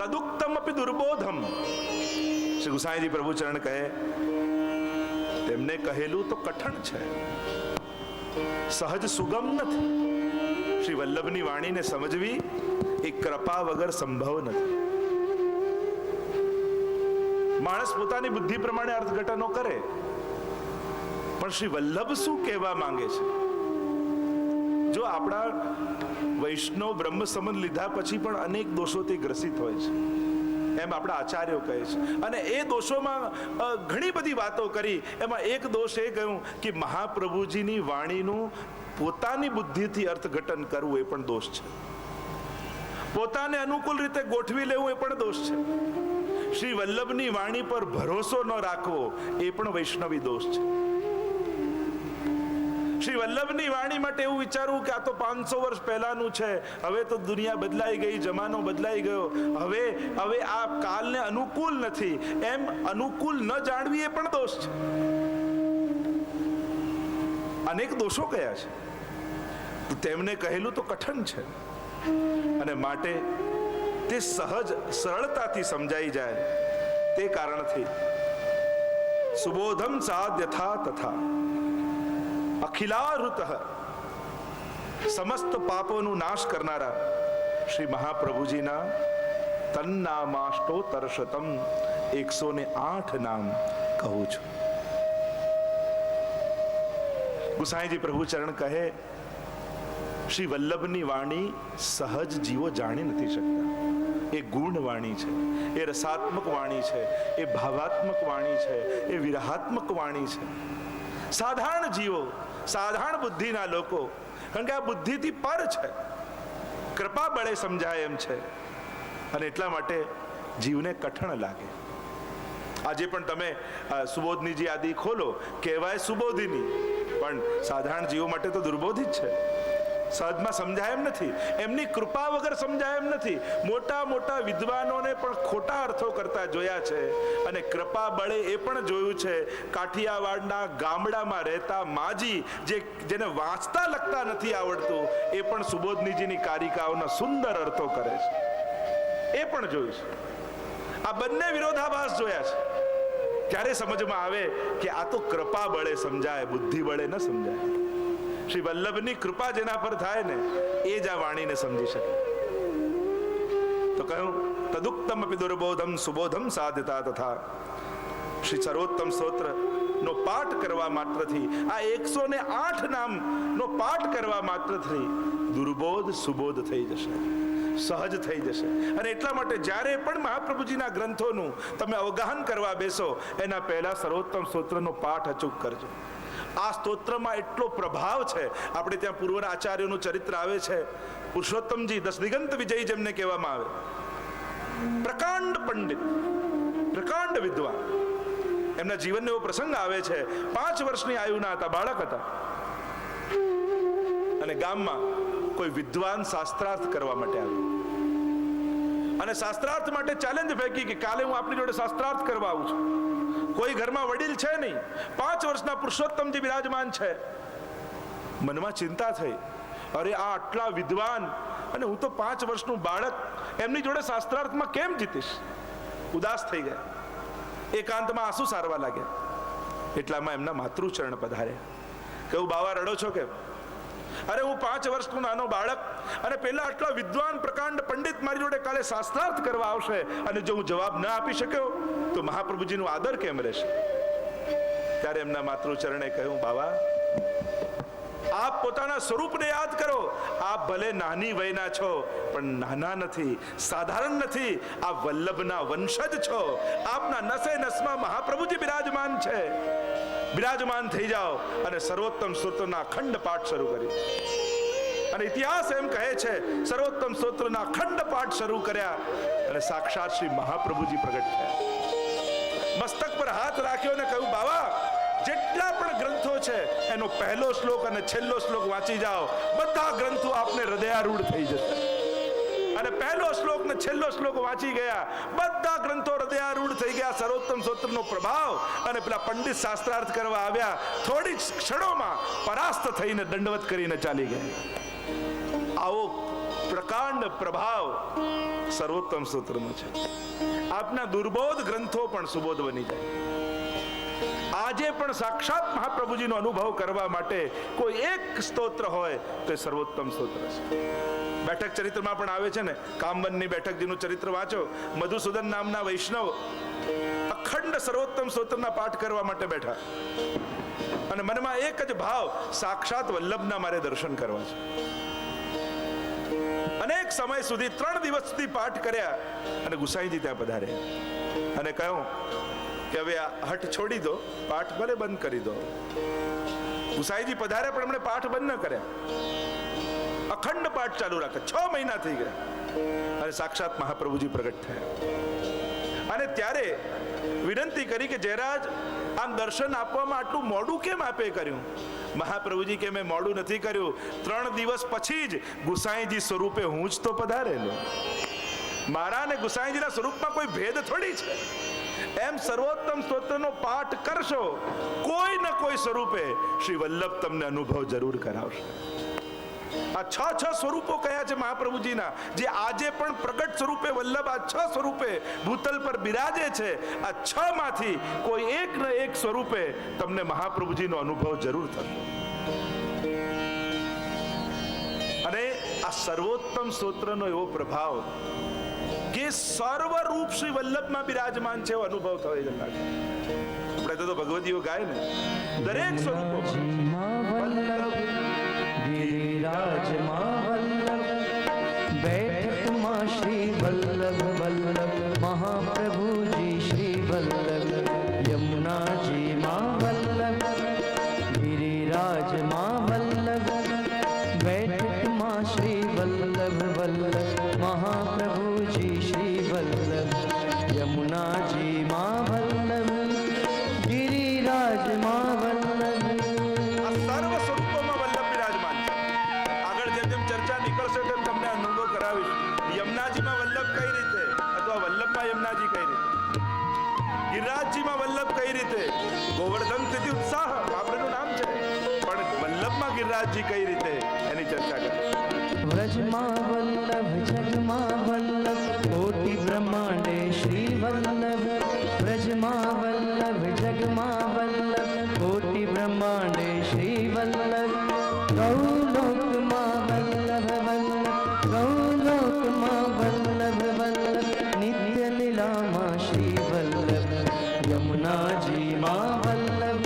તદુક્તમ અપી દુર્બોધમ. શ્રી ગુસાઈજી પ્રભુ ચરણ કહે તેમને કહેલું તો કઠણ છે, સહજ સુગમ નથી. શ્રી વલ્લભની વાણીને સમજવી એ કૃપા વગર સંભવ નથી. માણસ પોતાની બુદ્ધિ પ્રમાણે અર્થઘટનો કરે, પણ શ્રી વલ્લભ શું કહેવા માંગે છે? જો આપણા વૈષ્ણવ બ્રહ્મ સંબંધ લીધા પછી પણ અનેક દોષોથી ગ્રસિત હોય છે, એમ આપણા આચાર્યો કહે છે. અને એ દોષોમાં ઘણી બધી વાતો કરી. એમાં એક દોષ એ કહ્યું કે મહાપ્રભુજીની વાણીનું પોતાની બુદ્ધિથી અર્થઘટન કરવું એ પણ દોષ છે. પોતાને અનુકૂળ રીતે ગોઠવી લેવું એ પણ દોષ છે. શ્રી વલ્લભની વાણી પર ભરોસો ન રાખવો એ પણ વૈષ્ણવી દોષ છે. શ્રી વલ્લભની વાણી માટે એવું વિચારવું કે આ તો 500 વર્ષ પહેલાનું છે, હવે તો દુનિયા બદલાઈ ગઈ, જમાનો બદલાઈ ગયો, હવે આ કાલને અનુકૂળ નથી, એમ અનુકૂળ ન જાણવી એ પણ દોષ છે. અનેક દોષો કયા છે, તેમને કહેલું તો કઠણ છે, અને માટે તે સહજ સરળતાથી સમજાઈ જાય તે કારણથી સુબોધમ સાદ યથા તથા અખિલારુત સમસ્ત પાપોનો નાશ કરનારા શ્રી મહાપ્રભુજીના તન્નામાષ્ટોત્તરશતમ 108 નામ કહું છું. ગુસાઈજી પ્રભુ ચરણ કહે શ્રી વલ્લભની વાણી સહજ જીવો જાણી નથી શકતા. એ ગુણ વાણી છે, એ રસાત્મક વાણી છે, એ ભાવાત્મક વાણી છે, એ વિરહાત્મક વાણી છે. સાધારણ જીવો, સાધારણ બુદ્ધિના લોકો, કારણ કે આ બુદ્ધિથી પર છે, કૃપા બળે સમજાય એમ છે, અને એટલા માટે જીવને કઠણ લાગે. આજે પણ તમે સુબોધનીજી આદિ ખોલો, કહેવાય સુબોધિની, પણ સાધારણ જીવો માટે તો દુર્બોધિત છે. સહજમાં સમજાય એમ નથી, એમની કૃપા વગર સમજાય એમ નથી. મોટા મોટા વિદ્વાનોને પણ ખોટા અર્થો કરતા જોયા છે, અને કૃપા બળે એ પણ જોયું છે. કાઠિયાવાડના ગામડામાં રહેતા માજી, જેને વાંચતા લખતા નથી આવડતું, એ પણ સુબોધનીજીની કારિકાઓના સુંદર અર્થો કરે છે. એ પણ જોયું છે. આ બંને વિરોધાભાસ જોયા છે. ત્યારે સમજમાં આવે કે આ તો કૃપા બળે સમજાય, બુદ્ધિ બળે ન સમજાય. શ્રી વલ્લભની કૃપા જેના પર થાય ને એ જ આ વાણીને સમજી શકે. તો કહ્યું તદુક્તમ અપી દુર્બોધમ સુબોધમ સાધ્યતા તથા. શ્રી સર્વોત્તમ સ્તોત્ર નો પાઠ કરવા માત્રથી, આ 108 નામ નો પાઠ કરવા માત્રથી દુર્બોધ સુબોધ થઈ જશે, સહજ થઈ જશે. અને એટલા માટે જ્યારે પણ મહાપ્રભુજીના ગ્રંથોનું તમે અવગાહન કરવા બેસો એના પહેલા સર્વોત્તમ સ્તોત્રનો પાઠ અચૂક કરજો. આ સ્તોત્રમાં એટલો પ્રભાવ છે. આપણે ત્યાં પૂર્વના આચાર્યોનું ચરિત્ર આવે છે. પુરુષોત્તમજી દશદિગંત વિજયી જેમને કહેવામાં આવે, પ્રકાંડ પંડિત, પ્રકાંડ વિદ્વાન. એમના જીવનનો એવો પ્રસંગ આવે છે. 5 વર્ષની આયુના હતા, બાળક હતા, અને ગામમાં કોઈ વિદ્વાન શાસ્ત્રાર્થ કરવા માટે આવ્યો, અને શાસ્ત્રાર્થ માટે ચેલેન્જ ફેંકી કે કાલે હું આપની જોડે શાસ્ત્રાર્થ કરવા આવું છું. કોઈ ઘરમાં વડીલ છે નહીં, 5 વર્ષના પુરુષોત્તમજી બિરાજમાન છે. મનમાં ચિંતા થઈ, અરે આ આટલા વિદ્વાન અને હું તો 5 વર્ષનું બાળક, એમની જોડે શાસ્ત્રાર્થમાં કેમ જીતીશ? ઉદાસ થઈ ગયા, એકાંતમાં આંસુ સારવા લાગ્યા. એટલામાં એમના માતૃચરણ પધાર્યા. કહ્યું બાવા રડો છો કેમ? અરે હું 5 વર્ષનું નાનો બાળક, અને પેલા આટલા વિદ્વાન પ્રકાંડ પંડિત મારી જોડે કાલે શાસ્ત્રાર્થ કરવા આવશે, અને જો હું જવાબ ના આપી શક્યો તો મહાપ્રભુજીનું આદર કેમ રહેશે? ત્યારે એમના માતૃચરણે કહ્યું બાવા, આપ પોતાના સ્વરૂપને યાદ કરો. આપ ભલે નાની વયના છો, પણ નાના નથી, સાધારણ નથી. આપ વલ્લભના વંશજ છો. આપના નસે નસમાં મહાપ્રભુજી બિરાજમાન છે. બિરાજમાન થઈ જાઓ. અને સર્વોત્તમ સ્તોત્રના અખંડ પાઠ શરૂ કર્યો. અને ઇતિહાસ એમ કહે છે સર્વોત્તમ સ્તોત્રના અખંડ પાઠ શરૂ કર્યા, અને સાક્ષાત શ્રી મહાપ્રભુજી પ્રગટ થયા. મસ્તક પર હાથ રાખ્યો અને કહ્યું બાવા, જેટલા પણ ગ્રંથો છે એનો પહેલો શ્લોક અને છેલ્લો શ્લોક વાંચી જાઓ, બધા ગ્રંથો આપને હૃદયારૂઢ થઈ જશે. અને પહેલો શ્લોક ને છેલ્લો શ્લોક વાંચી ગયા, બધા ગ્રંથો હૃદયારૂઢ થઈ ગયા. સર્વોત્તમ સ્તોત્રનો પ્રભાવ. અને પેલા પંડિત શાસ્ત્રાર્થ કરવા આવ્યા, થોડી ક્ષણોમાં પરાસ્ત થઈને દંડવત કરીને ચાલી ગયા. આવો પ્રકાર પ્રકાંડ પ્રભાવ સર્વોત્તમ સ્તોત્રનો છે. આપના દુર્બોધ ગ્રંથો પણ સુબોધ બની જાય. આજે પણ સાક્ષાત મહાપ્રભુજીનો અનુભવ કરવા માટે કોઈ એક સ્તોત્ર હોય તો એ સર્વોત્તમ સ્તોત્ર છે. બેઠક ચરિત્રમાં પણ આવે છે ને, કામવનની બેઠકજીનું ચરિત્ર વાંચો. મધુસૂદન નામના વૈષ્ણવ અખંડ સર્વોત્તમ સ્તોત્રના પાઠ કરવા માટે બેઠા અને મનમાં એક જ ભાવ, સાક્ષાત વલ્લભના મારે દર્શન કરવા છે. અનેક સમય સુધી 3 દિવસ સુધી પાઠ કર્યા અને ગુસાઈજી ત્યાં પધાર્યા અને કહ્યું કે હવે આ હઠ છોડી દો, પાઠ ભલે બંધ કરી દો. ગુસાઈજી પધાર્યા પણ એમણે પાઠ બંધ ન કર્યા, અખંડ પાઠ ચાલુ રાખ્યા. 6 મહિના થઈ ગયા અને સાક્ષાત મહાપ્રભુજી પ્રગટ થયા અને ત્યારે વિનંતી કરી કે જયરાજ, આમ દર્શન આપવામાં આટલું મોડું કેમ આપે કર્યું? મહાપ્રભુજી કે મેં મોડું નથી કર્યું, 3 દિવસ પછી જ ગુસાઈજી સ્વરૂપે હું જ તો પધારેલો. મારા અને ગુસાઈજીના સ્વરૂપમાં કોઈ ભેદ થોડી છે. એમ સર્વોત્તમ સ્તોત્રનો પાઠ કરશો, કોઈ ન કોઈ સ્વરૂપે શ્રી વલ્લભ તમને અનુભવ જરૂર કરાવશે. આ 6 સ્વરૂપો કયા છે મહાપ્રભુજીના, જે આજે પણ પ્રગટ સ્વરૂપે વલ્લભ આ 6 સ્વરૂપે ભૂતલ પર બિરાજે છે. આ 6 માંથી કોઈ એક ન એક સ્વરૂપે તમને મહાપ્રભુજીનો અનુભવ જરૂર થશે. અને આ સર્વોત્તમ સ્તોત્રનો એવો પ્રભાવ કે સર્વરૂપ શ્રી વલ્લભમાં બિરાજમાન છે એવો અનુભવ થયો જતા. આપણે તો ભગવદીઓ ગાય ને, દરેક સ્વરૂપોમાં ગિરિરાજમાં વલ્લભ, બેઠકમાં શ્રી વલ્લભ વલ્લભ, મહાપ્રભુજી શ્રી વલ્લભ, યમુનાજીમાં વલ્લભ, ગિરિરાજમાં વલ્લભ, બેઠકમાં શ્રી વલ્લભ વલ્લભ, મહાપ્રભુજી શ્રી વલ્લભ, યમુનાજીમાં વલ્લભ, ગિરિરાજમાં વલ્લભ. યમુનાજીમાં વલ્લભ કઈ રીતે, અથવા વલ્લભમાં યમુનાજી કઈ રીતે, ગિરિરાજજીમાં વલ્લભ કઈ રીતે, ગોવર્ધન સ્થિતિ ઉત્સાહ આપણું નામ છે, પણ વલ્લભમાં ગિરિરાજજી કઈ રીતે એની ચર્ચા કરીએ. વ્રજમાં વલ્લભ, જગમાં વલ્લભ, કોટિ બ્રહ્માંડે શ્રી વલ્લભ, વ્રજમાં વલ્લભ, જગમાં વલ્લભ, કોટિ બ્રહ્માંડે શ્રી વલ્લભ, ગૌલોકમાં વલ્લભ વલ્લભ, ગૌલોકમાં વલ્લભ વલ્લભ, નિત્ય લીલામાં શ્રી વલ્લભ, યમુનાજીમાં વલ્લભ,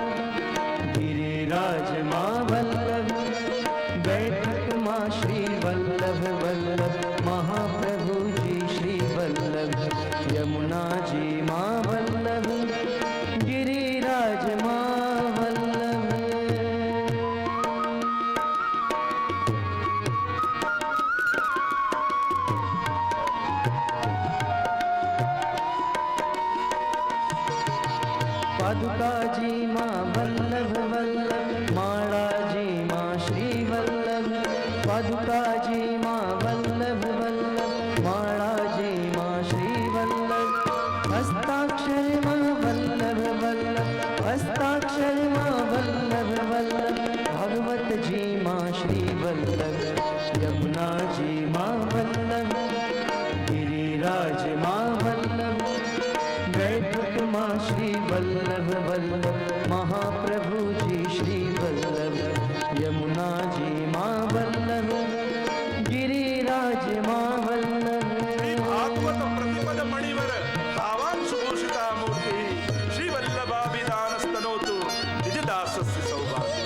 ગિરિરાજમાં વલ્લભ, બેઠકમાં શ્રી વલ્લભ વલ્લભ, મહાપ્રભુજી શ્રી વલ્લભ, યમુનાજીમાં વલ્લભ, ગિરિરાજમાં વલ્લભ. પાદુકાજીમાં વલ્લભ વલ્લભ, માળાજીમાં શ્રી વલ્લભ, પાદુકાજીમાં વલ્લભ વલ્લભ, માળાજીમાં શ્રી વલ્લભ, હસ્તાક્ષરમાં વલ્લભ વલ્લભ, હસ્તાક્ષરમાં વલ્લભ વલ્લભ, ભાગવતજીમાં શ્રી વલ્લભ, યમુનાજીમાં વલ્લભ, ગિરિરાજમાં વલ્લભ, બેઠકમાં શ્રી વલ્લભ વલ્લભ, મહાપ્રભુજી શ્રી વલ્લભ, યમુનાજીમાં વલ્લભ, ગિરિરાજમાં વલ્લભ. ભાગવત પ્રતિપદ મણિવર ભાવાન સુભૂષિતા મૂર્તિ શ્રી વલ્લભાભિધાન સ્તનોતુ નિજદાસસ્ય સૌભાગ્ય.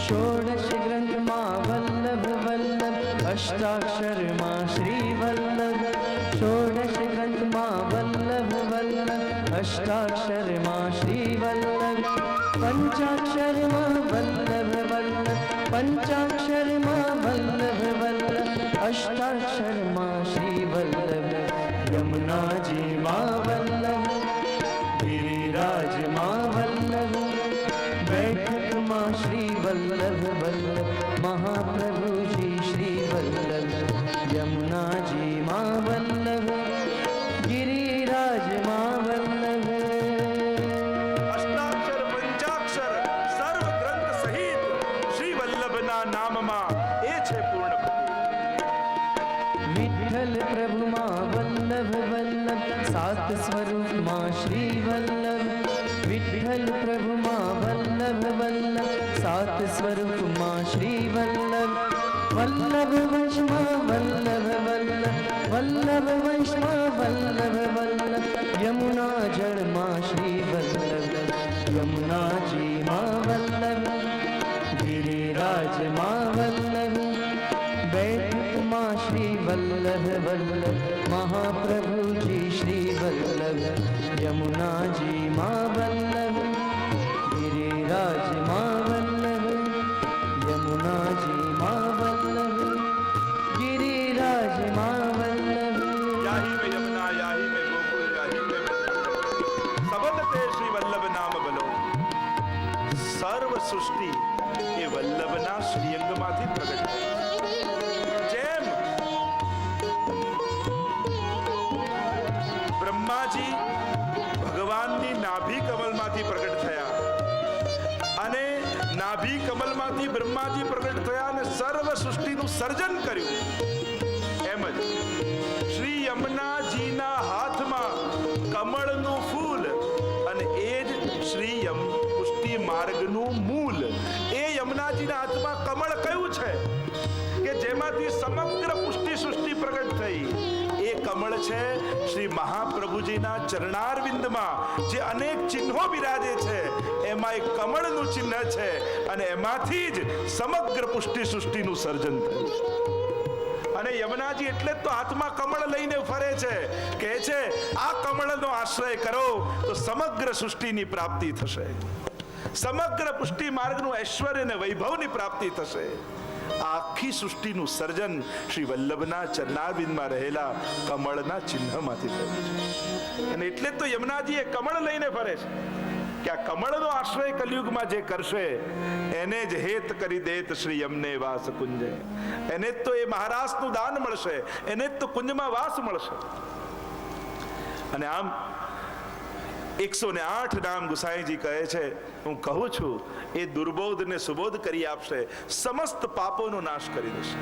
ષોડશ ગ્રંથમાં વલ્લભ વલ્લભ, અષ્ટાક્ષરમાં શ્રી વલ્લભ, ષોડશ ગ્રંથમાં વલ્લભ વલ્લભ, અષ્ટાક્ષરમાં શ્રી વલ્લભ, પંચાક્ષરમાં વલ્લભ વલ્લભ, પંચાક્ષરમાં વલ્લભ વલ્લભ, અષ્ટાક્ષરમાં શ્રી વલ્લભ, યમુનાજીમાં વલ્લભ, ગિરિરાજમાં વલ્લભ, બેઠકમાં શ્રી વલ્લભ વલ્લભ, મહાપ્રભુજી શ્રી વલ્લભ, યમુનાજીમાં વલ્લભ, ગિરિરાજમાં વલ્લભ. અષ્ટાક્ષર પંચાક્ષર સર્વ ગ્રંથ સહિત શ્રી વલ્લભના નામમાં એ છે પૂર્ણ ભક્તિ. विठ्ठल प्रभु माँ वल्लभ वल्लभ सात स्वरूप माँ श्री वल्लभ विठ्ठल प्रभु माँ वल्लभ वल्लभ सात स्वरूप माँ श्री वल्लभ वल्लभ वंश माँ वल्लभ वल्लभ वल्लभ वंश माँ वल्लभ वल्लभ यमुना जड़ माँ श्री वल्लभ यमुना जी माँ वल्लभ गिरिराज माँ वल्लभ बैठक माँ श्री वल्लभ वल्लभ महाप्रभु जी श्री वल्लभ यमुना जी माँ वल्लभ गिरिराज माँ वल्लभ यमुना जी माँ वल्लभ गिरिराज माँ वल्लभ याही में यमुना याही में गोकुल याही में सबद ते श्री वल्लभ नाम बलो સર્વ સૃષ્ટિ એ વલ્લભના શ્રીઅંગમાંથી પ્રગટ થાય જેમ બ્રહ્માજી ભગવાનની નાભી કમલમાંથી પ્રગટ થયા અને નાભી કમલમાંથી બ્રહ્માજી પ્રગટ થયા અને સર્વ સૃષ્ટિનું સર્જન કર્યું એમ જ શ્રી યમુનાજીના હાથમાં કમળનું ફૂલ અને એ જ શ્રી પુષ્ટિ માર્ગનું મૂલ એ યમુનાજીના હાથમાં કમળ કયું છે કે જેમાંથી સમગ્ર પુષ્ટિ સૃષ્ટિ પ્રગટ થઈ એ કમળ છે શ્રી મહાપ્રભુજીના ચરણારવિંદમાં જે અનેક ચિહ્નો બિરાજે છે એમાં એક કમળનું ચિહ્ન છે અને એમાંથી જ સમગ્ર પુષ્ટિ સૃષ્ટિનું સર્જન થયું છે અને યમુનાજી એટલે તો હાથમાં કમળ લઈને ફરે છે કહે છે આ કમળનો આશ્રય કરો તો સમગ્ર સૃષ્ટિની પ્રાપ્તિ થશે સમગ્ર પુષ્ટિ માર્ગનું ઐશ્વર્ય અને વૈભવની પ્રાપ્તિ થશે આ આખી સૃષ્ટિનું સર્જન શ્રી વલ્લભના ચરણારવિંદમાં રહેલા કમળના ચિહ્નમાંથી થયું છે અને એટલે તો યમુનાજી એ કમળ લઈને ફરે છે કે આ કમળનો આશ્રય કલયુગમાં જે કરશે એને જ હેત કરી દેત શ્રી યમને વાસ કુંજે એને જ તો એ મહારાજનું દાન મળશે એને જ તો કુંજમાં વાસ મળશે અને આમ 108 નામ ગુસાઈજી કહે છે હું કહું છું એ દુર્બોધ ને સુબોધ કરી આપશે સમસ્ત પાપોનો નાશ કરી દેશે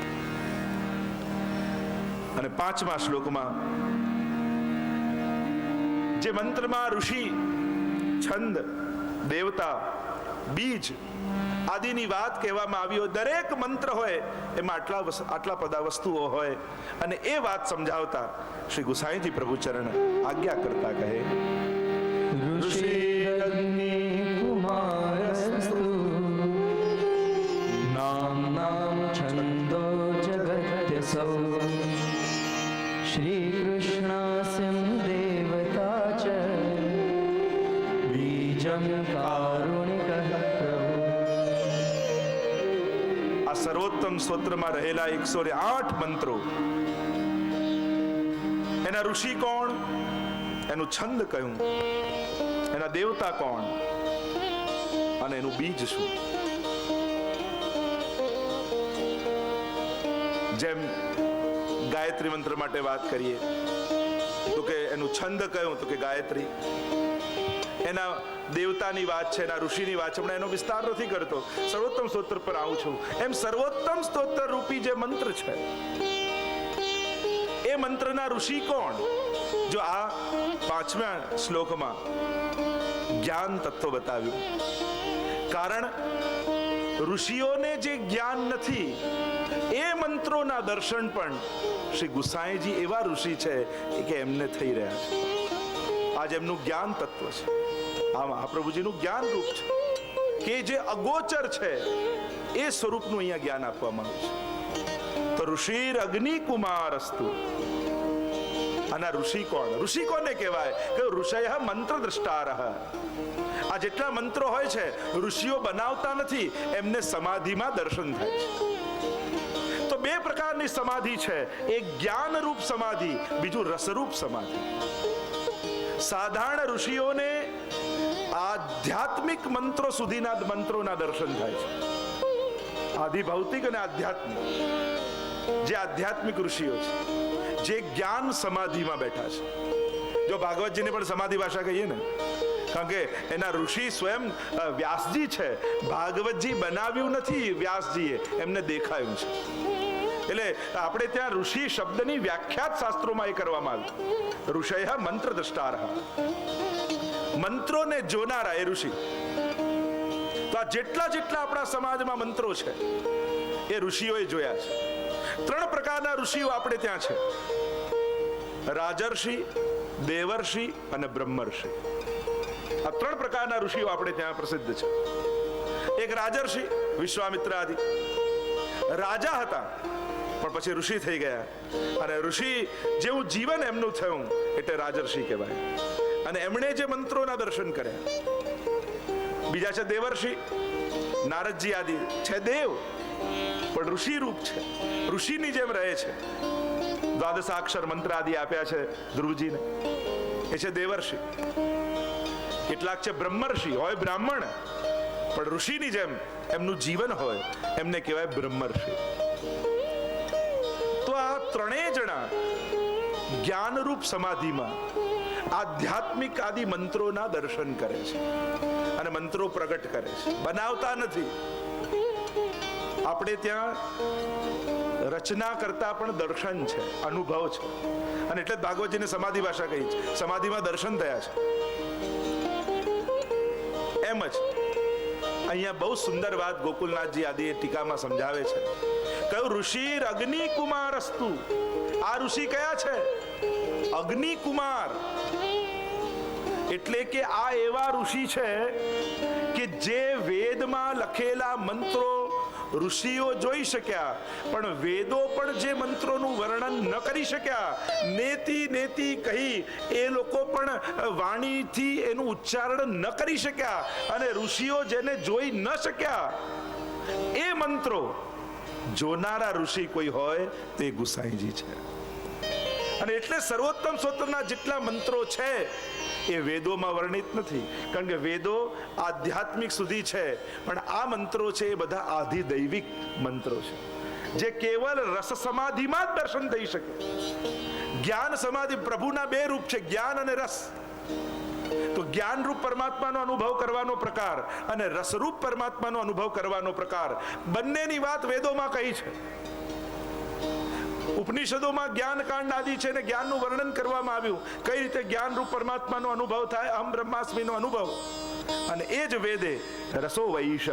અને 5મા શ્લોકમાં જે મંત્રમાં ઋષિ છંદ દેવતા બીજ આદિની વાત કહેવામાં આવી હોય દરેક મંત્ર હોય એમાં આટલા બધા વસ્તુઓ હોય અને એ વાત સમજાવતા શ્રી ગુસાઈજી પ્રભુચરણ આજ્ઞા કરતા કહે ऋषिरग्नि कुमारस्तु नाम्नां छन्दो जगत्यसौ श्रीकृष्णास्यं देवता च बीजं कारुणिकः प्रभु આ સર્વોત્તમ સ્તોત્રમાં રહેલા 108 મંત્રો એના ઋષિ કોણ એનું છંદ કયું એના દેવતા કોણ અને એનું બીજ શું જેમ ગાયત્રી મંત્ર માટે વાત કરીએ તો કે એનું છંદ કયું તો કે ગાયત્રી એના દેવતાની વાત છે એના ઋષિની વાત છે હમણાં એનો વિસ્તાર નથી કરતો સર્વોત્તમ સ્તોત્ર પર આવું છું એમ સર્વોત્તમ સ્તોત્ર રૂપી જે મંત્ર છે એ મંત્રના ઋષિ કોણ જો આ 5મા શ્લોકમાં જ્ઞાન તત્વ બતાવ્યું કારણ ઋષિઓને જે જ્ઞાન નથી એ મંત્રોના દર્શન પણ શ્રી ગુસાઈજી એવા ઋષિ છે કે એમને થઈ રહ્યા છે આજ એમનું જ્ઞાન તત્વ છે આ મહાપ્રભુજીનું જ્ઞાન રૂપ છે કે જે અગોચર છે એ સ્વરૂપનું અહીંયા જ્ઞાન આપવામાં આવ્યું છે તો ઋષિર અગ્નિ કુમારસ્તુ અને ઋષિ કોણ ઋષિ કોને કહેવાય કે ઋષય મંત્ર દ્રષ્ટારઃ આ જેટલા મંત્રો હોય છે ઋષિઓ બનાવતા નથી એમને સમાધિમાં દર્શન થાય છે તો બે પ્રકારની સમાધિ છે એક જ્ઞાન રૂપ સમાધિ બીજું રસરૂપ સમાધિ સાધારણ ઋષિઓને આધ્યાત્મિક મંત્રો સુધીના મંત્રોના દર્શન થાય છે આધિ ભૌતિક અને આધ્યાત્મિક જે આધ્યાત્મિક ઋષિઓ છે જે જ્ઞાન સમાધિમાં બેઠા છે જો ભાગવતજીને પણ સમાધિ ભાષા કહીએ ને કારણ કે એના ઋષિ સ્વયં વ્યાસજી છે ભાગવતજી બનાવ્યું નથી વ્યાસજીએ એમને દેખાયું છે એટલે આપણે ત્યાં ઋષિ શબ્દની વ્યાખ્યા શાસ્ત્રોમાં એ કરવામાં આવી. ઋષય મંત્ર દ્રષ્ટારઃ, મંત્રોને જોનારા એ ઋષિ. તો આ જેટલા આપણા સમાજમાં મંત્રો છે એ ઋષિઓએ જોયા છે. 3 પ્રકારના ઋષિઓ આપણે ત્યાં છે: રાજર્ષિ, દેવર્ષિ અને બ્રહ્મર્ષિ. આ 3 પ્રકારના ઋષિઓ આપણે ત્યાં પ્રસિદ્ધ છે. એક રાજર્ષિ વિશ્વામિત્ર આદિ રાજા હતા, પણ પછી ઋષિ થઈ ગયા, અને ઋષિ જેવું જીવન એમનું થયું એટલે રાજર્ષિ કહેવાય, અને એમણે જે મંત્રોના દર્શન કર્યા. બીજા છે દેવર્ષિ, નારદજી આદિ છે દેવ પણ ઋષિ રૂપ છે, ઋષિની જેમ રહે છે. દ્વાદશાક્ષર મંત્ર આદિ આપ્યા છે ધ્રુવજીને, એ છે દેવર્ષિ. કેટલાક છે બ્રહ્મર્ષિ, હોય બ્રાહ્મણ પણ ઋષિની જેમ એમનું જીવન હોય, એમને કહેવાય બ્રહ્મર્ષિ. તો આ 3 જણા જ્ઞાનરૂપ સમાધિમાં આધ્યાત્મિક આદિ મંત્રોના દર્શન કરે છે અને મંત્રો પ્રગટ કરે છે, બનાવતા નથી. આપણે ત્યાં રચના કરતા પણ દર્શન છે, અનુભવ છે, અને એટલે જ ભાગવતજીને સમાધિ ભાષા કહી છે. સમાધિમાં દર્શન થયા છે. એમ જ અહીંયા બહુ સુંદર વાત ગોકુલનાથજી આદિ ટીકામાં સમજાવે છે. કયું ઋષિ અગ્નિ કુમારસ્તુ. આ ઋષિ કયા છે? અગ્નિ કુમાર. એટલે કે આ એવા ઋષિ છે કે જે વેદમાં લખેલા મંત્રો ઋષિઓ જોઈ શક્યા, પણ વેદો પણ જે મંત્રોનું વર્ણન ન કરી શક્યા, નેતિ કહી એ લોકો પણ વાણીથી એનું ઉચ્ચારણ ન કરી શક્યા, અને ઋષિઓ જેને જોઈ ન શક્યા એ મંત્રો જોનારા ઋષિ કોઈ હોય તે ગુસાઈજી છે. અને એટલે સર્વોત્તમ સ્તોત્રના જેટલા મંત્રો છે એ વેદોમાં વર્ણિત નથી, કારણ કે વેદો આધ્યાત્મિક સુધી છે, પણ આ મંત્રો છે એ બધા આધિદૈવિક મંત્રો છે, જે કેવલ રસ સમાધિમાં જ દર્શન થઈ શકે. જ્ઞાન સમાધિ પ્રભુના 2 રૂપ છે, જ્ઞાન અને રસ. તો જ્ઞાન રૂપ પરમાત્માનો અનુભવ કરવાનો પ્રકાર અને રસરૂપ પરમાત્માનો અનુભવ કરવાનો પ્રકાર, બંનેની વાત વેદોમાં કહી છે. ઉપનિષદોમાં જ્ઞાન કાંડ આદિ છે ને જ્ઞાનનું વર્ણન કરવામાં આવ્યું, કઈ રીતે જ્ઞાન રૂપ પરમાત્માનો અનુભવ થાય, અહમ બ્રહ્માસ્મિનો અનુભવ. અને એ જ વેદે રસો વૈષઃ,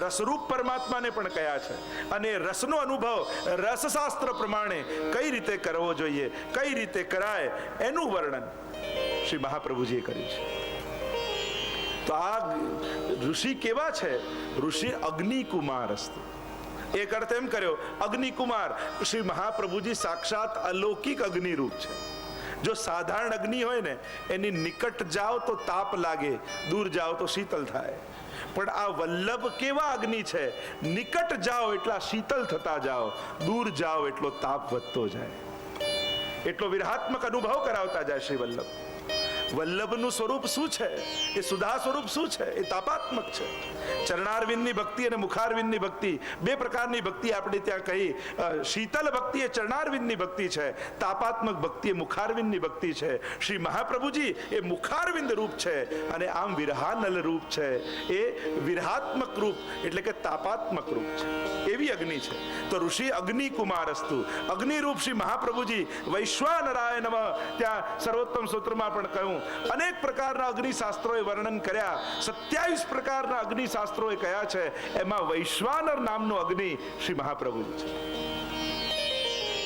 રસરૂપ પરમાત્માને પણ કયા છે, અને રસનો અનુભવ રસશાસ્ત્ર પ્રમાણે કઈ રીતે કરવો જોઈએ, કઈ રીતે કરાય, એનું વર્ણન શ્રી મહાપ્રભુજીએ કર્યું છે. તો આ ઋષિ કેવા છે? ઋષિ અગ્નિ કુમાર અસ્તુ. એક અર્થ એમ કર્યો અગ્નિકુમાર, શ્રી મહાપ્રભુજી સાક્ષાત અલૌકિક અગ્નિ રૂપ છે. જો સાધારણ અગ્નિ હોય ને એની નિકટ જાઓ તો તાપ લાગે, દૂર જાઓ તો શીતલ થાય, પણ આ વલ્લભ કેવા અગ્નિ છે, નિકટ જાઓ એટલા શીતલ થતા જાઓ, દૂર જાઓ એટલો તાપ વધતો જાય, એટલો વિરહાત્મક અનુભવ કરાવતા જાય શ્રી વલ્લભ. વલ્લભનું સ્વરૂપ શું છે? એ સુધા સ્વરૂપ શું છે? એ તાપાત્મક છે. ચરણારવિંદની ભક્તિ અને મુખારવિંદની ભક્તિ, 2 પ્રકારની ભક્તિ આપણે ત્યાં કહી. શીતલ ભક્તિ એ ચરણારવિંદની ભક્તિ છે, તાપાત્મક ભક્તિ એ મુખારવિંદની ભક્તિ છે. શ્રી મહાપ્રભુજી એ મુખારવિંદ રૂપ છે, અને આમ વિરહાનલ રૂપ છે, એ વિરહાત્મક રૂપ એટલે કે તાપાત્મક રૂપ છે. એવી અગ્નિ છે. તો ઋષિ અગ્નિ કુમારસ્તુ, અગ્નિ રૂપ શ્રી મહાપ્રભુજી વૈશ્વાનરાય નમઃ ત્યાં સર્વોત્તમ સૂત્રમાં પણ કહ્યું. અનેક પ્રકારના અગ્નિ શાસ્ત્રોએ વર્ણન કર્યા, 27 પ્રકારના અગ્નિ શાસ્ત્રોએ કયા છે, એમાં વૈશ્વાનર નામનો અગ્નિ શ્રી મહાપ્રભુજી છે.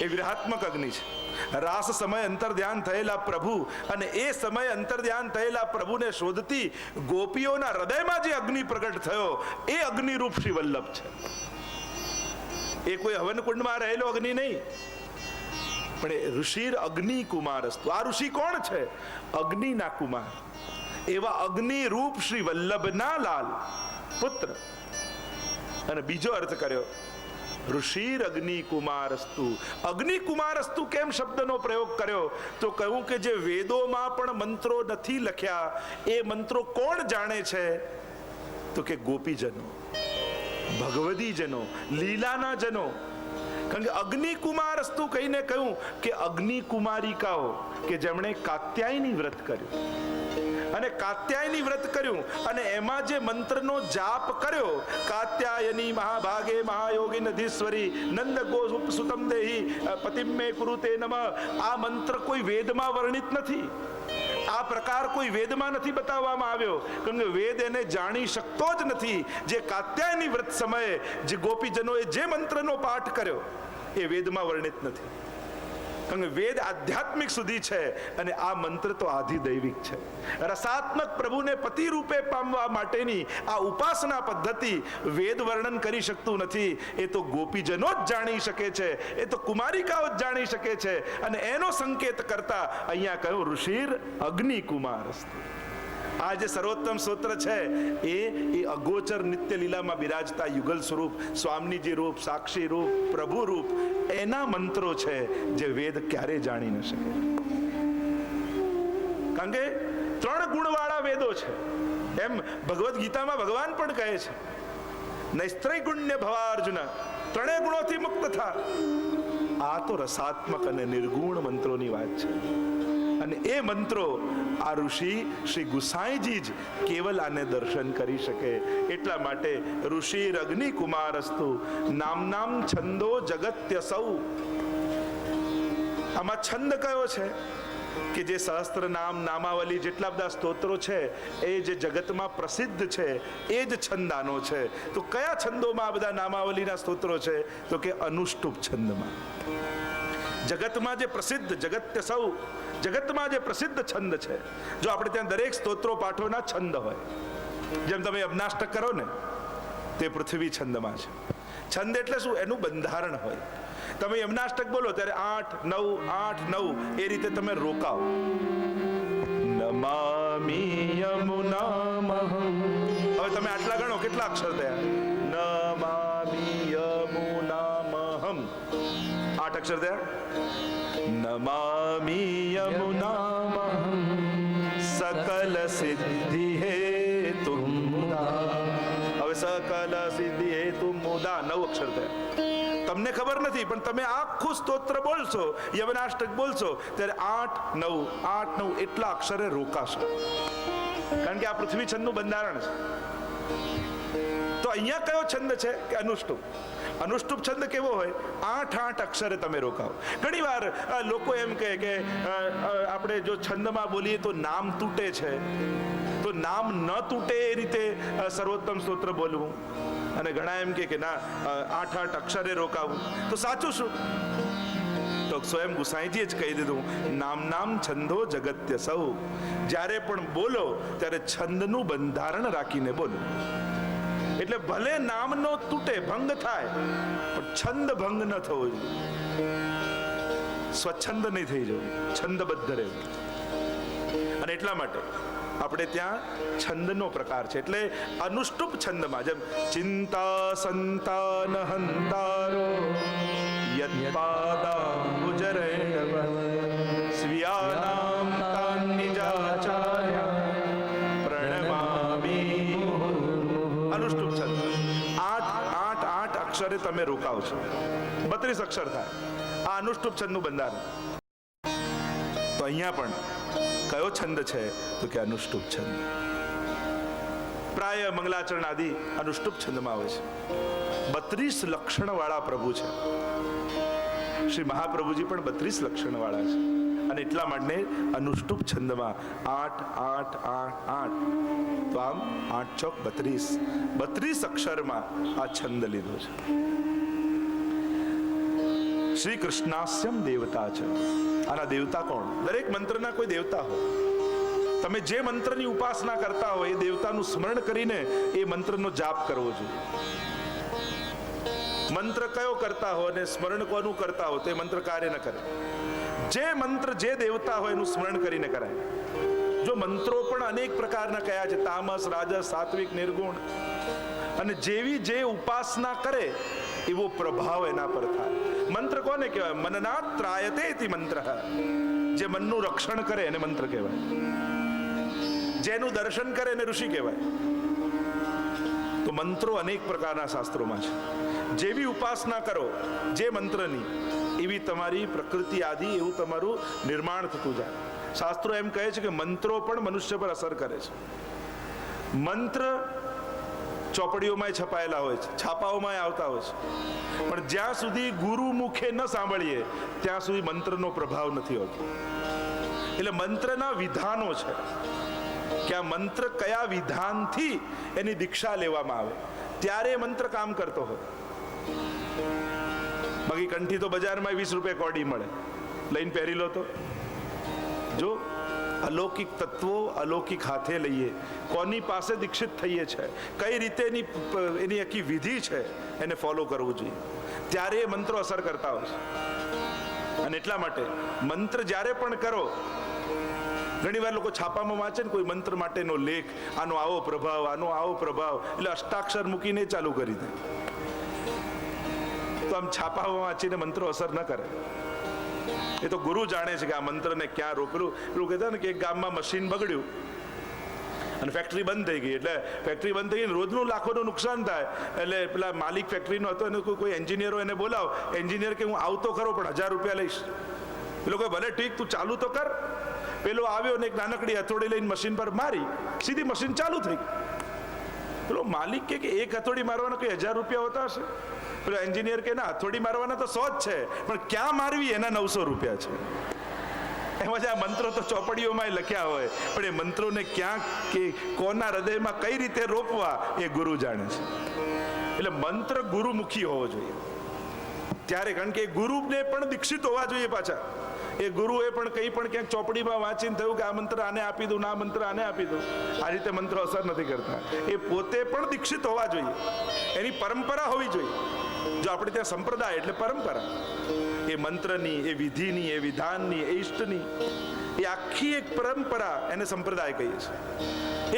એ વિરહાત્મક અગ્નિ છે. રાસ સમય અંતર ધ્યાન થયેલા પ્રભુ અને એ સમય અંતર ધ્યાન થયેલા પ્રભુને શોધતી ગોપીઓના હૃદયમાં જે અગ્નિ પ્રગટ થયો એ અગ્નિ રૂપ શ્રી વલ્લભ છે. એ કોઈ હવન કુંડમાં રહેલો અગ્નિ નહીં, પણ ઋષિ અગ્નિ કુમાર અસ્તુ. આ ઋષિ કોણ છે? અગ્નિના કુમાર. એવા અગ્નિ રૂપ શ્રી વલ્લભના લાલ પુત્ર. અને બીજો અર્થ કર્યો ઋષિ અગ્નિ કુમારસ્તુ. અગ્નિ કુમારસ્તુ કેમ શબ્દનો પ્રયોગ કર્યો? તો કહ્યું કે જે વેદોમાં પણ મંત્રો નથી લખ્યા એ મંત્રો કોણ જાણે છે? તો કે ગોપીજનો, ભગવદીજનો, લીલાના જનો. કારણ કે અગ્નિ કુમારસ્તુ કહીને કહ્યું કે અગ્નિ કુમારિકાઓ કે જેમણે કાત્યાયની વ્રત કર્યું, અને કાત્યાયની વ્રત કર્યું અને એમાં જે મંત્રનો જાપ કર્યો, કાત્યાયની મહાભાગે મહાયોગી નધીશ્વરી નંદ ગોપ સુતમ દેહી પતિમ મે કુરુતે નમઃ, આ મંત્ર કોઈ વેદમાં વર્ણિત નથી, આ પ્રકાર કોઈ વેદમાં નથી બતાવવામાં આવ્યો, કારણ કે વેદ એને જાણી શકતો જ નથી. જે કાત્યાયની વ્રત સમયે જે ગોપીજનોએ જે મંત્રનો પાઠ કર્યો એ વેદમાં વર્ણિત નથી, કારણ કે વેદ આધ્યાત્મિક સુધી છે અને આ મંત્ર તો આધિદૈવિક છે. રસાત્મક પ્રભુને પતિ રૂપે પામવા માટેની આ ઉપાસના પદ્ધતિ વેદ વર્ણન કરી શકતું નથી. એ તો ગોપીજનો જ જાણી શકે છે, એ તો કુમારિકાઓ જ જાણી શકે છે. અને એનો સંકેત કરતા અહીંયા કહ્યું ઋષિર અગ્નિ કુમારસ્તુ. આ જે સર્વોત્તમ સ્તોત્ર છે એ અગોચર નિત્ય લીલામાં બિરાજતા યુગલ સ્વરૂપ, સ્વામીજી રૂપ, સાક્ષી રૂપ, પ્રભુ રૂપ, એના મંત્રો છે જે વેદ ક્યારે જાણી ન શકે. કારણ કે 3 ગુણવાળા વેદો છે. એમ ભગવદ્ ગીતામાં ભગવાન પણ કહે છે નૈસ્ત્રૈગુણ્ય ભવાર્જુન, 3 ગુણોથી મુક્ત થા. આ તો રસાત્મક અને નિર્ગુણ મંત્રોની વાત છે. અને એ મંત્રો આ ઋષિ શ્રી ગુસાઈજી જ કેવલ આને દર્શન કરી શકે. એટલા માટે ઋષિ અગ્નિ કુમારસ્તુ નામ છંદો જગત્ય સૌ. આમાં છંદ કયો છે કે જે સહસ્ત્ર નામ નામાવલી જેટલા બધા સ્તોત્રો છે એ જે જગતમાં પ્રસિદ્ધ છે એ જ છંદાનો છે. તો કયા છંદોમાં આ બધા નામાવલીના સ્તોત્રો છે? તો કે અનુષ્ટુપ છંદમાં. જગતમાં જે પ્રસિદ્ધ જગત્ય સૌ, જગતમાં જે પ્રસિદ્ધ છંદ છે, જો આપણે ત્યાં દરેક સ્તોત્રો પાઠોના છંદ હોય, જેમ તમે અવનાષ્ટક કરો ને તે પૃથ્વી છંદમાં છે. છંદ એટલે શું? એનું બંધારણ હોય. તમે યમનાષ્ટક બોલો ત્યારે 8 9 8 9 એ રીતે તમે રોકાવો. નમામિ યમુનામહં. હવે તમે આટલા ગણો, કેટલા અક્ષર થયા? નમામિ યમુનામહં, 8 અક્ષર થયા. નમામિ યમુનામહં સકલ સિદ્ધિ હેતુ મુદા. હવે સકલ સિદ્ધિ હેતુ મુદા 9 અક્ષર થયા. તમને ખબર નથી પણ તમે આખું સ્તોત્ર બોલશો, યવનાષ્ટક બોલશો ત્યારે 8 9 8 9 એટલા અક્ષરે રોકાશો, કારણ કે આ પૃથ્વી છંદનું બંધારણ છે. તો અહીંયા કયો છંદ છે કે અનુષ્ટુપ. અનુષ્ટુપ છંદ કેવો હોય? 8 8 અક્ષરે તમે રોકાવો. ઘણી વાર લોકો એમ કહે કે આપણે જો છંદમાં બોલીએ તો નામ તૂટે છે, તો નામ ન તૂટે એ રીતે સર્વોત્તમ સ્તોત્ર બોલવું. અને ઘણા એમ કે ના 8 8 અક્ષરે રોકાવું. તો સાચું શું? તો સ્વયં ગુસાઈજીએ જ કહી દીધું નામ છંદો જગત્ય સૌ. જ્યારે પણ બોલો ત્યારે છંદનું બંધારણ રાખીને બોલો. એટલે ભલે નામ નો તૂટે, ભંગ થાય, પણ છંદ ભંગ ન થવો જોઈએ. સ્વચ્છંદ નહીં થઈ જવું, છંદબદ્ધ રહેવું. અને એટલા માટે આપણે ત્યાં છંદનો પ્રકાર છે. એટલે અનુષ્ટુપ છંદમાં જેમ ચિંતા સંતાન હંતારો યત્પાદાંબુજરેણવ સ્વીયાનામ તાન નિજાચાર્ય પ્રણમામિ. અનુષ્ટુપ છંદ 8 8 8 અક્ષરે તમે રોકાવ છો, 32 અક્ષર થાય. આ અનુષ્ટુપ છંદનું બંધારણ. તો અહીંયા પણ કયો છંદ છે? તો કે અનુષ્ટુપ છંદ. પ્રાય મંગલાચરણ આદિ અનુષ્ટુપ છંદમાં આવે છે. 32 લક્ષણ વાળા પ્રભુ છે. શ્રી મહાપ્રભુજી પણ 32 લક્ષણ વાળા છે. અને એટલા માટે અનુષ્ટુપ છંદમાં 8 8 8 8. તો આમ 8 ચોક 32 32 અક્ષરમાં આ છંદ લીધો છે. શ્રી કૃષ્ણાસ્યમ દેવતા છે. આના દેવતા કોણ? દરેક મંત્રના કોઈ દેવતા હોય. તમે જે મંત્રની ઉપાસના કરતા હોય એ દેવતાનું સ્મરણ કરીને એ મંત્રનો જાપ કરવો જોઈએ. મંત્ર કયો કરતા હોય અને સ્મરણ કોનું કરતા હોય તો એ મંત્ર કાર્ય ન કરે. જે મંત્ર જે દેવતા હોય એનું સ્મરણ કરીને કરાય. જો મંત્રો પણ અનેક પ્રકારના કયા છે, તામસ, રાજસ, સાત્વિક, નિર્ગુણ, અને જેવી જે ઉપાસના કરે એવો પ્રભાવ એના પર થાય. મંત્ર કોને કહેવાય? મનનાત ત્રાયતે ઇતિ મંત્ર. જે મનનું રક્ષણ કરે એને મંત્ર કહેવાય. જેનું દર્શન કરે એને ઋષિ કહેવાય. તો મંત્રો અનેક પ્રકારના શાસ્ત્રોમાં છે. જેવી ઉપાસના કરો જે મંત્રની, એવી તમારી પ્રકૃતિ આદિ એવું તમારું નિર્માણ થતું જાય. શાસ્ત્રો એમ કહે છે કે મંત્રો પણ મનુષ્ય પર અસર કરે છે. મંત્ર ચોપડીઓમાં છપાયેલા હોય છે, છાપાઓમાં આવતા હોય છે, પણ જ્યાં સુધી ગુરુ મુખે ન સાંભળીએ ત્યાં સુધી મંત્રનો પ્રભાવ નથી હોતો. એટલે મંત્રના વિધાનો છે કે આ મંત્ર કયા વિધાનથી એની દીક્ષા લેવામાં આવે ત્યારે મંત્ર કામ કરતો હોય. બાકી કંઠી તો બજારમાં 20 રૂપિયા કોડી મળે, લઈને પહેરી લો તો. જો અલૌકિક તત્વો અલૌકિક હાથે લઈએ, કોની પાસે દીક્ષિત થઈએ છે, કઈ રીતે એની આખી વિધિ છે એને ફોલો કરવું જોઈએ, ત્યારે એ મંત્રો અસર કરતા હોય છે. અને એટલા માટે મંત્ર જ્યારે પણ કરો, ઘણી વાર લોકો છાપામાં વાંચે ને કોઈ મંત્ર માટેનો લેખ, આનો આવો પ્રભાવ, આનો આવો પ્રભાવ, એટલે અષ્ટાક્ષર મૂકીને ચાલુ કરી દે. તો આમ છાપામાં વાંચીને મંત્રો અસર ન કરે. એ તો ગુરુ જાણે છે કે આ મંત્રને ક્યાં રોકેલું. પેલું કહેતા ને કે એક ગામમાં મશીન બગડ્યું અને ફેક્ટરી બંધ થઈ ગઈ. એટલે ફેક્ટરી બંધ થઈ ગઈ, રોજનું લાખોનું નુકસાન થાય. એટલે પેલા માલિક ફેક્ટરીનો હતો એને કોઈ એન્જિનિયરો એને બોલાવ. એન્જિનિયર કે હું આવતો ખરો પણ 1000 રૂપિયા લઈશ. પેલો કહે ભલે ઠીક, તું ચાલુ તો કર. પેલો આવ્યો ને એક નાનકડી હથોડી લઈને મશીન પર મારી, સીધી મશીન ચાલુ થઈ ગઈ. પેલો માલિક કે એક હથોડી મારવાના કોઈ 1000 રૂપિયા હોતા હશે? પેલો એન્જિનિયર કે ના, હથોડી મારવાના તો 100 જ છે, પણ ક્યાં મારવી એના 900 રૂપિયા છે. એમાં આ મંત્રો તો ચોપડીઓમાં લખ્યા હોય, પણ એ મંત્રોને ક્યાં કે કોના હૃદયમાં કઈ રીતે રોપવા એ ગુરુ જાણે છે. એટલે મંત્ર ગુરુમુખી હોવો જોઈએ ત્યારે, કારણ કે ગુરુને પણ દીક્ષિત હોવા જોઈએ. પાછા એ ગુરુએ પણ કંઈ પણ ક્યાંક ચોપડીમાં વાંચીને થયું કે આ મંત્ર આને આપી દઉં, આ મંત્ર આને આપી દઉં, આ રીતે મંત્રો અસર નથી કરતા. એ પોતે પણ દીક્ષિત હોવા જોઈએ, એની પરંપરા હોવી જોઈએ. જો આપણે ત્યાં સંપ્રદાય એટલે પરંપરા, એ મંત્રની, એ વિધિની, એ વિધાનની, એ ઇષ્ટની, એ આખી એક પરંપરા, એને સંપ્રદાય કહીએ છીએ.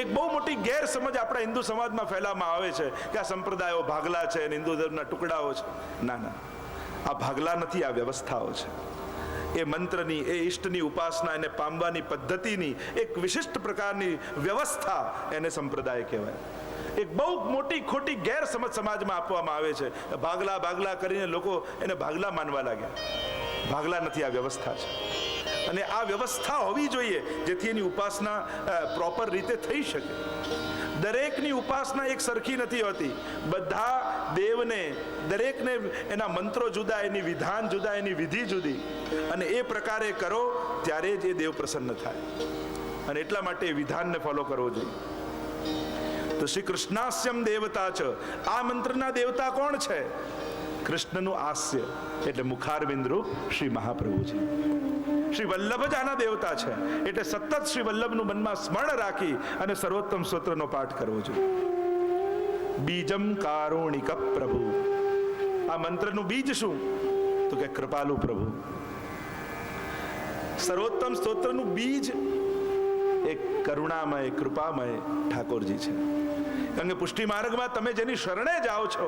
એક બહુ મોટી ગેરસમજ આપણા હિન્દુ સમાજમાં ફેલાવવામાં આવે છે કે આ સંપ્રદાયો ભાગલા છે અને હિન્દુ ધર્મના ટુકડાઓ છે. ના ના, આ ભાગલા નથી, આ વ્યવસ્થાઓ છે. એ મંત્રની, એ ઇષ્ટની ઉપાસના, એને પામવાની પદ્ધતિની એક વિશિષ્ટ પ્રકારની વ્યવસ્થા, એને સંપ્રદાય કહેવાય. એક બહુ મોટી ખોટી ગેરસમજ સમાજમાં આપવામાં આવે છે. ભાગલા ભાગલા કરીને લોકો એને ભાગલા માનવા લાગ્યા. ભાગલા નથી, આ વ્યવસ્થા છે. અને આ વ્યવસ્થા હોવી જોઈએ જેથી એની ઉપાસના પ્રોપર રીતે થઈ શકે. દરેકની ઉપાસના એક સરખી નથી હોતી. બધા દેવને, દરેકને એના મંત્રો જુદા, એની વિધાન જુદા, એની વિધિ જુદી, અને એ પ્રકારે કરો ત્યારે જ એ દેવ પ્રસન્ન થાય. અને એટલા માટે એ વિધાનને ફોલો કરવો જોઈએ. તો શ્રી કૃષ્ણાસ્યમ દેવતા છે. આ મંત્રના દેવતા કોણ છે? કૃષ્ણનું આસ્ય એટલે મુખારવિંદ રૂપ શ્રી મહાપ્રભુજી. શ્રી વલ્લભ જ આના દેવતા છે. એટલે સતત શ્રી વલ્લભનું મનમાં સ્મરણ રાખી અને સર્વોત્તમ સ્તોત્રનો પાઠ કરવો જોઈએ. બીજમ કારુણિક પ્રભુ. આ મંત્રનું બીજ શું? તો કે કૃપાલુ પ્રભુ. સર્વોત્તમ સ્તોત્રનું બીજ એક કરુણામય, કૃપામય ઠાકોરજી છે. કારણ કે પુષ્ટિ માર્ગમાં તમે જેની શરણે જાઓ છો,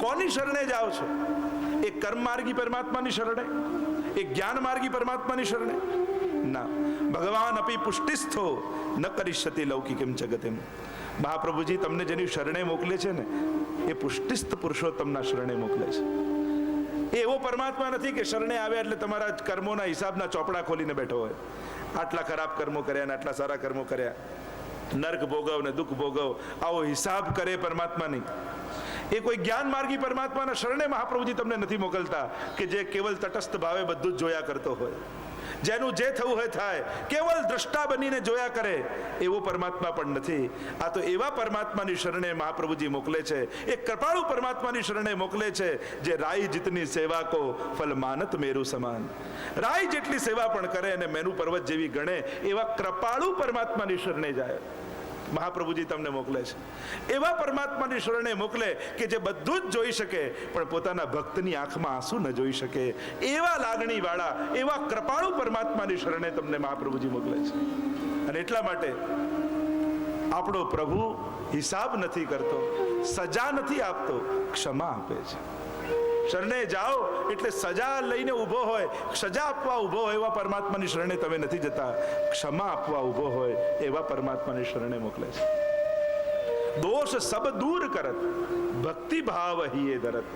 કોની શરણે જાઓ છો? એક કર્મ માર્ગી પરમાત્માની શરણે? એક જ્ઞાન માર્ગી પરમાત્માની શરણે? ના. ભગવાન અપી પુષ્ટિસ્થો ન કરિષ્યતિ લૌકિકમ જગતમ. મહાપ્રભુજી તમને જેની શરણે મોકલે છે ને, એ પુષ્ટિસ્થ પુરુષોત્તમના શરણે મોકલે છે. એ એવો પરમાત્મા નથી કે શરણે આવ્યા એટલે તમારા કર્મોના હિસાબના ચોપડા ખોલીને બેઠો હોય. આટલા ખરાબ કર્મો કર્યા ને આટલા સારા કર્મો કર્યા, નર્ક ભોગવ ને દુઃખ ભોગવ, આવો હિસાબ કરે પરમાત્મા નહીં. એ કોઈ જ્ઞાન માર્ગી પરમાત્માના શરણે મહાપ્રભુજી તમને નથી મોકલતા કે જે કેવલ તટસ્થ ભાવે બધું જ જોયા કરતો હોય, જેનું જે થવું હોય થાય, કેવલ દ્રષ્ટા બનીને જોયા કરે, એવો પરમાત્મા પણ નથી. આ તો એવા પરમાત્માની શરણે મહાપ્રભુજી મોકલે છે. એ કૃપાળુ પરમાત્માની શરણે મોકલે છે જે રાઈ જીતની સેવા કો ફલ માનત મેરુ સમાન. રાઈ જેટલી સેવા પણ કરે અને મેરુ પર્વત જેવી ગણે એવા કૃપાળુ પરમાત્માની શરણે જાય. મહાપ્રભુજી તમને મોકલે છે. એવા પરમાત્માની શરણે મોકલે કે જે બધું જ જોઈ શકે પણ પોતાના ભક્તની આંખમાં આંસુ ન જોઈ શકે, એવા લાગણી વાળા, એવા કૃપાળુ પરમાત્માની શરણે તમને મહાપ્રભુજી મોકલે છે. અને એટલા માટે આપણો પ્રભુ હિસાબ નથી કરતો, સજા નથી આપતો, ક્ષમા આપે છે. શરણે જાઓ એટલે સજા લઈને ઊભો હોય, સજા આપવા ઊભો હોય એવા પરમાત્માની શરણે તમે નથી જતા, ક્ષમા આપવા ઊભો હોય એવા પરમાત્માની શરણે મોકલે છે. દોષ સબ દૂર કરત, ભક્તિ ભાવ હિએ ધરત.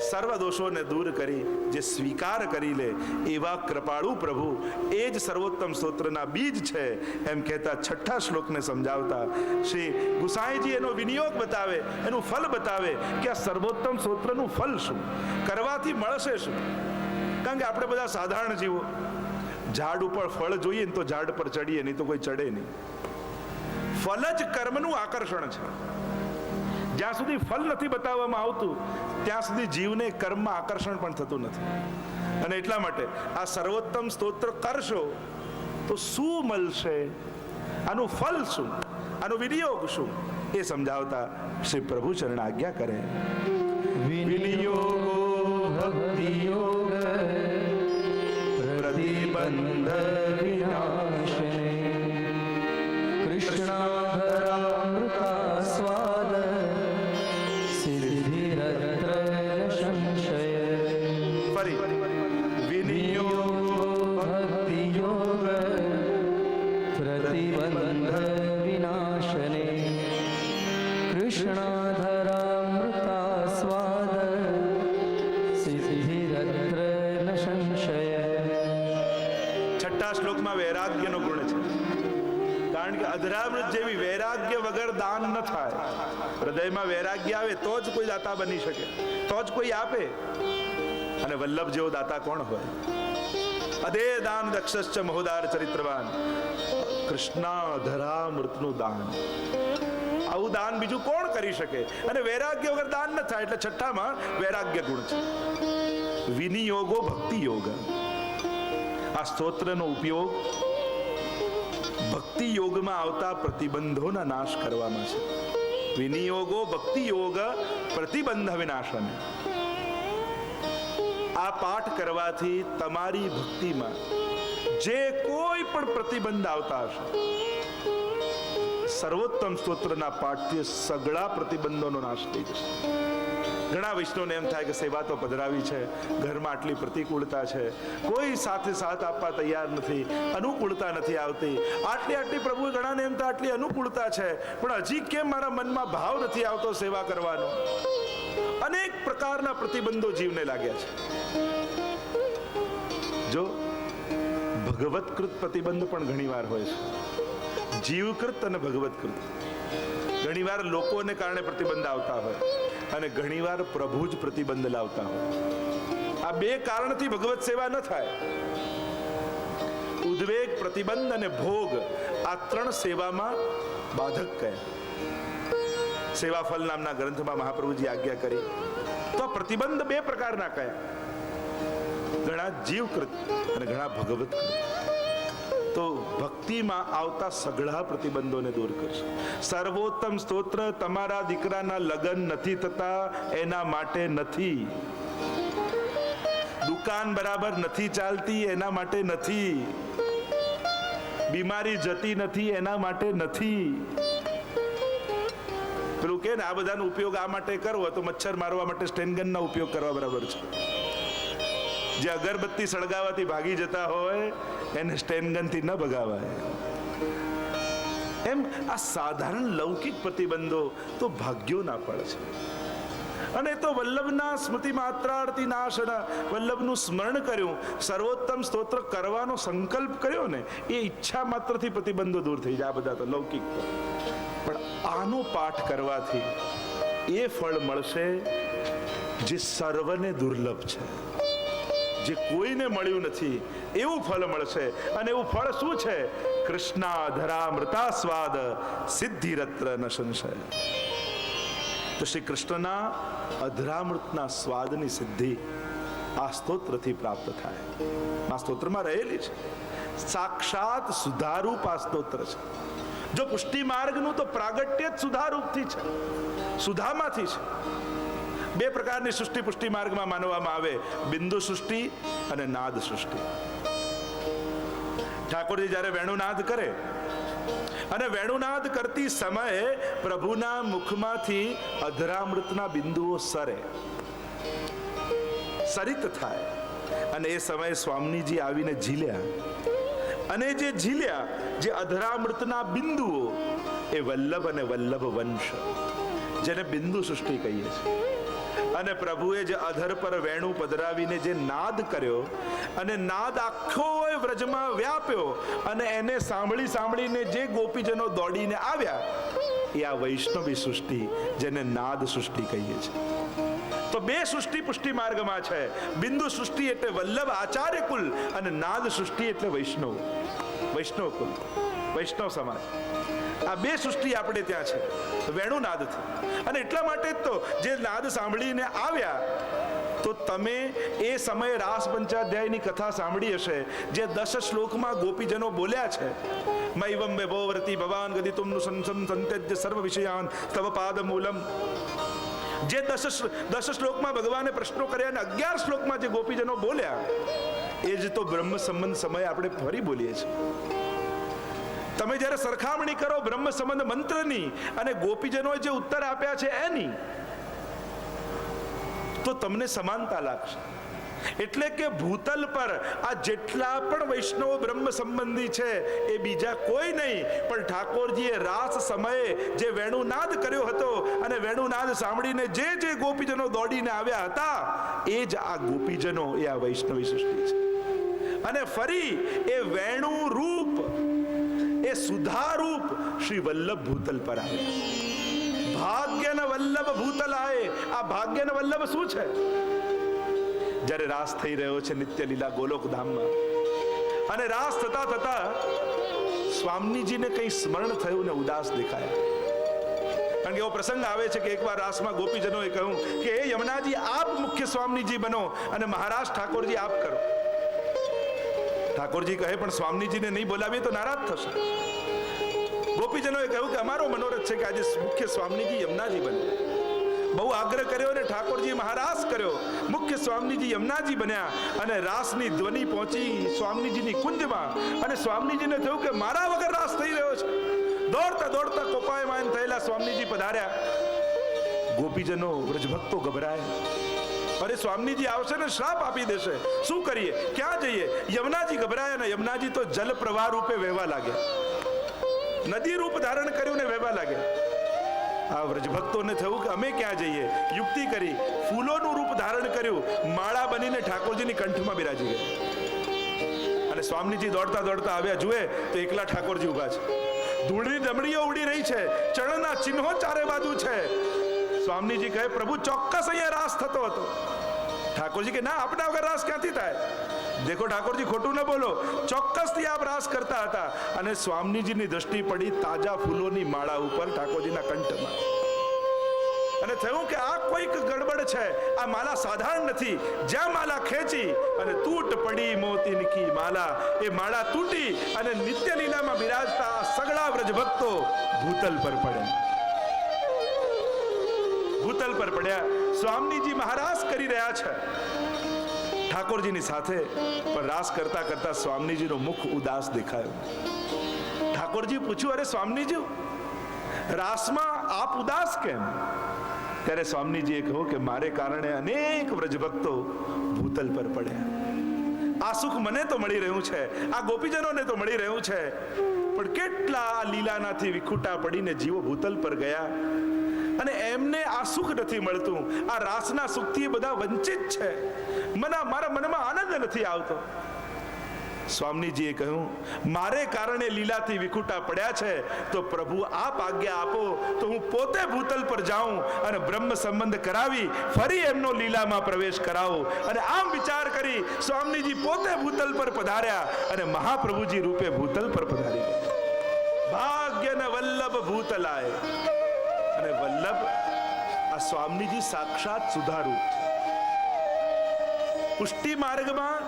સર્વ દોષોને દૂર કરી જે સ્વીકાર કરી લે એવા કૃપાળુ પ્રભુ એ જ સર્વોત્તમ સ્તોત્રના બીજ છે એમ કહેતા છઠ્ઠા શ્લોકને સમજાવતા શ્રી ગુસાઈજી એનો વિનિયોગ બતાવે, એનું ફલ બતાવે કે આ સર્વોત્તમ સ્તોત્રનું ફલ શું, કરવાથી મળશે શું. કારણ કે આપણે બધા સાધારણ જીવો, ઝાડ ઉપર ફળ જોઈએ ને તો ઝાડ પર ચડીએ, નહીં તો કોઈ ચડે નહીં. ફલ જ કર્મનું આકર્ષણ છે. જ્યાં સુધી ફલ નથી બતાવવામાં આવતું ત્યાં સુધી જીવને કર્મમાં આકર્ષણ પણ થતું નથી. અને એટલા માટે આ સર્વોત્તમ સ્તોત્ર કરશો તો શું મળશે, આનું ફલ શું, આનો વિનિયોગ શું, એ સમજાવતા શ્રી પ્રભુ ચરણ આજ્ઞા કરે. વિનિયોગો ભક્તિ યોગ પ્રતિબંધ વિનાશને કૃષ્ણાધરામૃતા સ્વાદ સિદ્ધિરત્ર સંશય. ફરી વિનિયોગ ભક્તિ યોગ પ્રતિબંધ વિનાશને કૃષ્ણાધરામૃતા સ્વાદ સિદ્ધિરત્ર સંશય. છઠ્ઠા શ્લોકમાં વૈરાગ્યનો ગુણ છે. કારણ કે અધરામૃત જેવી વૈરાગ્ય વગર દાન ન થાય. હૃદયમાં વૈરાગ્ય આવે તો જ કોઈ દાતા બની શકે, તો જ કોઈ આપે. અને વલ્લભ જેવો દાતા કોણ હોય? અધે દાન દક્ષશ્ચ મહોદાર ચરિત્રવાન. કૃષ્ણાધરામૃતનું દાન, આવું દાન બીજું કોણ કરી શકે? અને વૈરાગ્ય વગર દાન ન થાય. એટલે છઠ્ઠામાં વૈરાગ્ય ગુણ છે. વિનિયોગો ભક્તિ યોગ. આ સ્તોત્રનો ઉપયોગ ભક્તિ યોગમાં આવતા પ્રતિબંધોના નાશ કરવામાં છે. વિનિયોગો ભક્તિ યોગ પ્રતિબંધ વિનાશન. આ પાઠ કરવાથી તમારી ભક્તિમાં જે કોઈ પણ પ્રતિબંધ આવતા હશે, સર્વોત્તમ સ્તોત્રના પાઠથી સગળા પ્રતિબંધોનો નાશ થઈ જશે. ઘણા વૈષ્ણવને એમ થાય કે સેવા તો પધરાવી છે, ઘરમાં આટલી પ્રતિકૂળતા છે, કોઈ સાથે સાથ આપવા તૈયાર નથી, અનુકૂળતા નથી આવતી. આટલી પ્રભુ ઘણાને એમ થાય આટલી અનુકૂળતા છે, પણ હજી કેમ મારા મનમાં ભાવ નથી આવતો સેવા કરવાનો. અનેક પ્રકારના પ્રતિબંધો જીવને લાગ્યા છે. જો ભગવત્કૃત પ્રતિબંધ પણ ઘણીવાર હોય છે. જીવકૃત અને ભગવત્કૃત. ઘણીવાર લોકોને કારણે પ્રતિબંધ આવતા હોય અને ઘણીવાર પ્રભુ જ પ્રતિબંધ લાવતા હોય. આ બે કારણથી ભગવત સેવા ન થાય. ઉદ્વેગ, પ્રતિબંધ અને ભોગ, આ ત્રણ સેવામાં બાધક કયા. સેવાફલ નામના ગ્રંથમાં મહાપ્રભુજી આજ્ઞા કરી તો પ્રતિબંધ બે પ્રકારના કયા? ઘણા જીવકૃત અને ઘણા ભગવત્કૃત. તો ભક્તિમાં આવતા સઘળા પ્રતિબંધોને દૂર કરશે. સર્વોત્તમ સ્તોત્ર તમારા દીકરાના લગ્ન નથી થતા એના માટે નથી. દુકાન બરાબર નથી ચાલતી એના માટે નથી. બીમારી જતી નથી એના માટે નથી. પેલું કે ને આ બધાનો ઉપયોગ આ માટે કરવો તો મચ્છર મારવા માટે સ્ટેનગનનો ઉપયોગ કરવા બરાબર છે. જે અગરબત્તી સળગાવવાથી ભાગી જતા હોય એને સ્ટેનગનથી ન ભગાવાય. એમ આ સાધારણ લૌકિક પ્રતિબંધો તો ભાગ્યોના ફળ છે. અને તો વલ્લભના સ્મૃતિ માત્રાર્થી નાશન, વલ્લભનું સ્મરણ કર્યું, સર્વોત્તમ સ્તોત્ર કરવાનો સંકલ્પ કર્યો ને, એ ઈચ્છા માત્રથી પ્રતિબંધો દૂર થઈ જાય. આ બધા તો લૌકિક. પણ આનો પાઠ કરવાથી એ ફળ મળશે જે સર્વને દુર્લભ છે, જે કોઈને મળ્યું નથી એવું ફળ મળશે. અને એવું ફળ શું છે? કૃષ્ણાધરામૃતા સ્વાદ સિદ્ધિરત્ર ન સંશય. તો શ્રી કૃષ્ણના અધરામૃતના સ્વાદની સિદ્ધિ આ સ્તોત્રથી પ્રાપ્ત થાય. આ સ્તોત્રમાં રહેલી છે. સાક્ષાત સુધારૂપ આ સ્તોત્ર છે. જો પુષ્ટિ માર્ગનું તો પ્રાગટ્ય જ સુધારૂપથી છે, સુધામાંથી છે. બે પ્રકારની સૃષ્ટિ પુષ્ટિ માર્ગમાં માનવામાં આવે, બિંદુ સૃષ્ટિ અને નાદ સૃષ્ટિ. ઠાકોરજી જ્યારે વેણુનાદ કરે અને વેણુનાદ કરતી સમયે પ્રભુના મુખમાંથી અધરામૃતના બિંદુઓ સરે, સરિત થાય. અને એ સમયે સ્વામીજી આવીને ઝીલ્યા. અને જે ઝીલ્યા, જે અધરામૃતના બિંદુઓ, એ વલ્લભ અને વલ્લભ વંશ, જેને બિંદુ સૃષ્ટિ કહીએ છીએ. અને પ્રભુએ જે અધર પર વેણું પધરાવીને જે નાદ કર્યો અને નાદ આખો વ્રજમાં વ્યાપ્યો અને એને સાંભળીને જે ગોપીજનો દોડીને આવ્યા એ આ વૈષ્ણવી સૃષ્ટિ જેને નાદ સૃષ્ટિ કહીએ છીએ. તો બે સૃષ્ટિ પુષ્ટિ માર્ગમાં છે. બિંદુ સૃષ્ટિ એટલે વલ્લભ આચાર્ય કુલ અને નાદ સૃષ્ટિ એટલે વૈષ્ણવ કુલ, વૈષ્ણવ સમાજ. આ બે સૃષ્ટિ આપણે ત્યાં છે વેણુ નાદથી. અને એટલા માટે જ તો જે નાદ સાંભળીને આવ્યા તો તમે એ સમયે રાસ પંચાધ્યાયની કથા સાંભળી હશે જે 10 શ્લોકમાં ગોપીજનો બોલ્યા છે. મૈવમ વૈભવવર્તી ભવાન ગદિતુમનું સંસમ સંત્યજ્ય સર્વ વિષયાન તવ પાદ મૂલમ. જે 10 શ્લોકમાં ભગવાને પ્રશ્નો કર્યા અને 11 શ્લોકમાં જે ગોપીજનો બોલ્યા એ જ તો બ્રહ્મ સંબંધ સમય આપણે ફરી બોલીએ છીએ. તમે જ્યારે સરખામણી કરો બ્રહ્મ સંબંધ મંત્રની અને ગોપીજનોએ જે ઉત્તર આપ્યા છે એની, તો તમને સમાનતા લાગશે. એટલે કે ભૂતલ પર આ જેટલા પણ વૈષ્ણવ બ્રહ્મ સંબંધી છે એ બીજા કોઈ નહીં પણ ઠાકોરજીએ રાસ સમયે જે વેણુનાદ કર્યો હતો અને વેણુનાદ સાંભળીને જે ગોપીજનો દોડીને આવ્યા હતા એ જ આ ગોપીજનો, એ આ વૈષ્ણવી સૃષ્ટિ છે. અને ફરી એ વેણુ રૂપ, એ સુધા રૂપ શ્રી વલ્લભ ભૂતલ પર આવે. ભાગ્યન વલ્લભ ભૂતલ આવે. આ ભાગ્યન વલ્લભ શું છે? જ્યારે રાસ થઈ રહ્યો છે નિત્ય લીલા ગોલોક ધામમાં અને રાસ થતા થતા સ્વામીજીને કંઈ સ્મરણ થયું ને ઉદાસ દેખાયા. કારણ કે એવો પ્રસંગ આવે છે કે એકવાર રાસમાં ગોપીજનોએ કહ્યું કે હે યમુનાજી આપ મુખ્ય સ્વામીજી બનો અને મહારાજ ઠાકોરજી આપ કરો. ઠાકોરજી કહે પણ સ્વામીજીને નહીં બોલાવીએ તો નારાજ થશે. ગોપીજનોએ કહ્યું કે અમારો મનોરથ છે કે આજે મુખ્ય સ્વામીજી યમુનાજી બને. બહુ આગ્રહ કર્યો અને ઠાકોરજી મહારાસ કર્યો. મુખ્ય સ્વામીજી યમુનાજી બન્યા અને રાસની ધ્વનિ પહોંચી સ્વામીજીની કુંજમાં અને સ્વામીજીને થયું કે મારા વગર રાસ થઈ રહ્યો છે. દોડતા કોપાયમાન થયેલા સ્વામીજી પધાર્યા. ગોપીજનો વ્રજભક્તો ગભરાય. અરે સ્વામીજી આવશે ને શ્રાપ આપી દેશે, શું કરીએ, ક્યાં જઈએ? યમુનાજી ગભરાયા અને યમુનાજી તો જલ પ્રવાહ રૂપે વહેવા લાગ્યા. નદી રૂપ ધારણ કર્યું ને વહેવા લાગ્યા. આ વ્રજભક્તોને થયું કે અમે ક્યાં જઈએ? યુક્તિ કરી, ફૂલોનું રૂપ ધારણ કર્યું, માળા બનીને ઠાકોરજીની કંઠમાં બિરાજી ગયા. અને સ્વામીજી દોડતા આવ્યા, જુએ તો એકલા ઠાકોરજી ઉભા છે. ધૂળની ડમરીઓ ઉડી રહી છે, ચરણના ચિહ્નો ચારે બાજુ છે. સ્વામીજી કહે પ્રભુ ચોક્કસ અહીંયા રાસ થતો હતો. ઠાકોરજી કે ના, આપણા વગર રાસ ક્યાંથી થાય? દેખો ઠાકોરજી ખોટું ન બોલો, ચોક્કસથી આપ રાસ કરતા હતા. અને સ્વામીજીની દ્રષ્ટિ પડી તાજા ફૂલોની માળા ઉપર ઠાકોરજીના કંઠમાં અને થયું કે આ કોઈક ગડબડ છે. આ માલા સાધારણ નથી. જ્યાં માલા ખેંચી અને તૂટ પડી મોતીની માલા, એ માળા તૂટી અને નિત્ય લીલામાં બિરાજતા સગળા વ્રજભક્તો ભૂતલ પર પડ્યા. ભૂતલ પર પડ્યા. સ્વામીજી મહારાસ કરી રહ્યા છે ઠાકોરજીની સાથે, પણ રાસ કરતા સ્વામીજીનું મુખ ઉદાસ દેખાયું. ઠાકોરજી પૂછ્યું, અરે સ્વામીજી રાસમાં આપ ઉદાસ કેમ? ત્યારે સ્વામીજીએ કહ્યું કે મારે કારણે અનેક વ્રજભક્તો ભૂતલ પર પડ્યા. આ સુખ મને તો મળી રહ્યું છે, આ ગોપીજનોને તો મળી રહ્યું છે, પણ કેટલા લીલાનાથી વિખૂટા પડીને જીવો ભૂતલ પર ગયા અને એમને આ સુખ નથી મળતું. આ રાસના સુખથી બધા વંચિત છે. મારા મનમાં આનંદ નથી આવતો. સ્વામીજીએ કહ્યું મારે કારણે લીલાથી વિખૂટા પડ્યા છે, તો પ્રભુ આપ આજ્ઞા આપો તો હું પોતે ભૂતલ પર જાઉં અને બ્રહ્મ સંબંધ કરાવી ફરી એમનો લીલામાં પ્રવેશ કરાવું. અને આમ વિચાર કરી સ્વામીજી પોતે ભૂતલ પર પધાર્યા અને મહાપ્રભુજી રૂપે ભૂતલ પર પધારી ગયા. ભાગ્યન વલ્લભ ભૂતલાય. અને વલ્લભ આ સ્વામીજી સાક્ષાત સુધારૂપ છે. પુષ્ટિ માર્ગમાં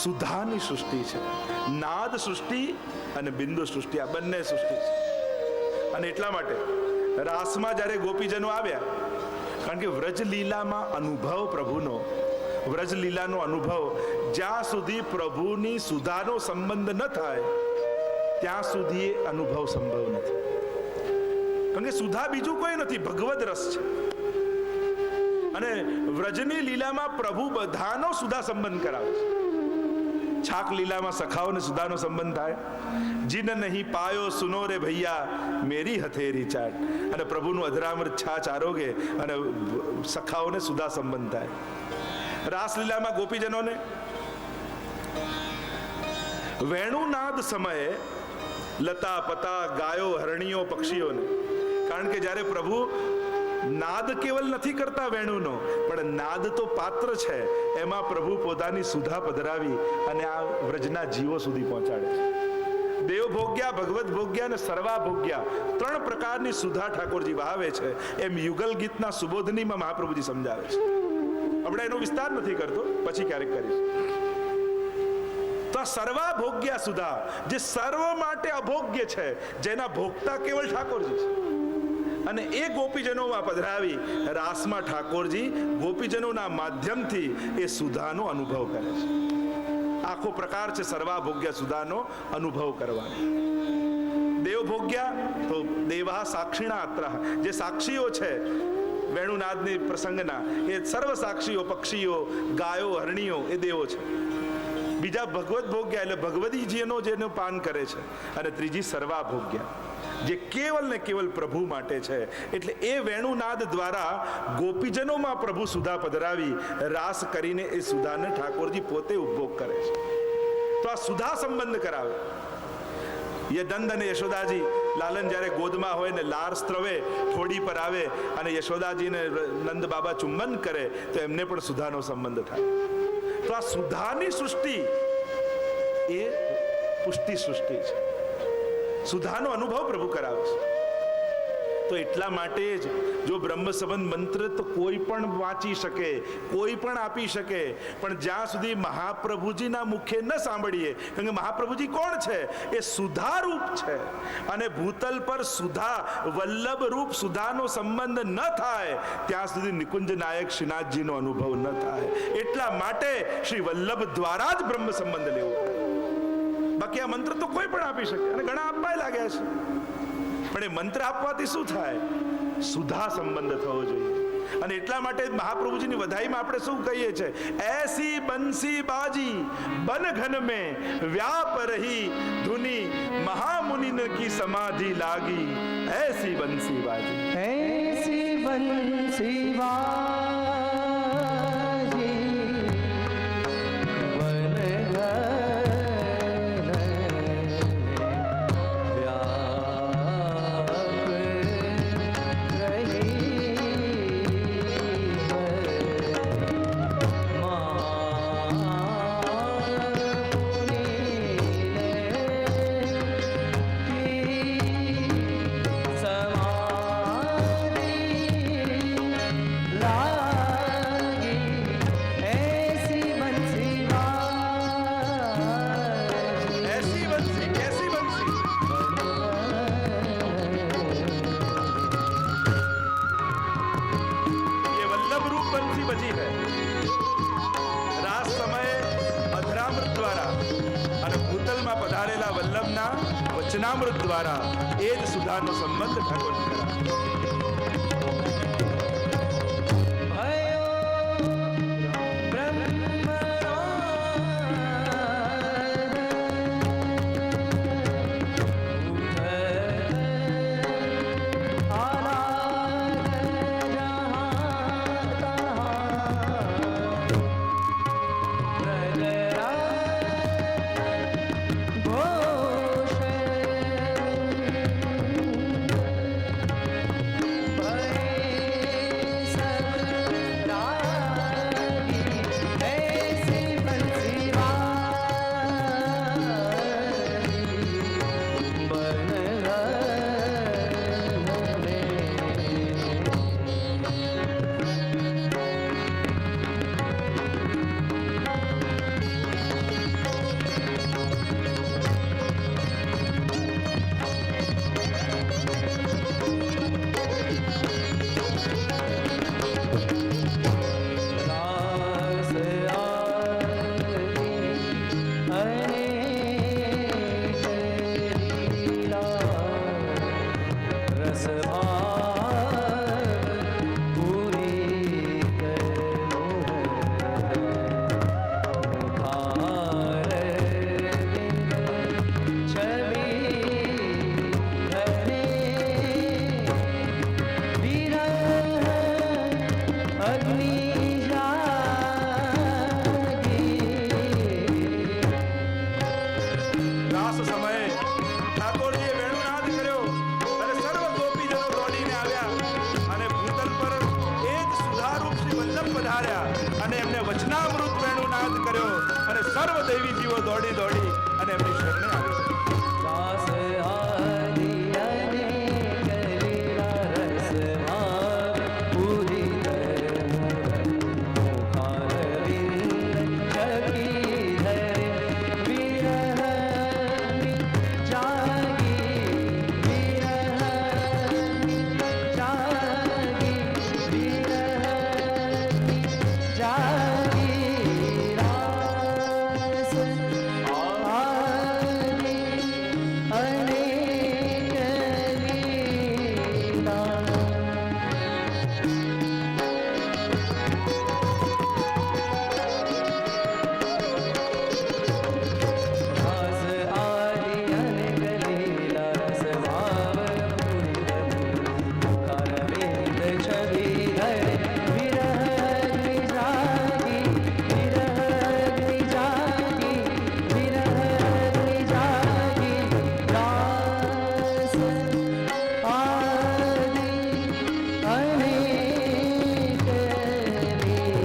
સુધાની સૃષ્ટિ છે. નાદ સૃષ્ટિ અને બિંદુ સૃષ્ટિ, આ બંને સૃષ્ટિ છે. અને એટલા માટે રાસમાં જ્યારે ગોપીજનો આવ્યા, કારણ કે વ્રજલીલામાં અનુભવ પ્રભુનો, વ્રજલીલાનો અનુભવ જ્યાં સુધી પ્રભુની સુધાનો સંબંધ ન થાય ત્યાં સુધી એ અનુભવ સંભવ નથી. કારણ કે સુધા બીજું કોઈ નથી, ભગવદ રસ છે. અને વ્રજની લીલામાં પ્રભુ બધાનો સુધા સંબંધ કરાવે છે. છાક લીલામાં સખાઓ ને સુધાનો સંબંધ થાય. જીન નહીં પાયો સુનો રે ભૈયા મેરી હથેરી ચાટ. અને પ્રભુનું અધરામૃત છાછ આરોગે અને સખાઓને સુધા સંબંધ થાય. રાસલીલામાં ગોપીજનોને વેણુનાદ સમયે લતા પતા ગાયો હરણીઓ પક્ષીઓને, કારણ કે જ્યારે પ્રભુ નાદ કેવલ નથી કરતા વેણુનો, પણ નાદ તો પાત્ર છે, એમાં પ્રભુ પોતાની સુધા પધરાવી અને આ વ્રજના જીવો સુધી પહોંચાડે છે. દેવભોગ્યા, ભગવત ભોગ્યા અને સર્વા ભોગ્યા, ત્રણ પ્રકારની સુધા ઠાકોરજી વહાવે છે, એમ યુગલ ગીતના સુબોધનીમાં મહાપ્રભુજી સમજાવે છે. આપણે એનો વિસ્તાર નથી કરતો, પછી ક્યારેક કરીશ. તો સર્વા ભોગ્યા સુધા, જે સર્વ માટે અભોગ્ય છે, જેના ભોગતા કેવળ ઠાકોરજી છે, અને એ ગોપીજનોમાં પધરાવી રાસમાં ઠાકોરજી ગોપીજનોના માધ્યમથી એ સુધાનો અનુભવ કરે છે. આખો પ્રકાર છે સર્વા ભોગ્યા સુધાનો અનુભવ કરવાનો. દેવભોગ્યા તો દેવા સાક્ષીણા અત્ર, જે સાક્ષીઓ છે વેણુનાદની પ્રસંગના, એ સર્વ સાક્ષીઓ, પક્ષીઓ, ગાયો, હરણીઓ એ દેવો છે. બીજા ભગવત ભોગ્યા એટલે ભગવતીજીનો જેનું પાન કરે છે. અને ત્રીજી સર્વા ભોગ્યા, જે કેવલ ને કેવલ પ્રભુ માટે છે. એટલે એ વેણુનાદ દ્વારા ગોપીજનોમાં પ્રભુ સુધા પધરાવી રાસ કરીને એ સુધાને ઠાકોરજી પોતે ઉપભોગ કરે છે. તો આ સુધા સંબંધ કરાવે. નંદ અને યશોદાજી, લાલન જ્યારે ગોદમાં હોય ને લાર સ્ત્રવે થોડી પર આવે અને યશોદાજીને નંદ બાબા ચુંબન કરે તો એમને પણ સુધાનો સંબંધ થાય. તો આ સુધાની સૃષ્ટિ એ પુષ્ટિ સૃષ્ટિ છે. સુધાનો અનુભવ પ્રભુ કરાવે છે. તો એટલા માટે જ જો બ્રહ્મ સંબંધ મંત્ર તો કોઈ પણ વાંચી શકે, કોઈ પણ આપી શકે, પણ જ્યાં સુધી મહાપ્રભુજીના મુખે ન સાંભળીએ, કારણ કે મહાપ્રભુજી કોણ છે? એ સુધા રૂપ છે. અને ભૂતલ પર સુધા વલ્લભ રૂપ સુધાનો સંબંધ ન થાય ત્યાં સુધી નિકુંજ નાયક શ્રીનાથજીનો અનુભવ ન થાય. એટલા માટે શ્રી વલ્લભ દ્વારા જ બ્રહ્મ સંબંધ લેવો. બાકી આ મંત્ર તો કોઈ પણ આપી શકે, અને ઘણા આપવા લાગ્યા છે, પણ એ મંત્ર આપવાથી શું થાય? સુધા સંબંધ થવો જોઈએ. અને એટલા માટે મહાપ્રભુજીની વધાઈમાં આપણે શું કહીએ છીએ? એસી બંસી બાજી બન ઘન में व्याप रही धुनी महामुनिन की समाधि लागी ऐसी बंसी बाजी. ऐसी बंसी बाजी बन घन व्याप વચનામૃત દ્વારા એ જ સુધાનો સંબંધ ઠાકોરજી કરાવે. અને સર્વ દેવી જીવો દોડી દોડી અને એમની શરણે આવે છે. દાસ આદિ અનેક લીલા રસ ભાવ પૂરી કર મુખાર વિંદ ચકી ધરે વિરહની જાગી વિરહની જાગી વિરહની જાગી રાસ આદિ અનેક લીલા દાસ આદિ અનેક લીલા રસ ભાવ મુખાર વિંદ છબી ધરે વિરહની જાગી વિરહની જાગી વિરહની જાગી દાસ આદિ અનેક લીલા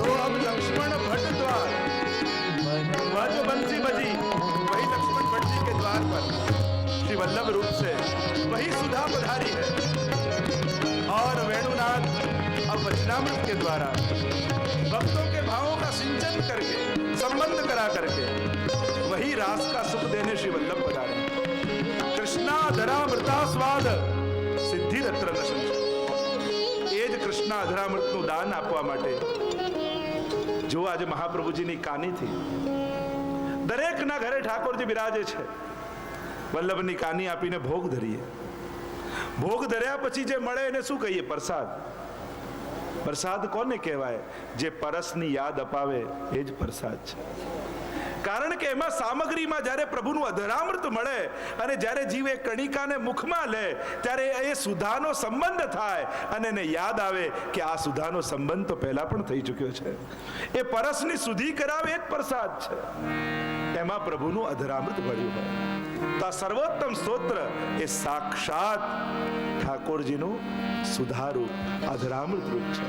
तो अब लक्ष्मण भट्ट द्वार वह जो बंसी बजी वही लक्ष्मण भट्ट जी के द्वार पर श्री वल्लभ रूप से वही सुधा पधारी है और वेणुनाथ अब वचनामृत के द्वारा भक्तों के भावों का सिंचन करके संबंध करा करके वही रास का सुख देने श्री वल्लभ पधारे. कृष्णा धरामृता स्वाद સિદ્ધિ રત્ન સંચય. એ જ કૃષ્ણ અધરામૃતનું દાન આપવા માટે જો આજે મહાપ્રભુજીની કાનીથી દરેકના ઘરે ઠાકોરજી બિરાજે છે. વલ્લભની કાની આપીને ભોગ ધરીએ. ભોગ ધર્યા પછી જે મળે એને શું કહીએ? પ્રસાદ. પ્રસાદ કોને કહેવાય? જે પરસની યાદ અપાવે એ જ પ્રસાદ છે. કારણ કે એમાં સામગ્રીમાં જ્યારે પ્રભુનું અધરામૃત મળે અને જ્યારે જીવ એ કણિકાને મુખમાં લે ત્યારે એ સુધાનો સંબંધ થાય અને એને યાદ આવે કે આ સુધાનો સંબંધ તો પહેલા પણ થઈ ચૂક્યો છે. એ પરસની સુધી કરાવે એ જ પ્રસાદ છે. એમાં પ્રભુનું અધરામૃત ભળ્યું હોય તો આ સર્વોત્તમ સ્તોત્ર એ સાક્ષાત ઠાકોરજીનું સુધારૂપ અધરામૃત રૂપ છે.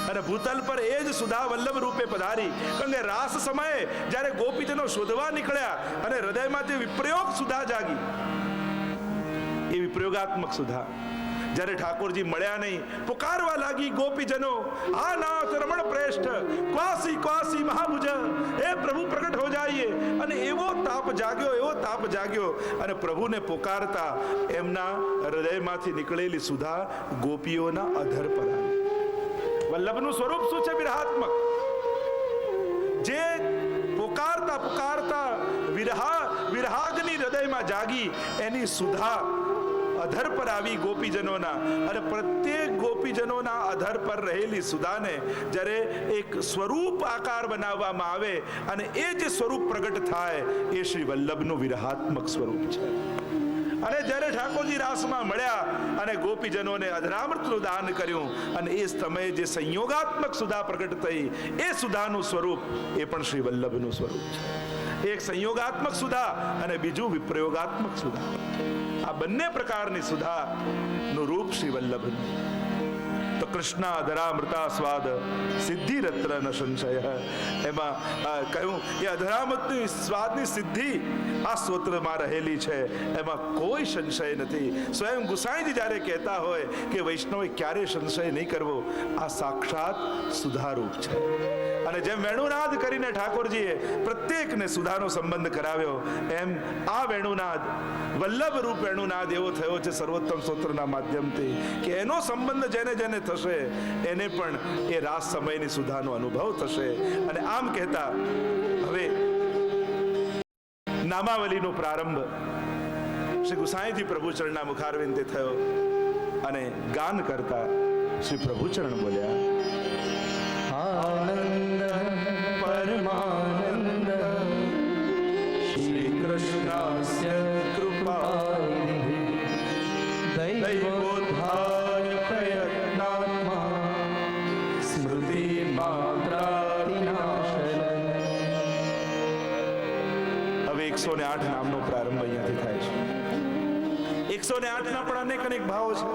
અને ભૂતલ પર એ જ સુધા વલ્લભ રૂપે પધારી. કારણ કે રાસ સમયે જ્યારે ગોપીજનો શોધવા નીકળ્યા અને હૃદયમાં જે વિપ્રયોગ સુધા જાગી એ વિપ્રયોગાત્મક સુધા જ્યારે ઠાકોરજી મળ્યા નહીં પુકારવા લાગી ગોપીજનો, આ નાથ રમણ પ્રેષ્ઠ ક્વાસી ક્વાસી મહાભુજ, એ પ્રભુ પ્રગટ હો જાઈએ. અને એવો તાપ જાગ્યો અને પ્રભુને પુકારતા એમના હૃદયમાંથી નીકળેલી સુધા ગોપીઓના અધર પર આવી. વલ્લભનું સ્વરૂપ શું છે? વિરહાત્મક. જે પુકારતા વિરહાગ્નિ હૃદયમાં જાગી એની સુધા અધર પર આવી ગોપીજનોના. અને પ્રત્યેક ગોપીજનોના અધર પર રહેલી સુધાને જ્યારે એક સ્વરૂપ આકાર બનાવવામાં આવે અને એ જે સ્વરૂપ પ્રગટ થાય એ શ્રી વલ્લભનું વિરહાત્મક સ્વરૂપ છે. અને જ્યારે ઠાકોરજી રાસમાં મળ્યા અને ગોપીજનોને અધરામૃતનું દાન કર્યું અને એ સમયે જે સંયોગાત્મક સુધા પ્રગટ થઈ એ સુધાનું સ્વરૂપ એ પણ શ્રી વલ્લભનું સ્વરૂપ છે. એક સંયોગાત્મક સુધા અને બીજું વિપ્રયોગાત્મક સુધા. આ બંને પ્રકારની સુધાનું રૂપ શ્રી વલ્લભનું. તો કૃષ્ણ અધરામૃતા સ્વાદ સિદ્ધિ રત્ર ન સંશય. એમાં કહ્યું એ અધરામૃતની સ્વાદની સિદ્ધિ આ સ્તોત્રમાં રહેલી છે, એમાં કોઈ સંશય નથી. સ્વયં ગુસાઈજી જ્યારે કહેતા હોય કે વૈષ્ણવે ક્યારે સંશય નહીં કરવો, આ સાક્ષાત સુધારૂપ છે. અને જેમ વેણુનાદ કરીને ઠાકોરજીએ પ્રત્યેકને સુધાનો સંબંધ કરાવ્યો, એમ આ વેણુનાદ વલ્લભ રૂપ વેણુનાદ એવો થયો છે સર્વોત્તમ સ્તોત્રના માધ્યમથી કે એનો સંબંધ જેને જેને થશે એને પણ એ રાસ સમયની સુધાનો અનુભવ થશે. અને આમ કહેતા હવે નામાવલીનો પ્રારંભ શ્રી ગુસાઈજી પ્રભુચરણના મુખારવિંદે થયો અને ગાન કરતા શ્રી પ્રભુચરણ બોલ્યા, આનંદ પરમાનંદ શ્રી કૃષ્ણસ્ય કૃપાનિધિ દૈવોદ્ધાય પ્રયત્નાત્મા સ્મૃતિ માત્રાતિનાશન. હવે 108 નામનો પ્રારંભ અહીંયાથી થાય છે. 108 ના પણ અનેક અનેક ભાવો છે.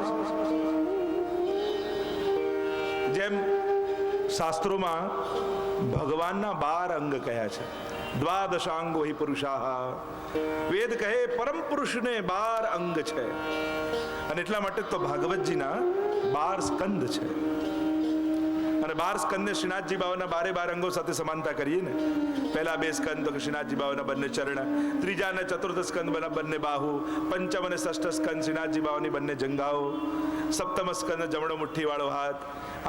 જેમ શાસ્ત્રોમાં ભગવાનના 12 અંગ કહ્યા છે. દ્વાદશાંગો હિ પુરુષાઃ. વેદ કહે પરમ પુરુષને 12 અંગ છે. અને એટલા માટે તો ભાગવતજીના 12 સ્કંદ છે. અને 12 સ્કંદને શ્રીનાથજી બાવાના 12 અંગો સાથે સમાનતા કરીએ ને, પહેલા 2 સ્કંદ તો શ્રીનાથજી બાવાના બંને ચરણ, ત્રીજા અને ચતુર્થ સ્કંદ બંને બાહુ, પંચમ અને ષષ્ઠ સ્કંદ શ્રીનાથજી બાવાની બંને જંઘાઓ, સપ્તમ સ્કંદ જમણો મુઠ્ઠી વાળો હાથ,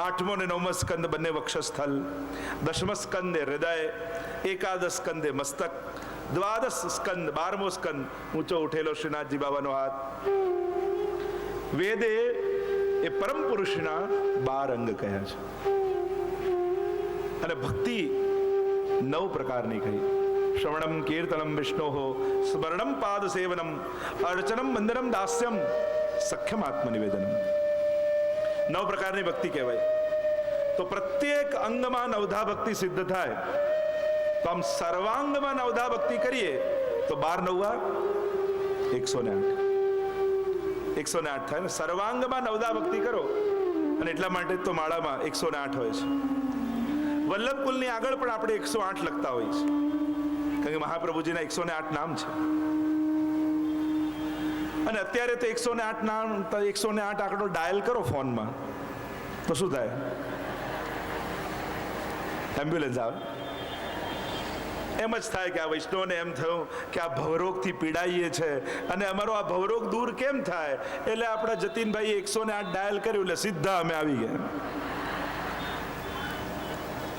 આઠમો અને નવમો સ્કંદ બંને વક્ષસ્થલ, દશમ સ્કંદે હૃદય, એકાદશ સ્કંદે મસ્તક, દ્વાદશ સ્કંદ 12મો સ્કંદ ઊંચો ઉઠેલો શ્રીનાથજી બાવાનો હાથ. વેદે એ પરમ પુરુષના 12 અંગ કહ્યા છે. અને ભક્તિ 9 પ્રકારની કહી. શ્રવણમ કીર્તનમ વિષ્ણોઃ સ્મરણમ પાદ સેવનમ અર્ચનમ વંદનમ દાસ્યમ સખ્યમ આત્મનિવેદનમ. 9 પ્રકારની ભક્તિ કહેવાય. તો પ્રત્યેક અંગમાં નવધા ભક્તિ સિદ્ધ થાય. તો આમ સર્વાંગમાં નવધા ભક્તિ કરીએ તો 12 9 108 થાય ને. સર્વાંગમાં નવધા ભક્તિ કરો અને એટલા માટે તો માળામાં 108 હોય છે. વલ્લભ કુલની આગળ પણ આપણે 108 લખતા હોઈએ છીએ, કારણ કે મહાપ્રભુજીના 108 નામ છે. અને અત્યારે તો 108 નામ, 108 આંકડો ડાયલ કરો ફોનમાં તો શું થાય? એમ્બ્યુલન્સ આવે. એમ જ થાય કે આ વૈષ્ણવને એમ થયું કે આ ભવરોગથી પીડાઈએ છે અને અમારો આ ભવરોગ દૂર કેમ થાય, એટલે આપણા જતીનભાઈ 108 ડાયલ કર્યું એટલે સીધા અમે આવી ગયા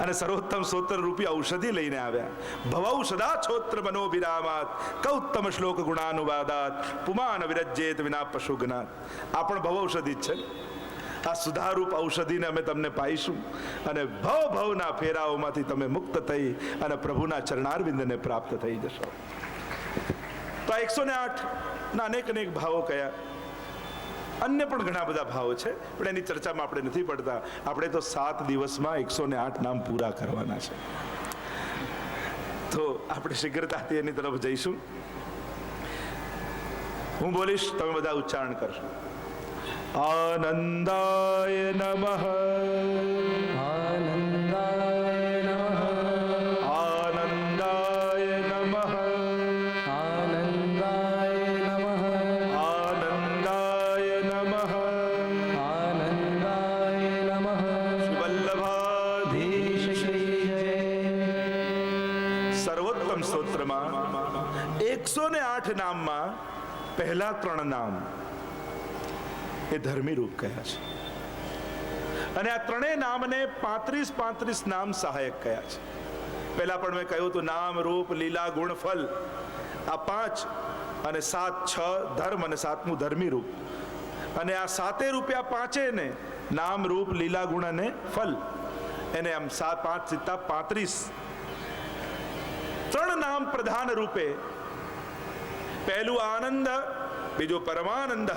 અને સર્વોત્તમ સ્તોત્ર રૂપી ઔષધિ લઈને આવ્યા. ભવૌષધા છોત્ર મનોભિરામાત કૌત્તમ શ્લોક ગુણાનુવાદાત પુમાન વિરજ્યેત વિના પશુગનાત. આ પણ ભવૌષધિ જ છે. આ સુધારૂપ ઔષધિને અમે તમને પાઈશું અને ભવના ફેરાઓમાંથી તમે મુક્ત થઈ અને પ્રભુના ચરણારવિંદને પ્રાપ્ત થઈ જશો. તો આ 108 ના અનેક અનેક ભાવો કયા. અન્ય પણ ઘણા બધા ભાવો છે, પણ એની ચર્ચામાં આપણે નથી પડતા. આપણે તો 7 દિવસમાં 108 નામ પૂરા કરવાના છે. તો આપણે શીઘ્રતાથી એની તરફ જઈશું. હું બોલીશ, તમે બધા ઉચ્ચારણ કરશો. આનંદાય નમઃ, આનંદાય નમઃ, આનંદાય નમઃ, આનંદાય નમઃ, આનંદાય નમઃ, આનંદાય નમઃ. શ્રી વલ્લભાધીશ. ધીશ શ્રી જય. સર્વોત્તમ સ્તોત્રમાં 108 નામમાં પહેલા 3 નામ એ ધર્મી રૂપ કહ્યા છે. અને આ 3 નામને 35 નામ સહાયક કહ્યા છે. પહેલા પણ મેં કહ્યું હતું નામ રૂપ લીલા ગુણ ફલ, આ 5 અને 7 6 ધર્મ અને 7મું ધર્મી રૂપ. અને આ 7 રૂપિયા 5 ને નામ રૂપ લીલા ગુણ અને ફલ, એને આમ 7 5 સિત્તા 35. 3 નામ પ્રધાન રૂપે. પહેલું આનંદ, બીજું પરમાનંદ,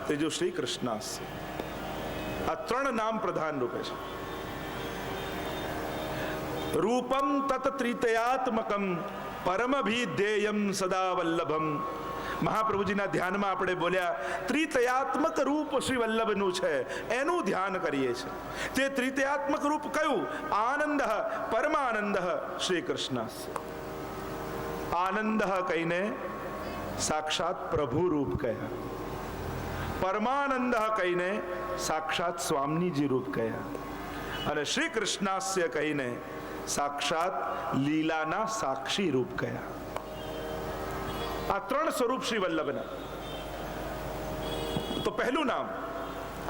ત્રીજું શ્રી કૃષ્ણાસ. આ 3 નામ પ્રધાન રૂપે છે. રૂપમ તત ત્રિતયાત્મકમ પરમભિધેયમ સદા વલ્લભમ. મહાપ્રભુજીના ધ્યાનમાં આપણે બોલ્યા ત્રિતયાત્મક રૂપ શ્રી વલ્લભનું છે, એનું ધ્યાન કરીએ છીએ. તે ત્રિતયાત્મક રૂપ કયું? આનંદ, પરમાનંદ, શ્રી કૃષ્ણાસ. આનંદ કહીને સાક્ષાત પ્રભુ રૂપ કહ્યા. પરમાનંદ કહીને સાક્ષાત સ્વામીજી રૂપ કહ્યા. અને શ્રી કૃષ્ણાસ્ય કહીને સાક્ષાત લીલાના સાક્ષી રૂપ કયા. આ ત્રણ સ્વરૂપ શ્રી વલ્લભના. તો પહેલું નામ,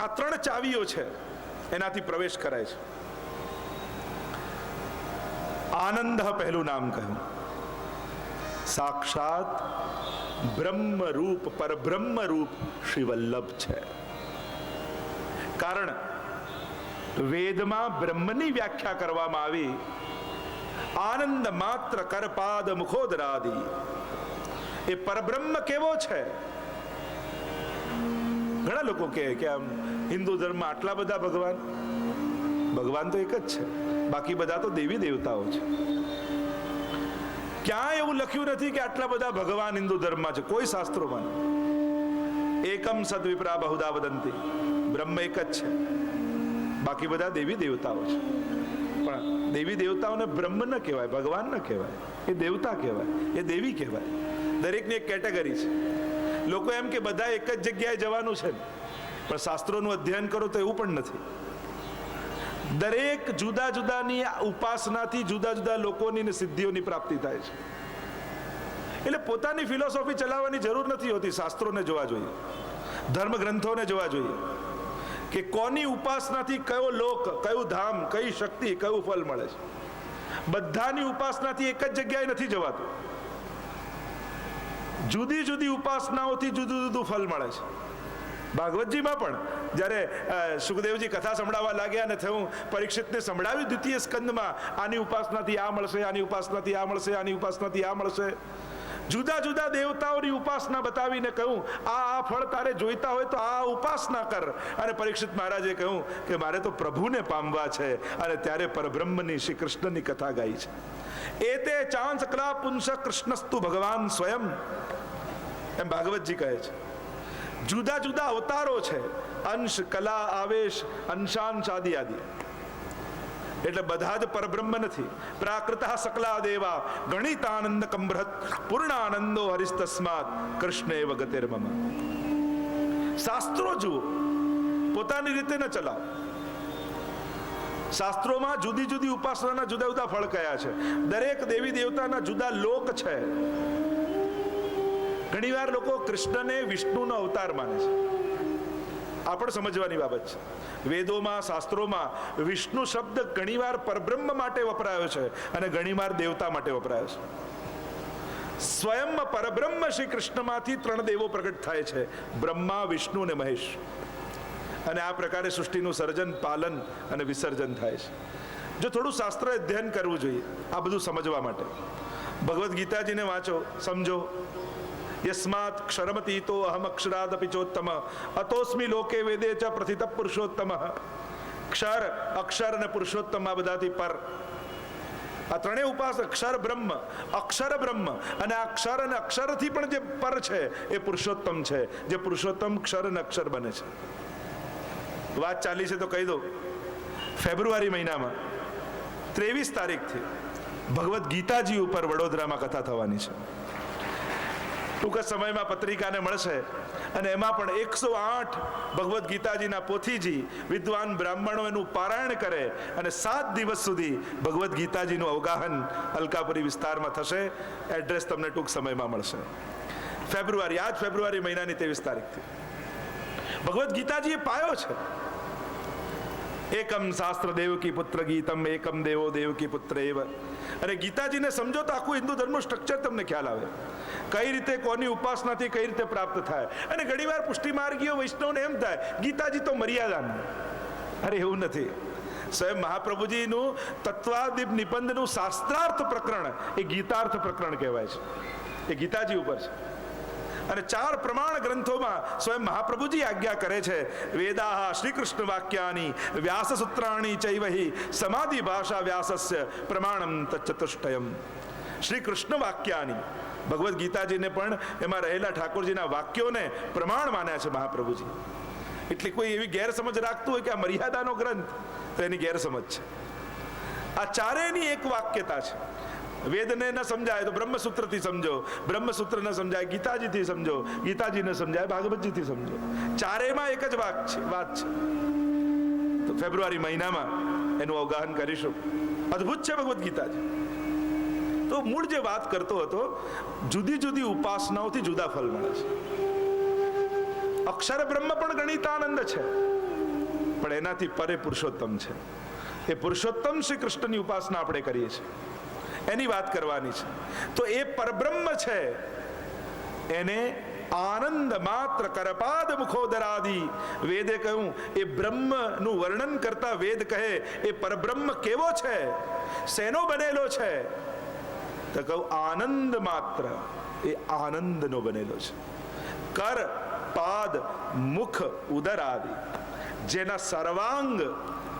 આ ત્રણ ચાવીઓ છે, એનાથી પ્રવેશ કરાય છે. આનંદ પહેલું નામ કહ્યું. સાક્ષાત બ્રહ્મ રૂપ, પરબ્રહ્મ રૂપ શ્રી વલ્લભ છે. કારણ વેદમાં બ્રહ્મની વ્યાખ્યા કરવામાં આવી. આનંદ માત્ર કરપાદ મુખોદરાદિ. એ પરબ્રહ્મ કેવો છે? ઘણા લોકો કહે કે આમ હિન્દુ ધર્મમાં આટલા બધા ભગવાન. ભગવાન તો એક જ છે, બાકી બધા તો દેવી દેવતાઓ છે. ક્યાંય એવું લખ્યું નથી કે આટલા બધા ભગવાન હિન્દુ ધર્મમાં છે, કોઈ શાસ્ત્રોમાં. એકમ સદ્વિપ્રા બહુધા વદંતી. બ્રહ્મ એક જ છે, બાકી બધા દેવી દેવતાઓ છે. પણ દેવી દેવતાઓને બ્રહ્મ ન કહેવાય, ભગવાન ન કહેવાય, એ દેવતા કહેવાય, એ દેવી કહેવાય. દરેકની એક કેટેગરી છે. લોકો એમ કે બધા એક જ જગ્યાએ જવાનું છે, પણ શાસ્ત્રોનું અધ્યયન કરો તો એવું પણ નથી. દરેક જુદા જુદાની ઉપાસનાથી જુદા જુદા લોકોની સિદ્ધિઓની પ્રાપ્તિ થાય છે. એટલે પોતાની ફિલોસોફી ચલાવવાની જરૂર નથી હોતી. શાસ્ત્રોને જોવા જોઈએ, ધર્મ ગ્રંથોને જોવા જોઈએ કે કોની ઉપાસનાથી કયો લોક, કયું ધામ, કઈ શક્તિ, કયું ફળ મળે છે. બધાની ઉપાસનાથી એક જ જગ્યાએ નથી જવાતું. જુદી જુદી ઉપાસનાઓથી જુદું જુદું ફળ મળે છે. ભાગવતજીમાં પણ જ્યારે સુખદેવજી કથા સંભળાવવા લાગ્યા અને થયું પરીક્ષિતને સંભળાવ્યું દ્વિતીય સ્કંદમાં, આની ઉપાસનાથી આ મળશે, આની ઉપાસનાથી આ મળશે, આની ઉપાસનાથી આ મળશે. જુદા જુદા દેવતાઓની ઉપાસના બતાવીને કહ્યું આ ફળ તારે જોઈતા હોય તો આ ઉપાસના કર. અને પરીક્ષિત મહારાજે કહ્યું કે મારે તો પ્રભુને પામવા છે. અને ત્યારે પરબ્રહ્મની શ્રી કૃષ્ણની કથા ગાઈ છે. એતે ચાંસ કલા પુંસ કૃષ્ણસ્તુ ભગવાન સ્વયં, એમ ભાગવતજી કહે છે. જુદા જુદા અવતારો છે, અંશ, કલા, આવેશ, અંશાંશ આદિ આદિ. એટલે બધા જ પરબ્રહ્મ નથી. પ્રાકૃત સકલા દેવા ગણિતાનંદ કમ્બૃહત પૂર્ણાનંદો હરિસ્તસ્માત કૃષ્ણ એવ ગતિર્મમ. શાસ્ત્રો જુઓ, પોતાની રીતે ન ચલાવો. શાસ્ત્રોમાં જુદી જુદી ઉપાસનાના જુદા જુદા ફળ કયા છે. દરેક દેવી દેવતાના જુદા લોક છે. ઘણીવાર લોકો કૃષ્ણને વિષ્ણુનો અવતાર માને છે. આ પણ સમજવાની બાબત છે. વેદોમાં, શાસ્ત્રોમાં વિષ્ણુ શબ્દ ઘણીવાર પરબ્રહ્મ માટે વપરાયો છે અને ઘણીવાર દેવતા માટે વપરાયો છે. સ્વયં પરબ્રહ્મ શ્રી કૃષ્ણમાંથી ત્રણ દેવો પ્રગટ થાય છે, બ્રહ્મા, વિષ્ણુ અને મહેશ. અને આ પ્રકારે સૃષ્ટિનું સર્જન, પાલન અને વિસર્જન થાય છે. જો થોડું શાસ્ત્ર અધ્યયન કરવું જોઈએ આ બધું સમજવા માટે. ભગવદ્ ગીતાજીને વાંચો, સમજો. યસ્માત ક્ષરમતીતો અહમ અક્ષરાદપી ચોત્તમ અતોસ્મિ લોકે વેદે ચ પ્રથિત પુરુષોત્તમ. ક્ષર, અક્ષર અને પુરુષોત્તમ આ બધાથી પર. આ ત્રણેય ઉપાસ અક્ષર બ્રહ્મ, અક્ષર બ્રહ્મ. અને આ અક્ષર અને અક્ષરથી પણ જે પર છે એ પુરુષોત્તમ છે. જે પુરુષોત્તમ ક્ષર અને અક્ષર બને છે. વાત ચાલી છે તો કહી દો. ફેબ્રુઆરી મહિનામાં 23 તારીખથી ભગવદ્ ગીતાજી ઉપર વડોદરામાં કથા થવાની છે. ટૂંક જ સમયમાં પત્રિકાને મળશે. અને એમાં પણ 108 ભગવદ્ ગીતાજીના પોથીજી, વિદ્વાન બ્રાહ્મણો એનું પારાયણ કરે અને 7 દિવસ સુધી ભગવદ્ ગીતાજીનું અવગાહન અલકાપુરી વિસ્તારમાં થશે. એડ્રેસ તમને ટૂંક સમયમાં મળશે. ફેબ્રુઆરી, આજ ફેબ્રુઆરી મહિનાની 23 તારીખથી ભગવદ્ ગીતાજી એ પાયો છે. એકમ શાસ્ત્ર દેવકી પુત્ર ગીતમ, એકમ દેવો દેવકી પુત્ર એવ. અને ગીતાજીને સમજો તો આખું હિન્દુ ધર્મનું સ્ટ્રક્ચર તમને ખ્યાલ આવે. કઈ રીતે કોની ઉપાસનાથી કઈ રીતે પ્રાપ્ત થાય. અને ઘણીવાર પુષ્ટિમાર્ગીઓ વૈષ્ણવને એમ થાય ગીતાજી તો મર્યાદાનું. અરે એવું નથી. સ્વયં મહાપ્રભુજીનું તત્વાદીપ નિબંધનું શાસ્ત્રાર્થ પ્રકરણ એ ગીતાર્થ પ્રકરણ કહેવાય છે. એ ગીતાજી ઉપર છે. અને 4 પ્રમાણ ગ્રંથોમાં સ્વયં મહાપ્રભુજી આજ્ઞા કરે છે. વેદાહ શ્રી કૃષ્ણ વાક્યાની વ્યાસ સૂત્રાણી ચૈવહી સમાધિ ભાષા વ્યાસસ્ય પ્રમાણમ તચતુષ્ટયમ. શ્રી કૃષ્ણ વાક્યાની, ભગવદ્ ગીતાજીને પણ એમાં રહેલા ઠાકોરજીના વાક્યોને પ્રમાણ માન્યા છે મહાપ્રભુજી. એટલે કોઈ એવી ગેરસમજ રાખતું હોય કે આ મર્યાદાનો ગ્રંથ, તો એની ગેરસમજ છે. આ ચારેયની એક વાક્યતા છે. વેદને ન સમજાય તો બ્રહ્મસૂત્રથી સમજો, બ્રહ્મસૂત્ર ન સમજાય ગીતાજીથી સમજો, ગીતાજી ન સમજાય ભાગવતજીથી સમજો. ચારેયમાં એક જ વાત છે. તો ફેબ્રુઆરી મહિનામાં એનું અવગાહન કરીશું. અદ્ભુત છે ભગવદ્ ગીતાજી. તો મૂળ જે વાત કરતો હતો, જુદી જુદી ઉપાસનાઓથી જુદા ફળ મળે છે. અક્ષર બ્રહ્મ પણ ગણિતાનંદ છે, પણ એનાથી પરે પુરુષોત્તમ છે. એ પુરુષોત્તમ શ્રી કૃષ્ણની ઉપાસના આપણે કરીએ છીએ, એની વાત કરવાની છે. તો એ પરબ્રહ્મ છે, એને આનંદ માત્ર કરપાદ મુખોદરાદિ. વેદે કહ્યું એ બ્રહ્મનું વર્ણન કરતા વેદ કહે એ પરબ્રહ્મ કેવો છે, શેનો બનેલો છે? તો કહું આનંદ માત્ર, એ આનંદનો બનેલો છે. કર પાદ મુખ ઉદર આદિ, જેના સર્વાંગ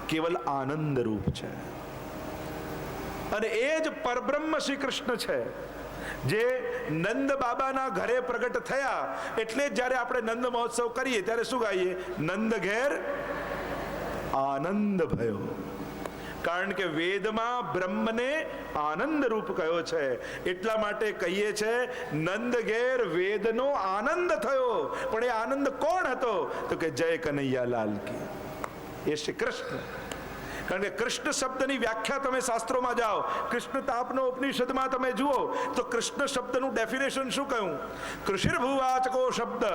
કેવલ આનંદ રૂપ છે. અને એ જ પરબ્રહ્મ શ્રી કૃષ્ણ છે, જે નંદ બાબાના ઘરે પ્રગટ થયા. એટલે જ્યારે આપણે નંદ મહોત્સવ કરીએ ત્યારે શું ગાઈએ? નંદ ઘેર આનંદ ભયો. કારણ કે વેદમાં બ્રહ્મને આનંદ રૂપ કયો છે, એટલા માટે કહીએ છે નંદ ઘેર વેદનો આનંદ થયો. પણ એ આનંદ કોણ હતો? તો કે જય કનૈયાલાલ કી, એ શ્રી કૃષ્ણ. કારણ કે કૃષ્ણ શબ્દની વ્યાખ્યા તમે શાસ્ત્રોમાં જાઓ, કૃષ્ણ તાપનો ઉપનિષદમાં તમે જુઓ તો કૃષ્ણ શબ્દનું ડેફિનેશન શું કહ્યું? કૃષિર્ભુવાચકો શબ્દ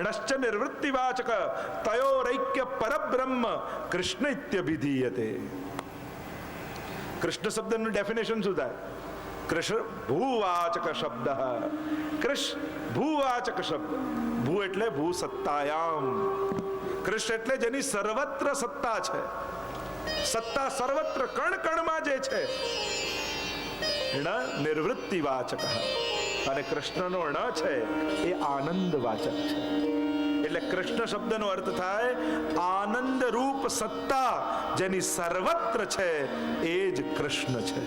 ણશ્ચ નિવૃત્તિવાચક તયોરૈક્ય પરબ્રહ્મ કૃષ્ણ ઇત્યભિધીયતે. કૃષ્ણ શબ્દનું ડેફિનેશન શું થાય? કૃષ્ણ ભૂવાચક શબ્દ. કૃષ્ણ ભૂવાચક શબ્દ. ભૂ એટલે ભૂ સત્તાયામ. કૃષ્ણ એટલે જેની સર્વત્ર સત્તા છે, સત્તા સર્વત્ર કણ કણમાં જે છે. નિવૃત્તિ વાચક. અને કૃષ્ણનો ણ છે એ આનંદ વાચક છે. એટલે કૃષ્ણ શબ્દનો અર્થ થાય આનંદ રૂપ સત્તા જેની સર્વત્ર છે, એ જ કૃષ્ણ છે.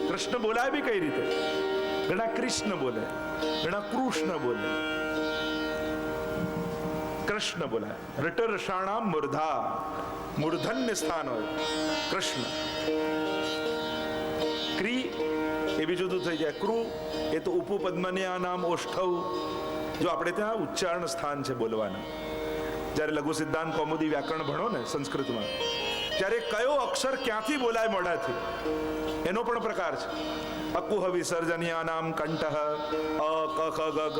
કૃષ્ણ બોલાય બી કઈ રીતે? ઘણા કૃષ્ણ બોલે, ઘણા કૃષ્ણ બોલે. કૃષ્ણ બોલાય. રટરષાણામ મૂર્ધા, મૂર્ધન્ય સ્થાન હોય કૃષ્ણ. ક્રી એ બી જુદું થઈ જાય. ક્રુ એ તો ઉપપદ્મન્યા નામ ઓષ્ઠવ. જો આપણે ત્યાં ઉચ્ચારણ સ્થાન છે બોલવાના. જ્યારે લઘુ સિદ્ધાંત કૌમુદી વ્યાકરણ ભણો ને સંસ્કૃતમાં, ત્યારે કયો અક્ષર ક્યાંથી બોલાય મોઢાથી, એનો પણ પ્રકાર છે. અકુહ વિસર્જનીય નામ કંઠ, અ ક ખ ગ ગ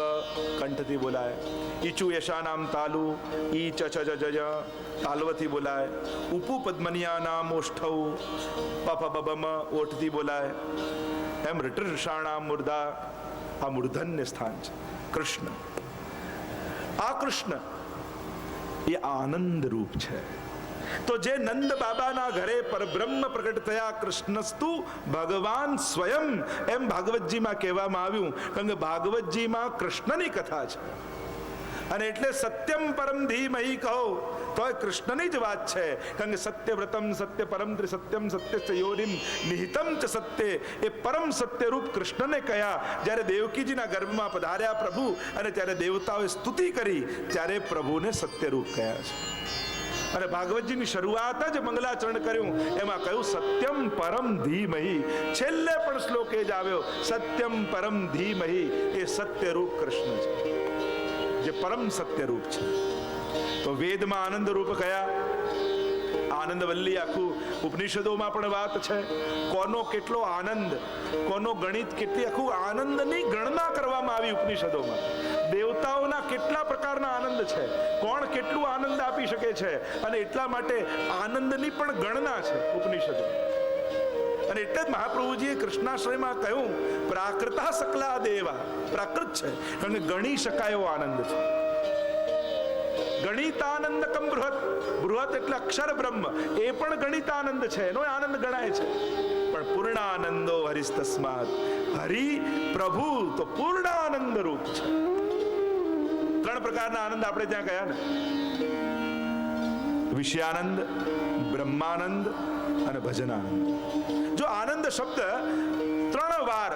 કંઠથી બોલાય. ઈચુ યશા નામ તાલુ, ઈ ચ છ જ જ તાલવથી બોલાય. ઉપુ પદ્મનિયા નામ ઓષ્ઠવ, પ ફ બ બ મ ઓઠથી બોલાય. એમ રટરષાણામ મૂર્ધા, આ મૂર્ધન્ય સ્થાન છે કૃષ્ણ. આ કૃષ્ણ એ આનંદ રૂપ છે. તો જે નંદ બાબાના ઘરે પરબ્રહ્મ પ્રગટ થયા કૃષ્ણસ્તુ ભગવાન સ્વયં, એમ ભાગવતજીમાં કહેવામાં આવ્યું. કારણ કે ભાગવતજીમાં કૃષ્ણની કથા છે. અને એટલે સત્યમ પરમ ધીમહિ કહો તો એ કૃષ્ણની જ વાત છે. કારણ કે સત્ય વ્રતમ સત્ય પરમ ત્રિસત્યમ સત્ય યોનિમ નિહિતમ ચ સત્ય, એ પરમ સત્ય રૂપ કૃષ્ણને કહ્યા. જ્યારે દેવકીજીના ગર્ભમાં પધાર્યા પ્રભુ, અને ત્યારે દેવતાઓએ સ્તુતિ કરી, ત્યારે પ્રભુને સત્ય રૂપ કહ્યા છે. અને ભાગવતજીની શરૂઆત જ મંગલાચરણ કર્યું, એમાં કહ્યું સત્યમ પરમ ધીમહિ. છેલ્લે પણ શ્લોક એ જ આવ્યો સત્યમ પરમ ધીમહિ. એ સત્ય રૂપ કૃષ્ણ છે, જે પરમ સત્ય રૂપ છે. તો વેદમાં આનંદ રૂપ કયા? આનંદ વલ્લી આખું ઉપનિષદોમાં પણ વાત છે. કોનો કેટલો આનંદ, કોનો ગણિત કેટલી, આખું આનંદની ગણના કરવામાં આવી ઉપનિષદોમાં. દેવતાઓના કેટલા પ્રકારના આનંદ છે, કોણ કેટલું આનંદ આપી શકે છે, અને એટલા માટે આનંદની પણ ગણના છે ઉપનિષદો. અને એટલે જ મહાપ્રભુજીએ કૃષ્ણાશ્રયમાં કહ્યું પ્રાકૃતા સકલા દેવા. પ્રાકૃત છે કારણ કે ગણી શકાય એવો આનંદ છે. ગણિતાનંદ કમ બૃહત. બૃહત એટલે અક્ષર બ્રહ્મ, એ પણ ગણિતાનંદ છે, એનો આનંદ ગણાય છે. પણ પૂર્ણાનંદો હરિસ્તસ્માત. હરિ પ્રભુ તો પૂર્ણાનંદ રૂપ છે. ત્રણ પ્રકારના આનંદ આપણે ત્યાં કયા ને? વિષયાનંદ, બ્રહ્માનંદ અને ભજનાનંદ. જો આનંદ શબ્દ 3 વાર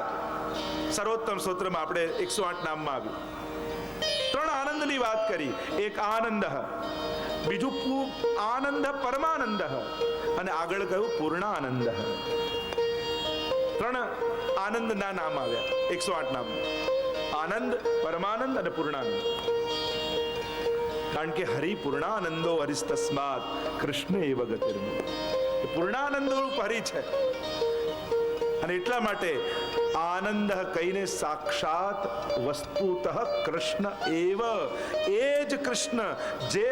સર્વોત્તમ સ્તોત્રમાં આપણે 108 નામમાં આવ્યું. 3 આનંદની વાત કરી. એક આનંદ, બીજું આનંદ પરમાનંદ, અને આગળ કહ્યું પૂર્ણાનંદ. 3 આનંદના નામ આવ્યા 108 નામ. આનંદ, પરમાનંદ અને પૂર્ણાનંદ. કારણ કે હરિ પૂર્ણાનંદો હરિસ્તસ્માત કૃષ્ણ એવ ગતિર્મો. પૂર્ણાનંદ રૂપ હરિ છે અને એટલા માટે આનંદ કહીને સાક્ષાત વસ્તુતઃ કૃષ્ણ એવ, એ જ કૃષ્ણ જે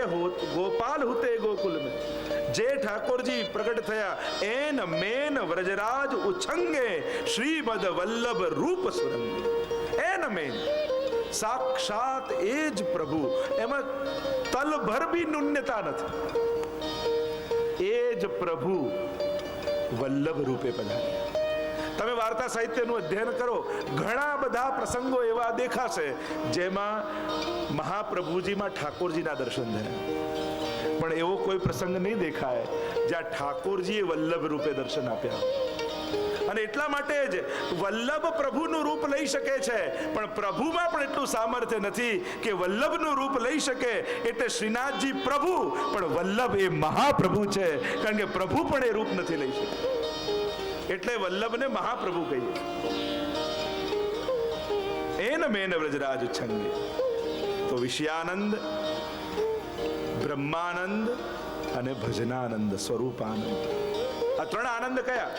ગોપાલ હુતે ગોકુલ મેં, જે ઠાકોરજી પ્રગટ થયા એન મેન વ્રજરાજ ઉછંગે શ્રીમદ વલ્લભ રૂપ સુરંગે. એન મેન સાક્ષાત એ જ પ્રભુ, એમાં તલભર બી ન્યૂનતા નથી. એ જ પ્રભુ વલ્લભ રૂપે પધાર્યા. તમે વાર્તા સાહિત્યનું અધ્યયન કરો, ઘણા બધા પ્રસંગો એવા દેખાશે જેમાં મહાપ્રભુજીમાં ઠાકોરજીના દર્શન થયા, પણ એવો કોઈ પ્રસંગ નહીં દેખાય જ્યાં ઠાકોરજીએ વલ્લભ રૂપે દર્શન આપ્યા. અને એટલા માટે જ વલ્લભ પ્રભુનું રૂપ લઈ શકે છે, પણ પ્રભુમાં પણ એટલું સામર્થ્ય નથી કે વલ્લભનું રૂપ લઈ શકે. એટલે શ્રીનાથજી પ્રભુ, પણ વલ્લભ એ મહાપ્રભુ છે, કારણ કે પ્રભુ પણ એ રૂપ નથી લઈ શકે. એટલે વલ્લભને મહાપ્રભુ કહીએ. એન મેન વ્રજરાજ ઉચ્છંગે. તો વિષયાનંદ, બ્રહ્માનંદ અને ભજનાનંદ, સ્વરૂપાનંદ, આ ત્રણ આનંદ કયા?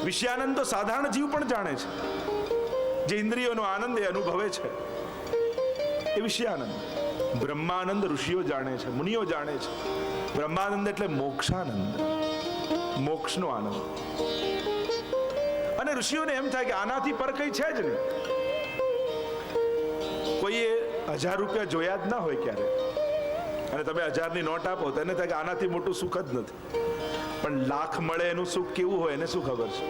વિષયાનંદ તો સાધારણ જીવ પણ જાણે છે, જે ઇન્દ્રિયોનો આનંદ એ અનુભવે છે, એ વિષયાનંદ. બ્રહ્માનંદ ઋષિઓ જાણે છે, મુનિઓ જાણે છે. બ્રહ્માનંદ એટલે મોક્ષાનંદ, મોક્ષનો આનંદ. અને ઋષિઓને એમ થાય કે આનાથી પર કઈ છે જ નહીં. કોઈએ 1000 રૂપિયા જોયા જ ના હોય ક્યારે, અને તમે 1000ની નોટ આપો તો એને થાય કે આનાથી મોટું સુખ જ નથી. પણ લાખ મળે એનું સુખ કેવું હોય એને શું ખબર છે?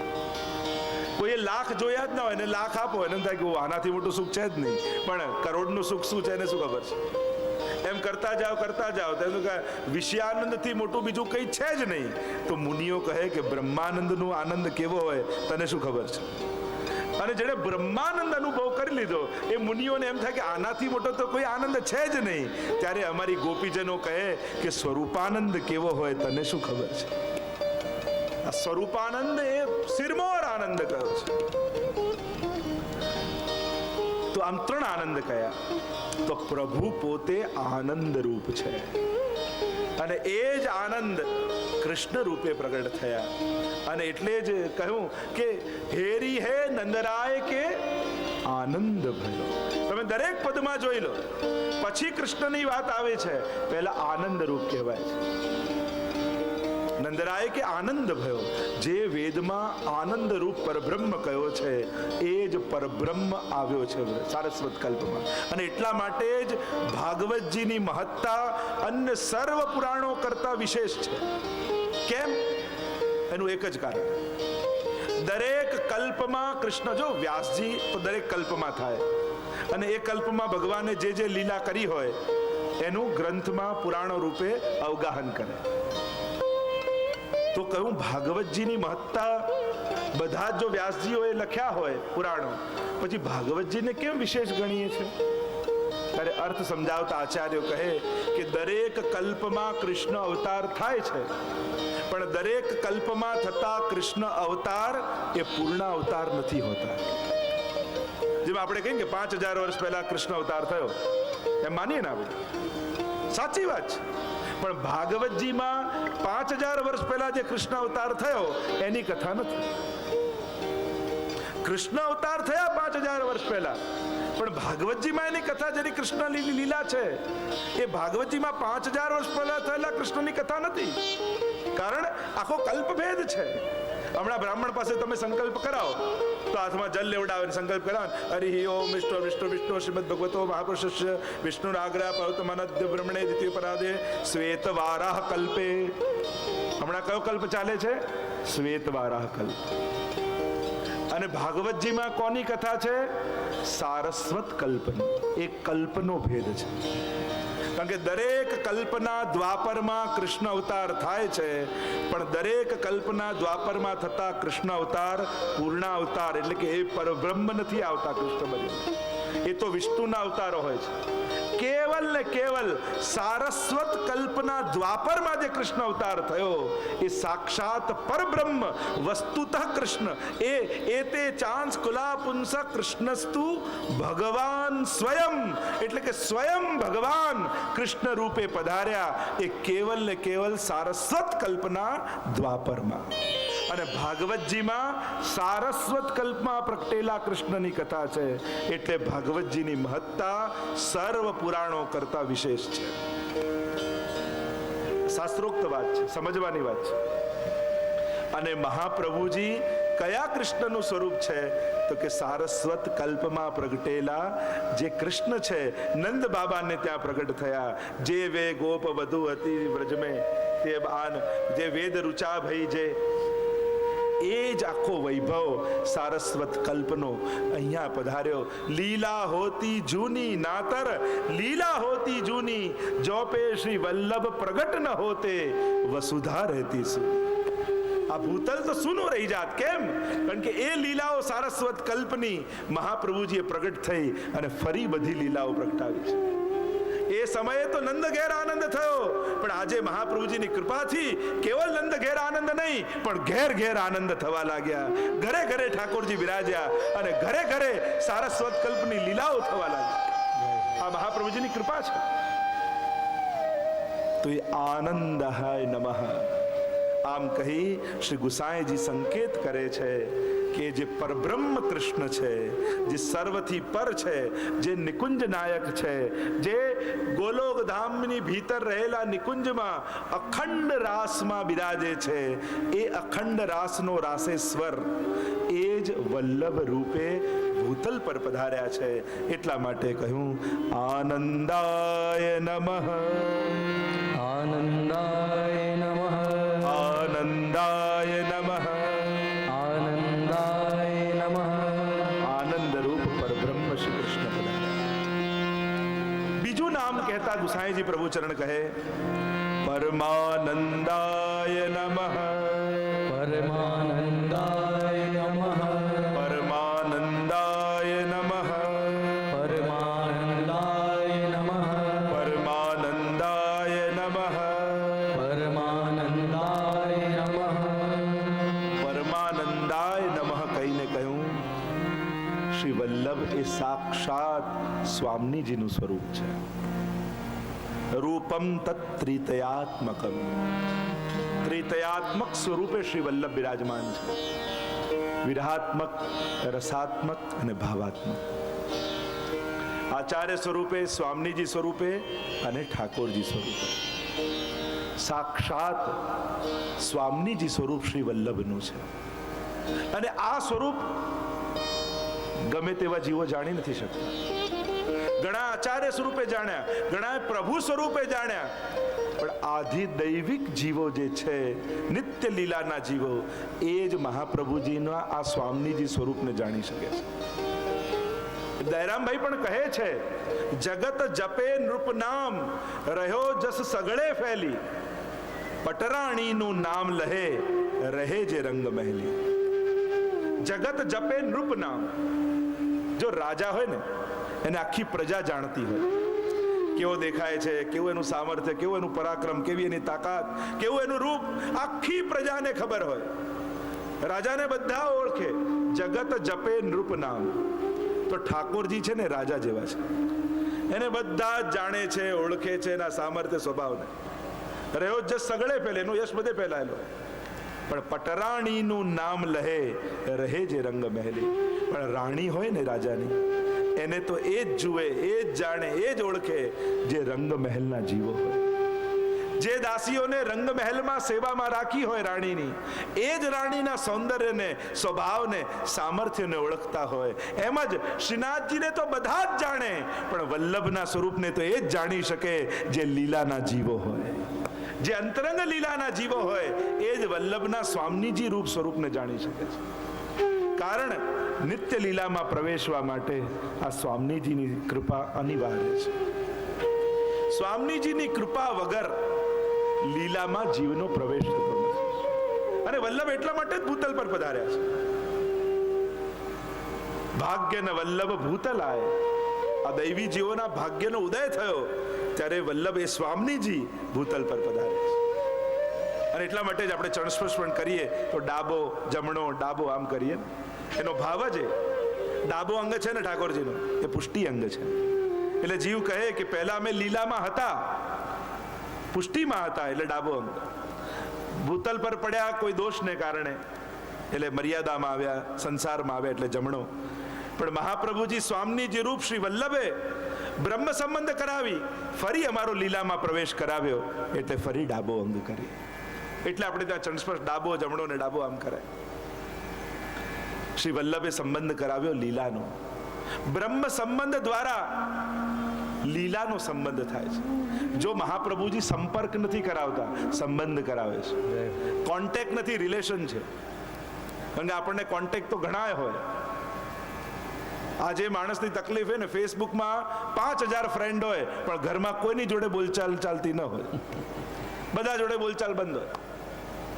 કોઈએ લાખ જોયા જ ના હોય, એને લાખ આપો એને થાય કે આનાથી મોટું સુખ છે જ નહીં. પણ કરોડનું સુખ શું છે એને શું ખબર છે? એમ કરતા જાઓ તેનું કહે વિષયાનંદથી મોટું બીજું કંઈ છે જ નહીં. તો મુનિઓ કહે કે બ્રહ્માનંદનો આનંદ કેવો હોય તને શું ખબર છે? અને જેણે બ્રહ્માનંદ અનુભવ કરી લીધો એ મુનિઓને એમ થાય કે આનાથી મોટો તો કોઈ આનંદ છે જ નહીં. ત્યારે અમારી ગોપીજનો કહે કે સ્વરૂપાનંદ કેવો હોય તને શું ખબર છે? આ સ્વરૂપાનંદ એ સિરમોર આનંદ કયો છે. તો આમ ત્રણ આનંદ કયા? તો પ્રભુ પોતે આનંદ રૂપ છે, અને એ જ આનંદ કૃષ્ણ રૂપે પ્રગટ થયા. અને એટલે જ કહ્યું કે હેરી હે નંદરાય કે આનંદ ભયો. તમે દરેક પદમાં જોઈ લો, પછી કૃષ્ણની વાત આવે છે, પહેલા આનંદ રૂપ કહેવાય છે. નંદરાય કે આનંદ ભયો, જે વેદમાં આનંદ રૂપ પરબ્રહ્મ કયો છે એ જ પરબ્રહ્મ આવ્યો છે સારસ્વત કલ્પમાં. અને એટલા માટે જ ભાગવતજીની મહત્તા અન્ય સર્વ પુરાણો કરતા વિશેષ છે. કેમ? એનું એક જ કારણ, દરેક કલ્પમાં કૃષ્ણ, જો વ્યાસજી તો દરેક કલ્પમાં થાય, અને એ કલ્પમાં ભગવાને જે જે લીલા કરી હોય એનું ગ્રંથમાં પુરાણો રૂપે અવગાહન કરે. તો કહું ભાગવતજીની મહત્તા બધા જો વ્યાસજીઓએ લખ્યા હોય પુરાણો, પછી ભાગવતજીને કેમ વિશેષ ગણીએ છે? ત્યારે અર્થ સમજાવતા આચાર્યો કહે કે દરેક કલ્પમાં કૃષ્ણ અવતાર થાય છે, પણ દરેક કલ્પમાં થતા કૃષ્ણ અવતાર એ પૂર્ણ અવતાર નથી હોતા. જેમ આપણે કહીએ કે 5000 વર્ષ પહેલા કૃષ્ણ અવતાર થયો એમ માનીએ ને આપણે, સાચી વાત છે. પણ ભાગવતજીમાં 5000 વર્ષ પહેલા જે કૃષ્ણ અવતાર થયો એની કથા નથી. કૃષ્ણ અવતાર થયા 5000 વર્ષ પહેલા, પણ ભાગવતજીમાં એની કથા જેની કૃષ્ણ લીલા છે એ ભાગવતજીમાં 5000 વર્ષ પહેલા થયેલા કૃષ્ણની કથા નથી. કારણ આખો કલ્પભેદ છે. હમણાં બ્રાહ્મણ પાસે તમે સંકલ્પ કરાવો તો હાથમાં જલ લેવડાવે, સંકલ્પ કરાવો, હરિ ઓમ વિષ્ણુ વિષ્ણુ વિષ્ણુ શ્રીમદ ભગવતો મહાપુરુષસ્ય વિષ્ણુ આગ્રહ પૌતમનદ્ય બ્રહ્મણે દ્વિતીય પરાદે શ્વેત વારાહ કલ્પે. હમણાં કયો કલ્પ ચાલે છે? શ્વેત વારાહ કલ્પ. અને ભાગવતજીમાં કોની કથા છે? સારસ્વત કલ્પની. એક કલ્પનો ભેદ છે. કારણ કે દરેક કલ્પના દ્વાપરમાં કૃષ્ણ અવતાર થાય છે, પણ દરેક કલ્પના દ્વાપરમાં થતા કૃષ્ણ અવતાર પૂર્ણ અવતાર, એટલે કે એ પરબ્રહ્મ નથી આવતા કૃષ્ણ બની, એ તો વિષ્ણુના અવતારો હોય છે. કેવલ ને કેવલ સારસ્વત કલ્પના દ્વાપરમાં જે કૃષ્ણ અવતાર થયો એ સાક્ષાત પરબ્રહ્મ વસ્તુતઃ કૃષ્ણ એ તે ચાંસ કુલા પુંસ કૃષ્ણસ્તુ ભગવાન સ્વયં, એટલે કે સ્વયં ભગવાન કૃષ્ણ રૂપે પધાર્યા એ કેવલ ને કેવલ સારસ્વત કલ્પના દ્વાપરમાં. અને ભાગવતજીમાં સારસ્વત કલ્પમાં પ્રગટેલા કૃષ્ણની કથા છે, એટલે ભાગવતજીની મહત્તા સર્વ પુરાણો કરતા વિશેષ છે. શાસ્ત્રોક્ત વાત છે, સમજવાની વાત છે. અને મહાપ્રભુજી કયા કૃષ્ણનું સ્વરૂપ છે તો કે સારસ્વત કલ્પમાં પ્રગટેલા જે કૃષ્ણ છે, નંદ બાબાને ત્યાં પ્રગટ થયા. જે વે ગોપ વધુ હતી વ્રજમે તે આન જે વેદ રૂચા ભઈ જે એ જ આખો વૈભવ સારસ્વત કલ્પનો અહીંયા પધાર્યો. લીલા હોતી જૂની નાતર લીલા હોતી જૂની, જો પે શ્રી વલ્લભ પ્રગટ ન હોતે વસુધા રહેતી શું. આ ભૂતલ તો સૂનું રહી જાત. કેમ? કારણ કે એ લીલાઓ સારસ્વત કલ્પની મહાપ્રભુજીએ પ્રગટ થઈ અને ફરી બધી લીલાઓ પ્રગટાવી છે. એ સમયે તો નંદ ઘેર આનંદ થયો, પણ આજે મહાપ્રભુજીની કૃપાથી કેવલ નંદ ઘેર આનંદ નહીં પણ ઘેર ઘેર આનંદ થવા લાગ્યા. ઘરે ઘરે ઠાકોરજી વિરાજ્યા અને ઘરે ઘરે સારસ્વત કલ્પની લીલાઓ થવા લાગી. આ મહાપ્રભુજીની કૃપા છે. તો એ આનંદાય નમઃ આમ કહી શ્રી ગુસાઈજી સંકેત કરે છે કે જે પરબ્રહ્મ કૃષ્ણ છે, જે સર્વથી પર છે, જે નિકુંજ નાયક છે, જે ગોલોક ધામની ભીતર રહેલા નિકુંજમાં અખંડ રાસમાં બિરાજે છે, એ અખંડ રાસનો રાસેશ્વર એ જ વલ્લભ રૂપે ભૂતલ પર પધાર્યા છે. એટલા માટે કહ્યું આનંદાય નમઃ, આનંદાય નમઃ, આનંદાય નમઃ, આનંદાય નમઃ. આનંદ રૂપ પરબ્રહ્મ શ્રી કૃષ્ણ પધાર્યા. બીજું નામ કહેતા ગુસાઈજી પ્રભુચરણ કહે પરમાનંદાય નમઃ, પરમાનંદાય નમઃ, પરમાનંદાય નમઃ, પરમાનંદાય નમઃ, પરમાનંદાય નમઃ, પરમાનંદાય નમઃ. પરમાનંદાય નમઃ કહીને કહ્યું શ્રી વલ્લભ એ સાક્ષાત સ્વામીજીનું સ્વરૂપ છે. રૂપમ તત્ત્રિતયાત્મકમ, ત્રિતયાત્મક સ્વરૂપે શ્રી વલ્લભ બિરાજમાન છે. વિરહાત્મક, રસાત્મક અને ભાવાત્મક. આચાર્ય સ્વરૂપે, સ્વામીજી સ્વરૂપે અને ઠાકોરજી સ્વરૂપે. સાક્ષાત સ્વામીજી સ્વરૂપ શ્રી વલ્લભનું છે. અને આ સ્વરૂપ ગમે તેવા જીવો જાણી નથી શકતા. ઘણા આચાર્ય સ્વરૂપે જાણ્યા, ઘણા પ્રભુ સ્વરૂપે જાણ્યા, પણ આધિ દૈવિક જીવો જે છે, નિત્ય લીલાના જીવો, એ જ મહાપ્રભુજીના આ સ્વામીજી સ્વરૂપને જાણી શકે છે. દયરામભાઈ પણ કહે છે જગત જપે નૃપ નામ રહ્યો જસ સગળે ફેલી, પટરાણીનું નામ લહે રહે જે રંગ મહેલી. જગત જપે નૃપ નામ, જો રાજા હોય ને એને આખી પ્રજા જાણતી હોય, કેવો દેખાય છે, કેવું એનું સામર્થ્ય, કેવું એનું પરાક્રમ, કેવી એની તાકાત, કેવું એનું રૂપ, આખી પ્રજાને ખબર હોય. રાજાને બધા ઓળખે. જગત જપે નૃપ નામ. તો ઠાકોરજી છે ને રાજા જેવા છે, એને બધા જ જાણે છે, ઓળખે છે, એના સામર્થ્ય સ્વભાવને. રહ્યો જ સગળે ફેલે, એનું યશ બધે ફેલાયેલો. પણ પટરાણીનું નામ લહે રહે જે રંગ મહેલી. પણ રાણી હોય ને રાજાની, એને તો એ જ જુએ, એ જ જાણે, એ જ ઓળખે જે રંગ મહેલના જીવો હોય. જે દાસીઓને રંગ મહેલમાં સેવામાં રાખી હોય રાણીની, એ જ રાણીના સૌંદર્યને, સ્વભાવને, સામર્થ્યને ઓળખતા હોય. એમ જ શ્રીનાથજીને તો બધા જ જાણે, પણ વલ્લભના સ્વરૂપને તો એ જ જાણી શકે જે લીલાના જીવો હોય. જે અંતરંગ લીલાના જીવો હોય એ જ વલ્લભના સ્વામીજી રૂપ સ્વરૂપને જાણી શકે છે. કારણ નિત્ય લીલામાં પ્રવેશવા માટે આ સ્વામીજીની કૃપા અનિવાર્ય છે. સ્વામીજીની કૃપા વગર લીલામાં જીવનો પ્રવેશ થતો નથી. અને વલ્લભ એટલા માટે જ ભૂતલ પર પધાર્યા છે. ભાગ્ય ન વલ્લભ ભૂતલ આય, આ દૈવી જીવોના ભાગ્યનો ઉદય થયો ત્યારે વલ્લભ એ સ્વામીજી ભૂતલ પર પધારે છે. અને એટલા માટે જ આપણે ચરણસ્પર્શ પણ કરીએ તો ડાબો જમણો ડાબો આમ કરીએ, એનો ભાવ જ ડાબો અંગ છે ને ઠાકોરજીનો એ પુષ્ટિ અંગ છે. એટલે જીવ કહે કે પહેલા અમે લીલામાં હતા, પુષ્ટિમાં હતા એટલે ડાબો અંગ. ભૂતલ પર પડ્યા કોઈ દોષને કારણે એટલે મર્યાદામાં આવ્યા, સંસારમાં આવ્યા એટલે જમણો. પણ મહાપ્રભુજી સ્વામીજી રૂપ શ્રી વલ્લભે બ્રહ્મ સંબંધ કરાવી ફરી અમારો લીલામાં પ્રવેશ કરાવ્યો એટલે ફરી ડાબો અંગ કરી. એટલે આપણે ત્યાં ચરણસ્પર્શ ડાબો જમણો ને ડાબો આમ કરાય. શ્રી વલ્લભે સંબંધ કરાવ્યો લીલાનો. બ્રહ્મ સંબંધ દ્વારા લીલાનો સંબંધ થાય છે. જો મહાપ્રભુજી સંપર્ક નથી કરાવતા, સંબંધ કરાવે છે. કોન્ટેક્ટ નથી, રિલેશન છે. કારણ કે આપણને કોન્ટેક્ટ તો ઘણા હોય. આજે માણસની તકલીફ હોય ને, ફેસબુકમાં 5000 ફ્રેન્ડ હોય પણ ઘરમાં કોઈની જોડે બોલચાલ ચાલતી ન હોય, બધા જોડે બોલચાલ બંધ હોય.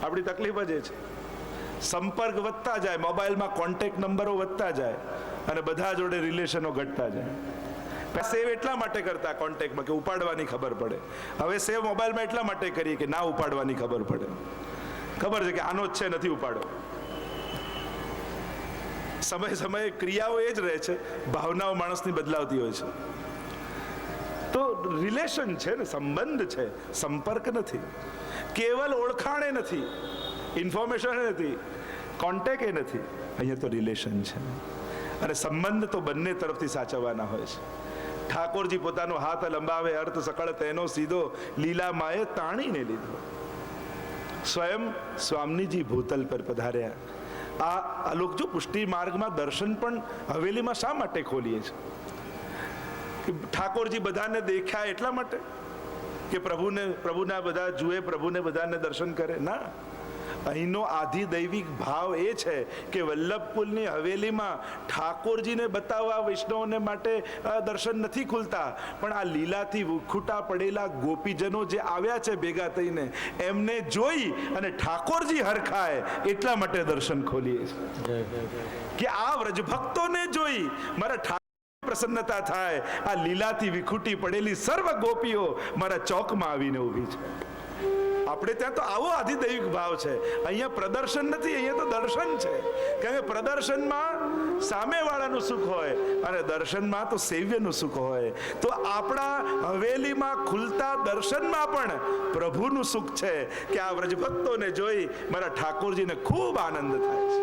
આપણી તકલીફ જ એ છે. સંપર્ક વધતા જાય, મોબાઈલમાં કોન્ટેક્ટ નંબરો વધતા જાય અને બધા જોડે રિલેશનો ઘટતા જાય. સેવ એટલા માટે કરતા કોન્ટેક્ટમાં કે ઉપાડવાની ખબર પડે. હવે સેવ મોબાઈલમાં એટલા માટે કરીએ કે ના ઉપાડવાની ખબર પડે. ખબર છે કે આનો જ છે, નથી ઉપાડો. સમય સમયે ક્રિયાઓ એ જ રહે છે, ભાવનાઓ માણસની બદલાવતી હોય છે. તો રિલેશન છે ને, સંબંધ છે, સંપર્ક નથી. કેવલ ઓળખાણ એ નથી, ઇન્ફોર્મેશન એ નથી, કોન્ટેક્ટ એ નથી. અહીંયા તો રિલેશન છે. અને સંબંધ તો બંને તરફથી સાચવવાના હોય છે. ઠાકોરજી પોતાનો હાથ લંબાવે, અર્થ સકળ તેનો સીધો, લીલા માએ તાણીને લીધો. સ્વયં સ્વામીજી ભૂતલ પર પધાર્યા. આ લોકો જો પુષ્ટિ માર્ગમાં દર્શન પણ હવેલીમાં શા માટે ખોલીએ છે? ઠાકોરજી બધાને દેખ્યા એટલા માટે કે પ્રભુના બધા જુએ, પ્રભુને બધાને દર્શન કરે? ના, અહીંનો આધિ દૈવિક ભાવ એ છે કે વલ્લભકુલની હવેલીમાં ઠાકોરજીને બતાવવા વૈષ્ણવને માટે દર્શન નથી ખુલતા, પણ આ લીલાથી ખૂટા પડેલા ગોપીજનો જે આવ્યા છે ભેગા થઈને, એમને જોઈ અને ઠાકોરજી હરખાય એટલા માટે દર્શન ખોલીએ છીએ કે આ વ્રજભક્તોને જોઈ મારા પ્રસન્નતા થાય. આ લીલાથી વિખૂટી પડેલી સર્વ ગોપીઓ મારા ચોકમાં આવીને ઊભી છે. આપણે ત્યાં તો આવો આધિદૈવિક ભાવ છે. અહીંયા પ્રદર્શન નથી, અહીંયા તો દર્શન છે. કારણ કે પ્રદર્શનમાં સામેવાળાનું સુખ હોય અને દર્શનમાં તો સેવ્યનું સુખ હોય. તો આપણા હવેલીમાં ખુલતા દર્શનમાં પણ પ્રભુનું સુખ છે કે આ વ્રજભક્તોને જોઈ મારા ઠાકોરજીને ખૂબ આનંદ થાય છે.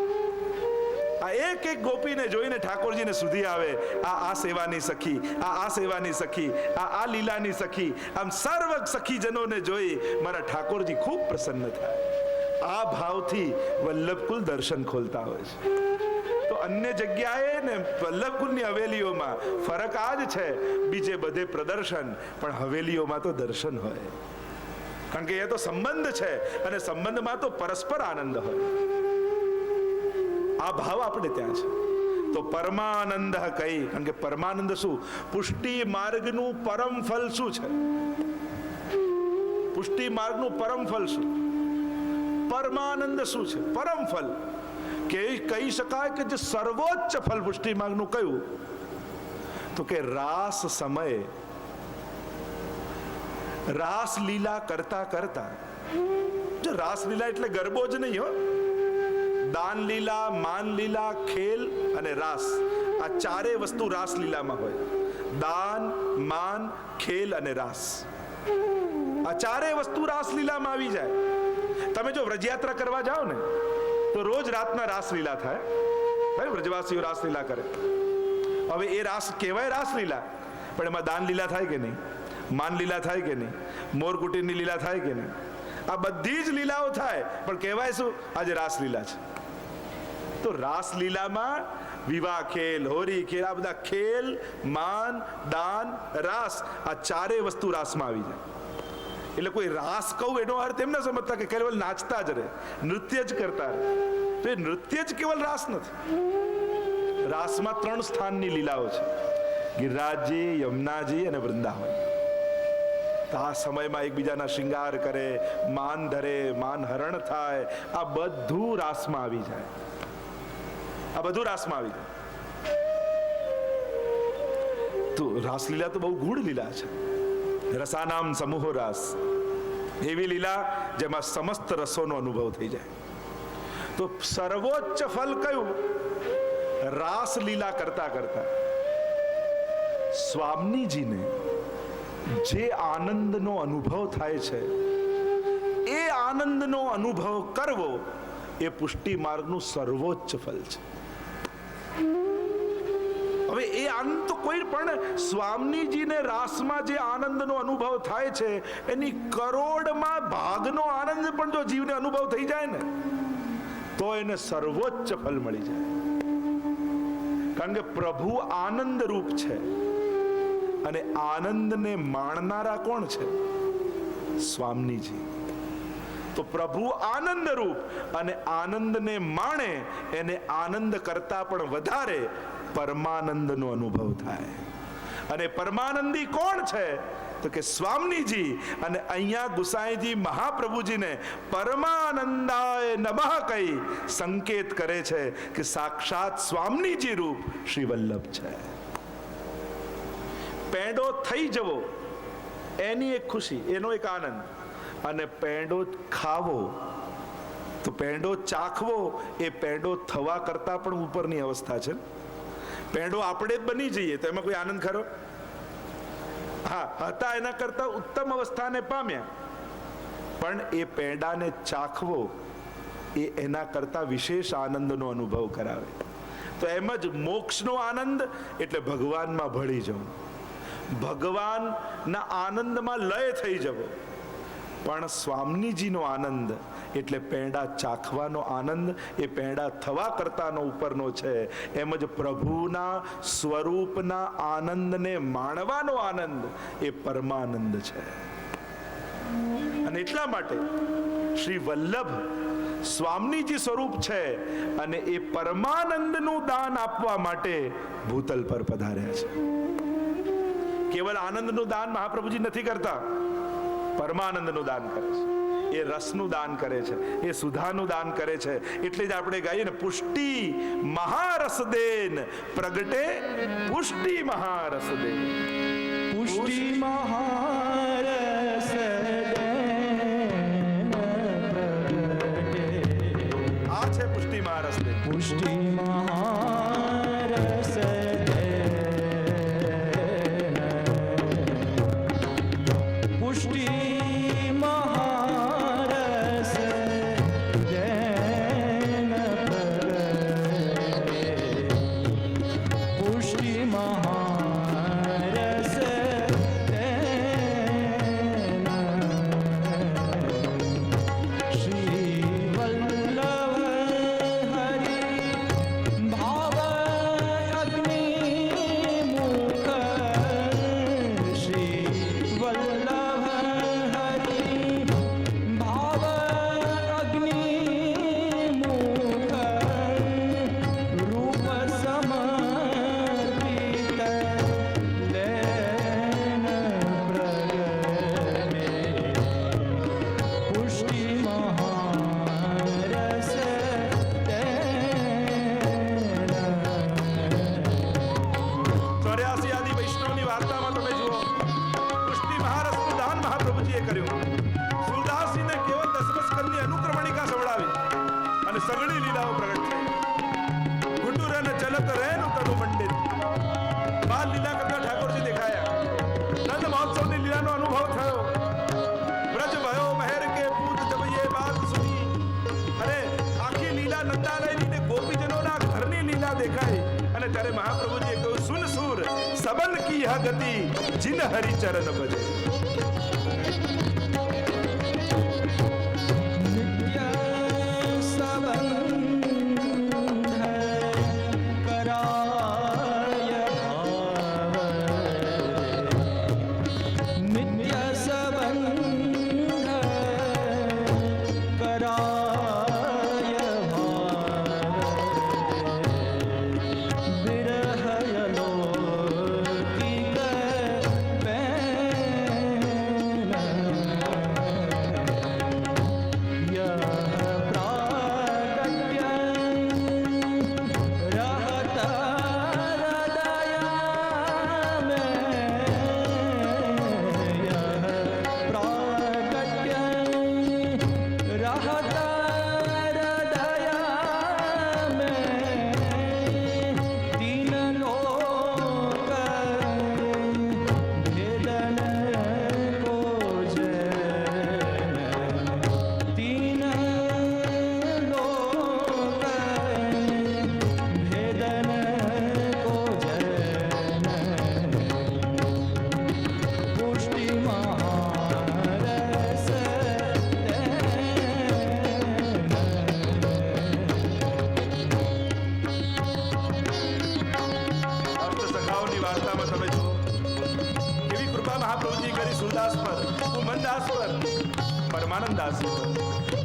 આ એક એક ગોપીને જોઈને ઠાકોરજીને સુધી આવે, આ સેવાની સખી, આ સેવાની સખી, આ લીલાની સખી. આમ સર્વ સખીજનોને જોઈ મારા ઠાકોરજી ખૂબ પ્રસન્ન થાય. આ ભાવથી વલ્લભકુલ દર્શન ખોલતા હોય છે. તો અન્ય જગ્યાએ ને વલ્લભકુલની હવેલીઓમાં ફરક આ જ છે. બીજે બધે પ્રદર્શન, પણ હવેલીઓમાં તો દર્શન હોય. કારણ કે એ તો સંબંધ છે અને સંબંધમાં તો પરસ્પર આનંદ હોય. આ ભાવ આપણે ત્યાં છે. તો પરમાનંદ કઈ, કારણ કે પરમાનંદ શું? પુષ્ટિ માર્ગનું પરમ ફલ શું છે? પુષ્ટિ માર્ગનું પરમ ફલ શું? પરમાનંદ શું છે? પરમ ફલ કે કહી શકાય કે જે સર્વોચ્ચ ફલ પુષ્ટિ માર્ગનું કયું? તો કે રાસ સમયે રાસ લીલા કરતા કરતા, જો રાસ લીલા એટલે ગરબો જ નહીં હો, દાન લીલા, માન લીલા, ખેલ અને રાસ, આ ચારે વસ્તુ રાસ લીલામાં હોય. દાન, માન, ખેલ અને રાસ, આ ચારે વસ્તુ રાસ લીલામાં આવી જાય. તમે જો વ્રજયાત્રા કરવા જાઓ ને તો રોજ રાતના રાસ લીલા થાય. ભાઈ વ્રજવાસીઓ રાસ લીલા કરે. હવે એ રાસ કહેવાય રાસ લીલા, પણ એમાં દાન લીલા થાય કે નહીં? માન લીલા થાય કે નહીં? મોરકુટીરની લીલા થાય કે નહીં? આ બધી જ લીલાઓ થાય, પણ કહેવાય શું? આજે રાસ લીલા છે. તો રાસ લીલામાં વિવાહ ખેલ, હોરી ખેલ, આ બધા ખેલ, માન, દાન, રાસ, આ ચારે વસ્તુ રાસમાં આવી જાય. એટલે કોઈ રાસ કહું એનો અર્થ એમ ના સમજતા કે કેવલ નાચતા જ રહે, નૃત્ય જ કરતા રહે. તો એ નૃત્ય જ કેવલ રાસ નથી. રાસમાં 3 સ્થાનની લીલાઓ છે: ગિરિરાજજી, યમુનાજી અને વૃંદાવન. તો આ સમયમાં એકબીજાના શૃંગાર કરે, માન ધરે, માન હરણ થાય, આ બધું રાસમાં આવી જાય. આ બધું રાસમાં આવી જાય. તો રાસલીલા તો બહુ ગૂઢ લીલા છે. રસાનામ સમૂહો રાસ, એવી લીલા જેમાં સમસ્ત રસોનો અનુભવ થઈ જાય. તો સર્વોચ્ચ ફલ કયું? રાસલીલા કરતા કરતા સ્વામીજીને જે આનંદનો અનુભવ થાય છે, એ આનંદનો અનુભવ કરવો એ પુષ્ટિ માર્ગનું સર્વોચ્ચ ફલ છે. હવે એ આનંદ તો કોઈ પણ સ્વામીજીને રાસમાં જે આનંદનો અનુભવ થાય છે, એની કરોડમાં ભાગનો આનંદ પણ જો જીવને અનુભવ થઈ જાય ને, તો એને સર્વોચ્ચ ફલ મળી જાય. કારણ કે પ્રભુ આનંદ રૂપ છે અને આનંદને માણનારા કોણ છે? સ્વામીજી. તો પ્રભુ આનંદ રૂપ અને આનંદને માણે, એને આનંદ કરતા પણ વધારે પરમાનંદનો અનુભવ થાય. અને પરમાનંદી કોણ છે? તો કે સ્વામીજી. અને અહીંયા ગુસાઈજી મહાપ્રભુજીને પરમાનંદાય નમઃ કહી સંકેત કરે છે કે સાક્ષાત સ્વામીજી રૂપ શ્રી વલ્લભ છે. પેંડો થઈ જવો એની એક ખુશી, એનો એક આનંદ, અને પેંડો ખાવો, તો પેંડો ચાખવો એ પેંડો થવા કરતા પણ ઉપરની અવસ્થા છે. પેંડો આપણે જ બની જઈએ તો એમાં કોઈ આનંદ ખરો? હા, હતા એના કરતા ઉત્તમ અવસ્થાને પામ્યા, પણ એ પેંડાને ચાખવો એ એના કરતા વિશેષ આનંદનો અનુભવ કરાવે. તો એમ જ મોક્ષનો આનંદ એટલે ભગવાનમાં ભળી જવું, ભગવાનના આનંદમાં લય થઈ જવો. પણ સ્વામીજીનો આનંદ એટલે પેંડા ચાખવાનો આનંદ, એ પેંડા થવા કરતાનો ઉપરનો છે. એમ જ પ્રભુના સ્વરૂપના આનંદને માણવાનો આનંદ એ પરમાનંદ છે. અને એટલા માટે શ્રી વલ્લભ સ્વામીજી સ્વરૂપ છે અને એ પરમાનંદનું દાન આપવા માટે ભૂતલ પર પધાર્યા છે. કેવલ આનંદનું દાન મહાપ્રભુજી નથી કરતા, પરમાનંદનું દાન કરે છે. એ રસનું દાન કરે છે, એ સુધાનું દાન કરે છે. એટલે જ આપણે ગાઈએ ને, પુષ્ટિ મહારસ દેન પ્રગટે પુષ્ટિ મહારસ દેન. પુષ્ટિ મહારસ દેન પ્રગટે. આ છે પુષ્ટિ મહારસ દેન. પુષ્ટિ મહારસ દેન પુષ્ટિ મહારસ દેન પ્રગટે. પુષ્ટિ મહારસ દેન શ્રી વલ્લભ હરિ ભાવ અગ્નિ મુખ. શ્રી વલ્લભ હરિ ભાવ અગ્નિ મુખ. રૂપ સમર્પિત લેન પ્રગટે. પુષ્ટિ મહારસ ચોર્યાસી આદિ વૈષ્ણવની વાર્તામાં તમે જુઓ, પુષ્ટિ મહારસનું દાન મહાપ્રભુજીએ કર્યું. સુરદાસજીને કેવલ દસમસ્કંદની અનુક્રમણિકા સંભળાવી અને સઘળી લીલાઓ પ્રગટ થઈ. ઘુટુર અને ચલત રહેનું તનુ મંડિત. બાલ લીલા કરતા ઠાકોરજી દેખાયા. નંદ મહોત્સવની લીલાનો અનુભવ થયો. વ્રજ ભયો મહેર કે પૂત જબ યે બાત સુની. અરે આખી લીલા નંદાલયની ને ગોપીજનોના ઘરની લીલા દેખાઈ. અને ત્યારે મહાપ્રભુજીએ કહ્યું, સુન સુર સબન કી યહ ગતિ જિન હરિ ચરણ ભજે. નિત્ય સંબંધ કરાય ભાવ. નિત્ય સંબંધ કરાય ભાવ. વિરહય લૌકિક પેન વાર્તામાં તમે જુઓ કેવી કૃપા મહાપ્રભુજી કરી સુરદાસ પર, ઉમનદાસ પર, પરમાનંદ દાસ પર,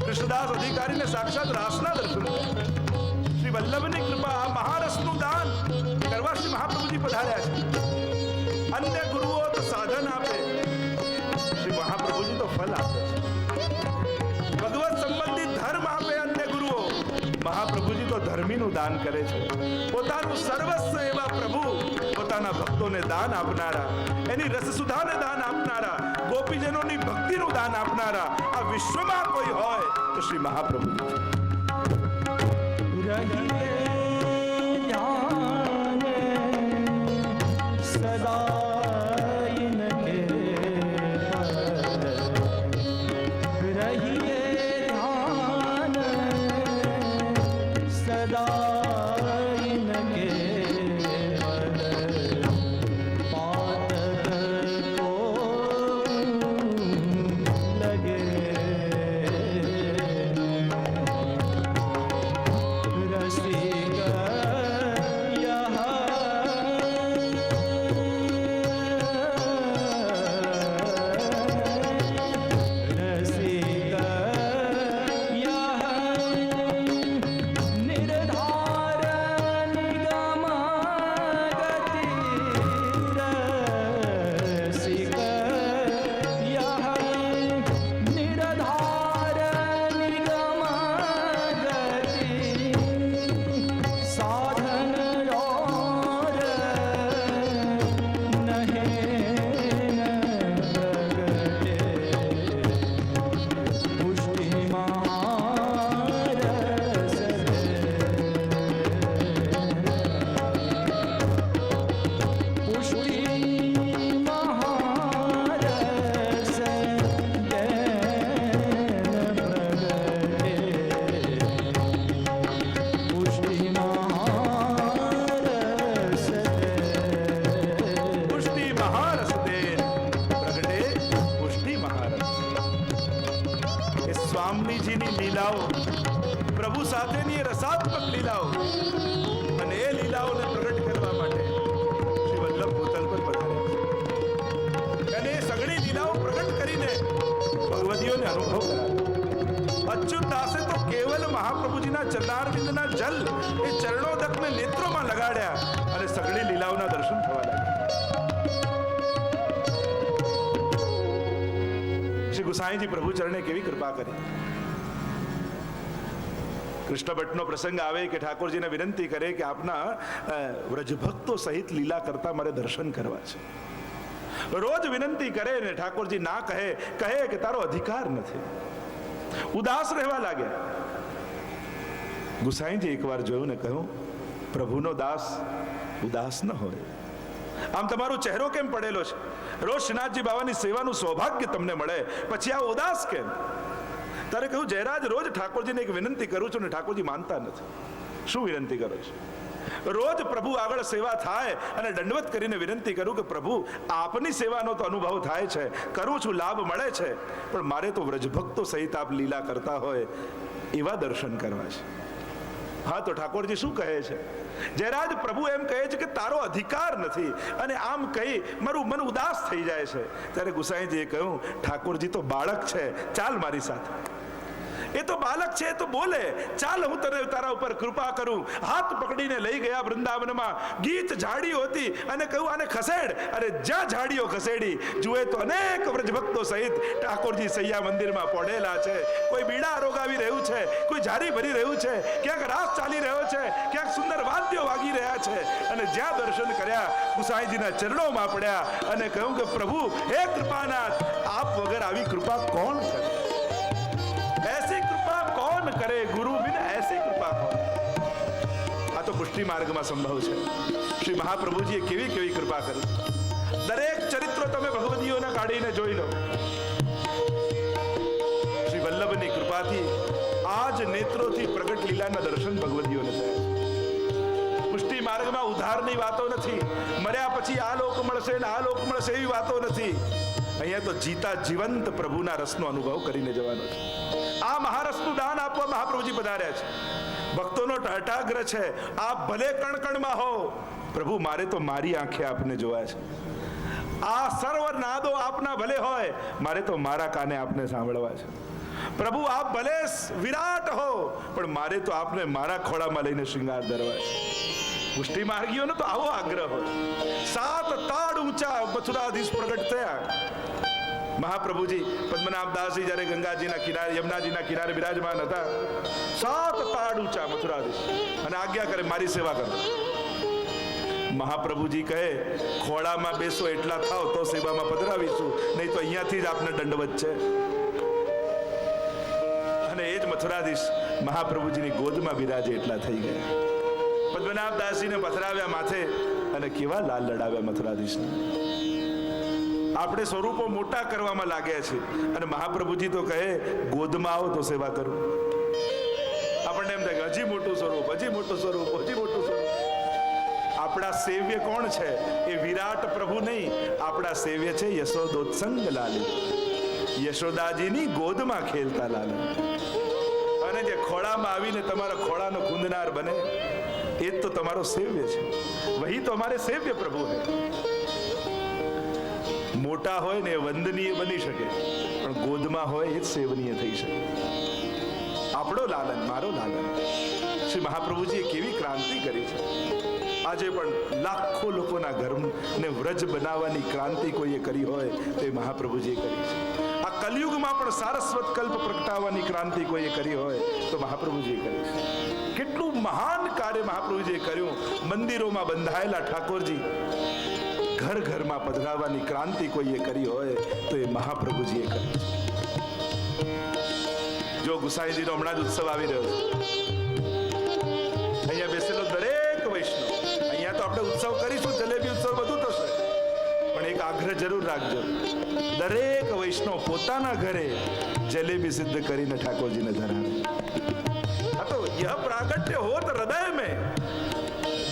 કૃષ્ણદાસ અધિકારીને સાક્ષાત રાસના દર્શન કર્યા. શ્રી વલ્લભની કૃપા આ મહારસનું દાન કરવા શ્રી મહાપ્રભુજી પધાર્યા છે. અન્ય ગુરુઓ તો સાધન આપે, શ્રી મહાપ્રભુજી તો ફલ આપે છે. ભગવત સંબંધી ધર્મ આપે અન્ય ગુરુઓ, મહાપ્રભુજી તો ધર્મીનું દાન કરે છે. પોતાનું સર્વસ્વ એવા પ્રભુ પોતાના ભક્તોને દાન આપનારા, એની રસસુધાને દાન આપનારા, ગોપીજનોની ભક્તિનું દાન આપનારા આ વિશ્વમાં કોઈ હોય તો શ્રી મહાપ્રભુજી છે. रहिए ध्यान सदा इनके पर, रहिए ध्यान सदा इनके पर, पातक को लगे रसिक સ્વામીજીની લીલાઓ, પ્રભુ સાથેની એ રસાત્મક લીલાઓ, અને એ લીલાઓને પ્રગટ કરવા માટે શ્રી વલ્લભ ભૂતલ પર પધાર્યા છે. અને એ સઘળી લીલાઓ પ્રગટ કરીને ભગવદીઓને અનુભવ કરાવ્યો. અચ્યુત દાસે તો કેવલ મહાપ્રભુજીના ચરણારવિંદના જલ એ ચરણોદકને નેત્રોમાં લગાડ્યા અને સઘળી લીલાઓના દર્શન થવા લાગ્યા. શ્રી ગુસાઈજી પ્રભુ ચરણે કેવી કૃપા કરી. કૃષ્ણ ભટ્ટનો પ્રસંગ આવે કે ઠાકોરજીને વિનંતી કરે કે આપના વ્રજભક્તો સહિત લીલા કરતા મારે દર્શન કરવા છે. રોજ વિનંતી કરે ને ઠાકોરજી ના કહે કે તારો અધિકાર નથી. ઉદાસ રહેવા લાગ્યા. ગુસાઈજી એકવાર જોયું ને કહ્યું, પ્રભુનો દાસ ઉદાસ ન હોય. આમ તમારો ચહેરો કેમ પડેલો છે? રોજ શ્રીનાથજી બાવાની સેવાનું સૌભાગ્ય તમને મળે, પછી આ ઉદાસ કેમ? તારે કહ્યું, જયરાજ રોજ ઠાકોરજીને એક વિનંતી કરું છું ને ઠાકોરજી માનતા નથી. શું વિનંતી કરો છો? રોજ પ્રભુ આગળ સેવા થાય અને દંડવત કરીને વિનંતી કરું કે પ્રભુ આપની સેવાનો તો અનુભવ થાય છે, કરું છું, લાભ મળે છે, પણ મારે તો વ્રજભક્તો સહિત આપ લીલા કરતા હોય એવા દર્શન કરવા છે. હા, તો ઠાકોરજી શું કહે છે? જયરાજ પ્રભુ એમ કહે છે કે તારો અધિકાર નથી, અને આમ કહી મારું મન ઉદાસ થઈ જાય છે. ત્યારે ગુસાઈજીએ કહ્યું, ઠાકોરજી તો બાળક છે, ચાલ મારી સાથે. એ તો બાલક છે, તો બોલે, ચાલ હું તને તારા ઉપર કૃપા કરું. હાથ પકડીને લઈ ગયા વૃંદાવનમાં. ગીત ઝાડીઓ હતી અને કહ્યું, આને ખસેડ. અને જ્યાં ઝાડીઓ ખસેડી જુએ તો અનેક વ્રજભક્તો સહિત ઠાકોરજી સૈયા મંદિરમાં પડેલા છે. કોઈ બીડા રોગાવી રહ્યું છે, કોઈ ઝારી ભરી રહ્યું છે, ક્યાંક રાસ ચાલી રહ્યો છે, ક્યાંક સુંદર વાદ્યો વાગી રહ્યા છે. અને જ્યાં દર્શન કર્યા ગુસાઈજીના ચરણોમાં પડ્યા અને કહ્યું કે પ્રભુ હે કૃપાનાથ, આપ વગર આવી કૃપા કોણ કરે? ऐसी कृपा कौन करे गुरु बिन ऐसी कृपा कौन? આ તો પુષ્ટિ માર્ગમાં સંભવ છે. શ્રી મહાપ્રભુજીએ કેવી કેવી કૃપા કરી. દરેક ચરિત્રો તમે ભગવદીઓના કાઢીને જોઈ લો. શ્રી વલ્લભની કૃપાથી આજ નેત્રોથી પ્રગટ લીલાના દર્શન ભગવદીઓને થયા. પુષ્ટિ માર્ગમાં ઉધારની વાતો નથી, મર્યા પછી આ લોક મળશે ને આ લોક મળશે એવી વાતો નથી. અહીંયા તો જીતા જીવંત પ્રભુના રસનો અનુભવ કરીને જવાનો છે. આ મહારસનું દાન આપવા મહાપ્રભુજી પધાર્યા છે. ભક્તોનો ટાટાગ્રહ છે, આપ ભલે કણકણમાં હો પ્રભુ મારે તો મારી આંખે આપને જોયા છે, આ સર્વ નાદો આપના ભલે હોય, મારે તો મારા કાને આપને સાંભળવા છે. પ્રભુ આપ ભલે વિરાટ હો, પણ મારે તો આપને મારા ખોળામાં લઈને શૃંગાર ધરવા છે. પુષ્ટિ માર્ગીઓનો તો આવો આગ્રહ હોય. 7 તાડ ઊંચા મથુરાધીશ પ્રગટ થયા. મહાપ્રભુજી પદ્મનાભદાસજી જ્યારે ગંગાજીના કિનારે યમુનાજીના કિનારે બિરાજમાન હતા, 7 તાડ ઊંચા મથુરાધીશ, અને આજ્ઞા કરે મારી સેવા કરો. મહાપ્રભુજી કહે ખોળામાં બેસો એટલા થાવ તો સેવામાં પધરાવીશું, નહીં તો અહીંયાથી જ આપને દંડવત છે. અને એ જ મથુરાધીશ મહાપ્રભુજીની ગોદમાં બિરાજે એટલા થઈ ગયા. પદ્મનાભદાસજીને પધરાવ્યા માથે, અને કેવા લાલ લડાવ્યા મથુરાધીશને. આપણે સ્વરૂપો મોટા કરવામાં લાગ્યા છે, અને મહાપ્રભુજી તો કહે ગોદમાં આવો તો સેવા કરું. આપણને એમ થાય હજી મોટું સ્વરૂપ, હજી મોટું સ્વરૂપ, હજી મોટું સ્વરૂપ. આપણા સેવ્ય કોણ છે? એ વિરાટ પ્રભુ નહીં, આપણા સેવ્ય છે યશોદોત્સંગ લાલી, યશોદાજીની ગોદમાં ખેલતા લાલી. અને જે ખોળામાં આવીને તમારા ખોળાનો કુંદનાર બને, એ જ તો તમારો સેવ્ય છે. વહી તો અમારે સેવ્ય પ્રભુ હે. મોટા હોય ને વંદનીય બની શકે, પણ ગોદમાં હોય એ જ સેવનીય થઈ શકે. આપણો લાલન, મારો લાલન. શ્રી મહાપ્રભુજીએ કેવી ક્રાંતિ કરી છે. આજે પણ લાખો લોકોના ઘરને વ્રજ બનાવવાની ક્રાંતિ કોઈએ કરી હોય તો એ મહાપ્રભુજીએ કરી છે. આ કલયુગમાં પણ સારસ્વત કલ્પ પ્રગટાવવાની ક્રાંતિ કોઈએ કરી હોય તો મહાપ્રભુજીએ કરી છે. કેટલું મહાન કાર્ય મહાપ્રભુજીએ કર્યું. મંદિરોમાં બંધાયેલા ઠાકોરજી ઘર ઘરમાં પધરાવવાની ક્રાંતિ કોઈએ કરી હોય તો એ મહાપ્રભુજીએ કરી છે. જો ગુસાઈજીનો હમણાં જ ઉત્સવ આવી રહ્યો છે, અહીંયા બેસેલો દરેક વૈષ્ણવ, અહીંયા તો આપણે ઉત્સવ કરીશું, જલેબી ઉત્સવ બધું થશે, પણ એક આગ્રહ જરૂર રાખજો, દરેક વૈષ્ણવ પોતાના ઘરે જલેબી સિદ્ધ કરીને ઠાકોરજીને ધરાવે. આ તો યહ પ્રાગટ્ય હોત હૃદય મેં,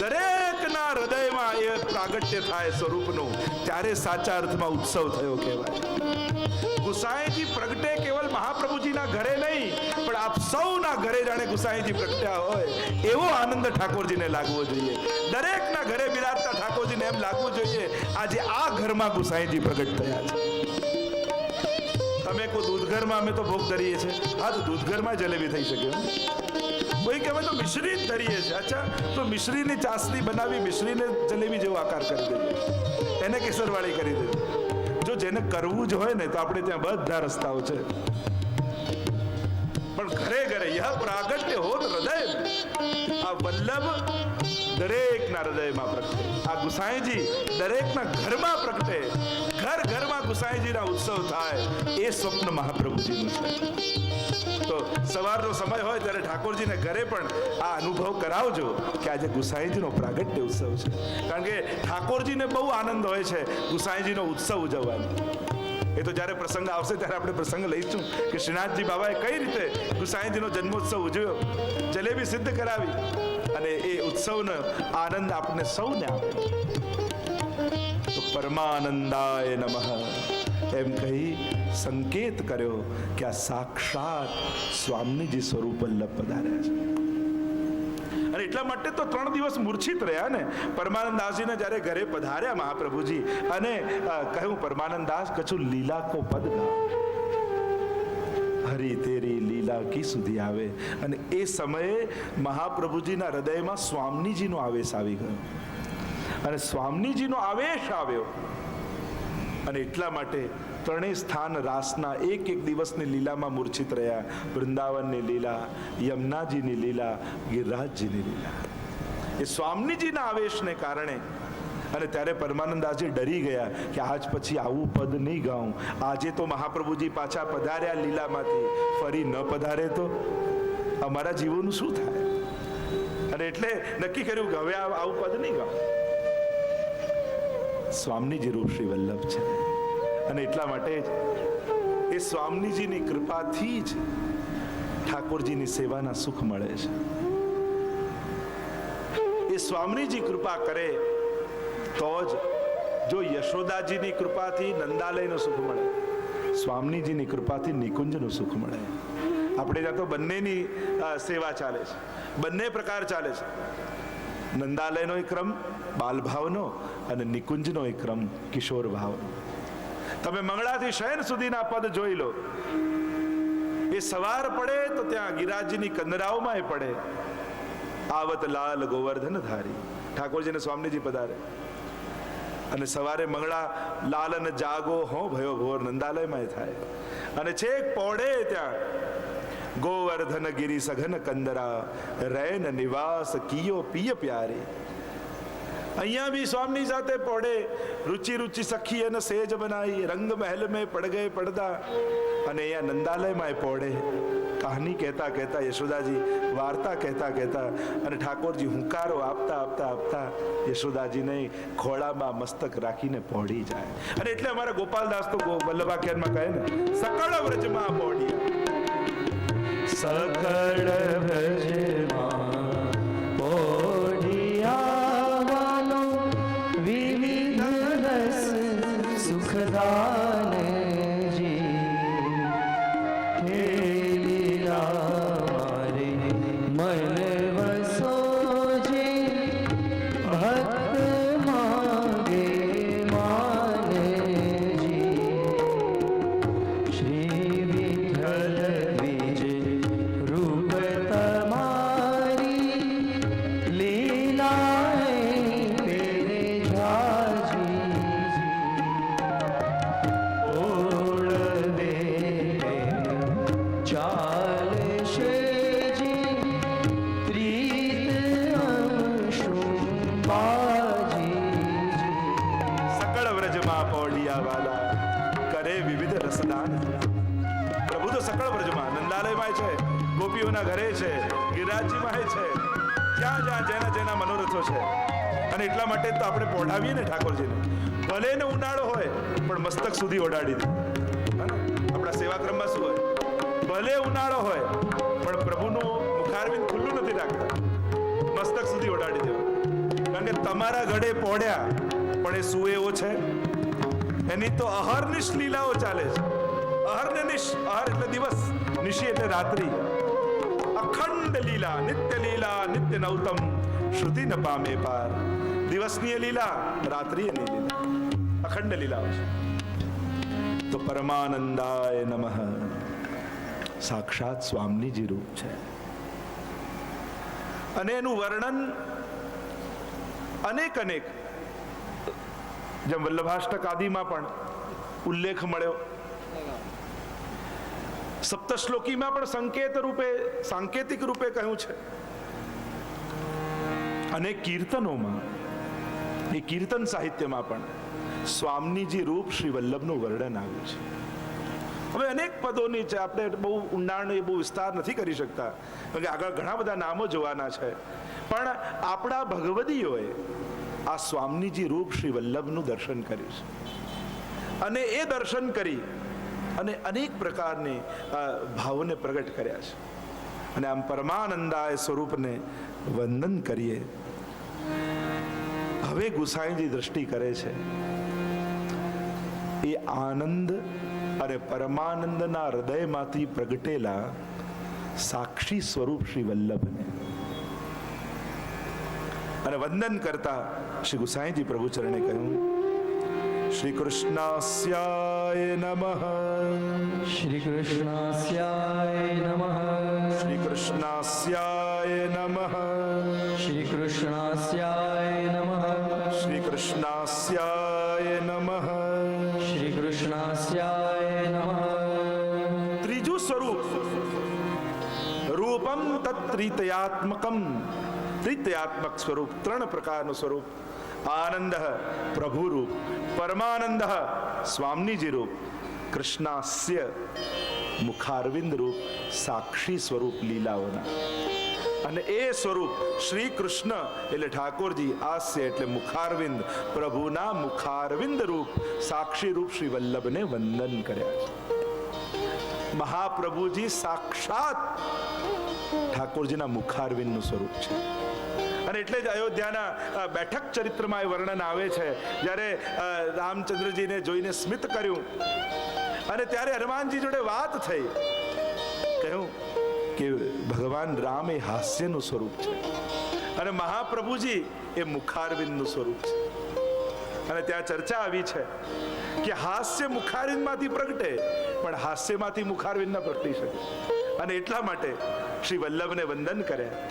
દરેકના હૃદયમાં એ પ્રાગટ્ય થાય સ્વરૂપનું, ત્યારે સાચા અર્થમાં ઉત્સવ થયો કહેવાય. ગુસાઈજી પ્રગટે કેવલ મહાપ્રભુજીના ઘરે નહીં, પણ આપ સૌના ઘરે જાણે ગુસાઈજી પ્રગટ્યા હોય એવો આનંદ ઠાકોરજીને લાગવો જોઈએ. દરેકના ઘરે બિરાજતા ઠાકોરજીને એમ લાગવું જોઈએ આજે આ ઘરમાં ગુસાઈજી પ્રગટ થયા છે. તમે કોઈ દૂધ ઘરમાં અમે તો ભોગ ધરીએ છીએ, હા તો દૂધ ઘરમાં જલેબી થઈ શકે. કોઈ કે અમે તો મિશ્રી જ ધરીએ છીએ. અચ્છા, તો મિશ્રીની ચાસણી બનાવી મિશ્રીને જલેબી જેવો આકાર કરી દઈએ, એને કેસરવાળી કરી દઈએ. જો જેને કરવું જ હોય ને તો આપણે ત્યાં બધા રસ્તાઓ છે, પણ ઘરે ઘરે યહ પ્રાગટ્ય હોત હૃદય, આ વલ્લભ દરેકના હૃદયમાં પ્રગટે, આ ગુસાઈજી દરેકના ઘરમાં પ્રગટે, ઘર ઘરમાં ગુસાઈજીના ઉત્સવ થાય, એ સ્વપ્ન મહાપ્રભુજીનું છે. તો સવારનો સમય હોય ત્યારે ઠાકોરજીને ઘરે પણ આ અનુભવ કરાવજો કે આજે ગુસાઈજીનો પ્રાગટ્ય ઉત્સવ છે. કારણ કે ઠાકોરજીને બહુ આનંદ હોય છે ગુસાઈજીનો ઉત્સવ ઉજવવાનો. એ તો જ્યારે પ્રસંગ આવશે ત્યારે આપણે પ્રસંગ લઈશું કે શ્રીનાથજી બાબાએ કઈ રીતે ગુસાઈજીનો જન્મોત્સવ ઉજવ્યો, જલેબી સિદ્ધ કરાવી, અને એ ઉત્સવનો આનંદ આપણને સૌને આપે. તો પરમાનંદાય નમઃ એમ કહી સંકેત કર્યો કે આ સાક્ષાત સ્વામીજી સ્વરૂપ વલ્લભ પધાર્યા છે. અને એટલા માટે તો 3 દિવસ મૂર્છિત રહ્યા ને. પરમાનંદાસજીને જ્યારે ઘરે પધાર્યા મહાપ્રભુજી, અને કહ્યું પરમાનંદાસ કછું લીલા કો પદ ગા, હરી તેરી લીલા કી સુધી આવે. અને એ સમયે મહાપ્રભુજીના હૃદયમાં સ્વામીજીનો આવેશ આવી ગયો, અને સ્વામીજીનો આવેશ આવ્યો, અને એટલા માટે 3 સ્થાન રાસના એક દિવસની લીલામાં મૂર્છિત રહ્યા. વૃંદાવનની લીલા, યમુનાજીની લીલા, ગિરિરાજજીની લીલા. એ સ્વામીજીના આવેશને કારણે. અને ત્યારે પરમાનંદાસજી ડરી ગયા કે આજ પછી આવું પદ નહીં ગાઉં. આજે તો મહાપ્રભુજી પાછા પધાર્યા લીલામાંથી, ફરી ન પધારે તો અમારા જીવોનું શું થાય? અને એટલે નક્કી કર્યું કે હવે આવું પદ નહીં ગાઉં. સ્વામીજી રૂપ શ્રી વલ્લભ છે, અને એટલા માટે જ એ સ્વામીજીની કૃપાથી જ ઠાકોરજીની સેવાના સુખ મળે છે. એ સ્વામીજી કૃપા કરે તો જ. જો યશોદાજીની કૃપાથી નંદાલયનું સુખ મળે, સ્વામીજીની કૃપાથી નિકુંજનું સુખ મળે. આપણે ત્યાં તો બંનેની સેવા ચાલે છે, બંને પ્રકાર ચાલે છે. નંદાલયનો ક્રમ બાલભાવનો અને નિકુંજનો ક્રમ કિશોર ભાવનો. તમે મંગળાથી શયન સુધીના પદ જોઈ લો. એ સવાર પડે તો ત્યાં ગિરાજીની કંદરાઓમાં એ પડે, આવત લાલ ગોવર્ધન ધારી. ઠાકોરજીને સ્વામીજી પધારે અને સવારે મંગળા લાલ અને જાગો હો ભયો ભોર નંદાલયમાં થાય, અને છેક પોડે ત્યાં ગોવર્ધન ગિરી સઘન કંદરા રૈન નિવાસ કિયો પિય પ્યારી. અહીંયા બી સ્વામી સાથે પોડે રુચિ રુચિ સખી અને સેજ બનાઈ, રંગ મહેલ में પડ ગયે પડદા. અને અહીંયા નંદાલયમાં પોડે કહાની કહેતા કહેતા, યશોદાજી વાર્તા કહેતા કહેતા, અને ઠાકોરજી હુંકારો આપતા આપતા આપતા યશોદાજીને ખોળામાં મસ્તક રાખીને પોડી જાય. અને એટલે અમારા ગોપાલદાસ તો વલ્લભાખ્યાનમાં કહે ને, સકળ વ્રજમાં પોડિયા. સકળ વ્રજમાં પોઢિયાવાનો વિવિધ રસ સુખદાન જી. હે લીલા મારે મન વસોજે, ભક્ત માંગે માને જી. શ્રી વિઠ્ઠલ વિજય રૂપ તમારી, લીલાએ પેરે ઝાજી. ઓળવે ચાલશે જી, પ્રીત અંશુમ બાજી. સકળ વ્રજમાં પોડિયા વાલા કરે વિવિધ રસદાન. પ્રભુ તો સકળ વ્રજમાં નંદાલયમાં છે, ગોપીઓના ઘરે છે, ગિરિરાજજીમાં છે, જ્યાં જ્યાં જેના જેના મનોરથો છે. અને એટલા માટે તો આપણે પોઢાવીએ ને ઠાકોરજીને. ભલે ને ઉનાળો હોય પણ મસ્તક સુધી ઓડાડી દે. આપણા સેવાક્રમમાં શું હોય? ભલે ઉનાળો હોય પણ પ્રભુનું મુખારવિંદ ખુલ્લું નથી રાખતા, મસ્તક સુધી ઓડાડી દેવું. કારણ કે તમારા ગળે પોડ્યા પણ એ શું એવો છે, એની તો અહર્નિશ લીલાઓ ચાલે છે. અહર ને નિશ, અહર એટલે દિવસ, નિશી એટલે રાત્રિ. અખંડ લીલા, નિત્ય નવતમ, શ્રુતિ ન પામે પાર. દિવસની લીલા, રાત્રિની લીલા, અખંડ લીલાઓ છે. તો પરમાનંદાય નમઃ સાક્ષાત સ્વામીજી રૂપ છે. અને એનું વર્ણન અનેક અનેક, જેમ વલ્લભાષ્ટક આદિમાં પણ ઉલ્લેખ મળ્યો, સપ્તશ્લોકીમાં પણ સંકેત રૂપે, સાંકેતિક રૂપે કહ્યું છે. અને કીર્તનોમાં, એ કીર્તન સાહિત્યમાં પણ સ્વામીજી રૂપ શ્રી વલ્લભનું વર્ણન આવ્યું છે. હવે અનેક પદોની છે, આપણે બહુ ઊંડાણ એ બહુ વિસ્તાર નથી કરી શકતા, કારણ કે આગળ ઘણા બધા નામો જોવાના છે. પણ આપણા ભગવદીઓએ આ સ્વામીજી રૂપ શ્રી વલ્લભનું દર્શન કર્યું છે, અને એ દર્શન કરી અને અનેક પ્રકારની ભાવોને પ્રગટ કર્યા છે. અને આમ પરમાનંદાય સ્વરૂપને વંદન કરીએ. હવે ગુસાઈજી દ્રષ્ટિ કરે છે એ આનંદ અને પરમાનંદના હૃદયમાંથી પ્રગટેલા સાક્ષી સ્વરૂપ શ્રી વલ્લભને. અને વંદન કરતા શ્રી ગુસાઈજી પ્રભુ ચરણે કહ્યું, શ્રી કૃષ્ણાસ્યાય નમઃ, શ્રી કૃષ્ણાસ્યાય નમઃ, શ્રી કૃષ્ણાસ્યાય નમઃ, શ્રી કૃષ્ણાસ્યાય નમઃ, શ્રી કૃષ્ણાસ્યાય નમઃ, શ્રી કૃષ્ણાસ્યાય નમઃ. ત્રીજું સ્વરૂપ રૂપમ તત્ત્રિતયાત્મકમ, ત્રિતયાત્મક સ્વરૂપ, ત્રણ પ્રકારનું સ્વરૂપ. આનંદ પ્રભુ રૂપ, પરમાનંદ સ્વામીજી રૂપ, કૃષ્ણાસ્ય મુખારવિંદ રૂપ, સાક્ષી સ્વરૂપ લીલાઓના. અને એ સ્વરૂપ શ્રી કૃષ્ણ એટલે ઠાકોરજી, આસ્ય એટલે મુખારવિંદ, પ્રભુના મુખારવિંદ રૂપ સાક્ષી રૂપ શ્રી વલ્લભને વંદન કર્યા. મહાપ્રભુજી સાક્ષાત ઠાકોરજીના મુખારવિંદનું સ્વરૂપ છે. અને એટલે જ અયોધ્યાના બેઠક ચરિત્રમાં એ વર્ણન આવે છે, જ્યારે રામચંદ્રજીને જોઈને સ્મિત કર્યું અને ત્યારે હનુમાનજી જોડે વાત થઈ, કહ્યું કે ભગવાન રામ એ હાસ્યનું સ્વરૂપ છે. અને મહાપ્રભુજી એ મુખારવિંદનું સ્વરૂપ છે. અને ત્યાં ચર્ચા આવી છે કે હાસ્ય મુખારવિંદમાંથી પ્રગટે, પણ હાસ્યમાંથી મુખારવિંદ ન પ્રગટી શકે. અને એટલા માટે શ્રી વલ્લભને વંદન કર્યા.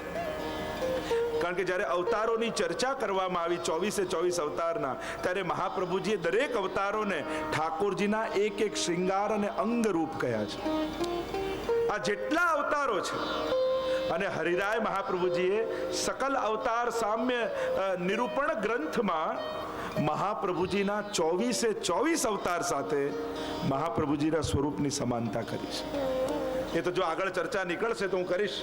કારણ કે જ્યારે અવતારોની ચર્ચા કરવામાં આવી 24 અવતારના, ત્યારે મહાપ્રભુજીએ દરેક અવતારોને ઠાકોરજીના એક એક શ્રૃંગાર અને અંગ રૂપ કહ્યા છે. આ જેટલા અવતારો છે, અને હરિરાય મહાપ્રભુજીએ સકલ અવતાર સામ્ય નિરૂપણ ગ્રંથમાં મહાપ્રભુજીના 24 અવતાર સાથે મહાપ્રભુજીના સ્વરૂપની સમાનતા કરી છે. એ તો જો આગળ ચર્ચા નીકળશે તો હું કરીશ.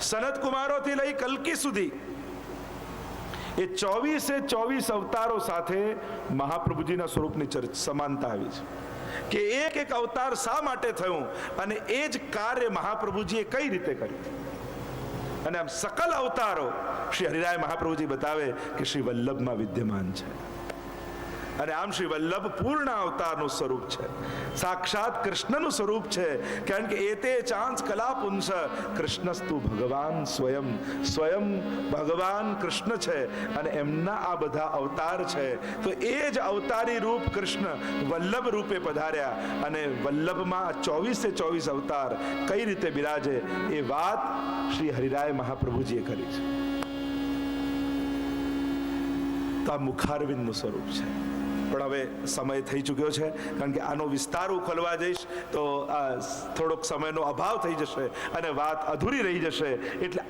સનત કુમારોથી લઈ કલ્કી સુધી એ 24 અવતારો સાથે મહાપ્રભુજીના સ્વરૂપની સમાનતા આવી છે કે એક એક અવતાર શા માટે થયું અને એ જ કાર્ય મહાપ્રભુજીએ કઈ રીતે કર્યું. અને આમ સકલ અવતારો શ્રી હરિરાય મહાપ્રભુજી બતાવે કે શ્રી વલ્લભમાં વિદ્યમાન છે. અને આમ શ્રી વલ્લભ પૂર્ણ અવતારનું સ્વરૂપ છે, સાક્ષાત કૃષ્ણનું સ્વરૂપ છે. કારણ કે એતે ચાંસ કલાપુંસ કૃષ્ણસ્તુ ભગવાન સ્વયં ભગવાન કૃષ્ણ છે. અને એમના આ બધા અવતાર છે, તો એ જ અવતારી રૂપ કૃષ્ણ વલ્લભ રૂપે પધાર્યા. અને વલ્લભમાં 24 અવતાર કઈ રીતે બિરાજે એ વાત શ્રી હરિરાય મહાપ્રભુજીએ કરી છે. તો આ મુખારવિંદનું સ્વરૂપ છે. પણ હવે સમય થઈ ચૂક્યો છે, કારણ કે આનો વિસ્તાર હું ખોલવા જઈશ તો થોડોક સમયનો અભાવ થઈ જશે અને વાત અધૂરી રહી જશે. એટલે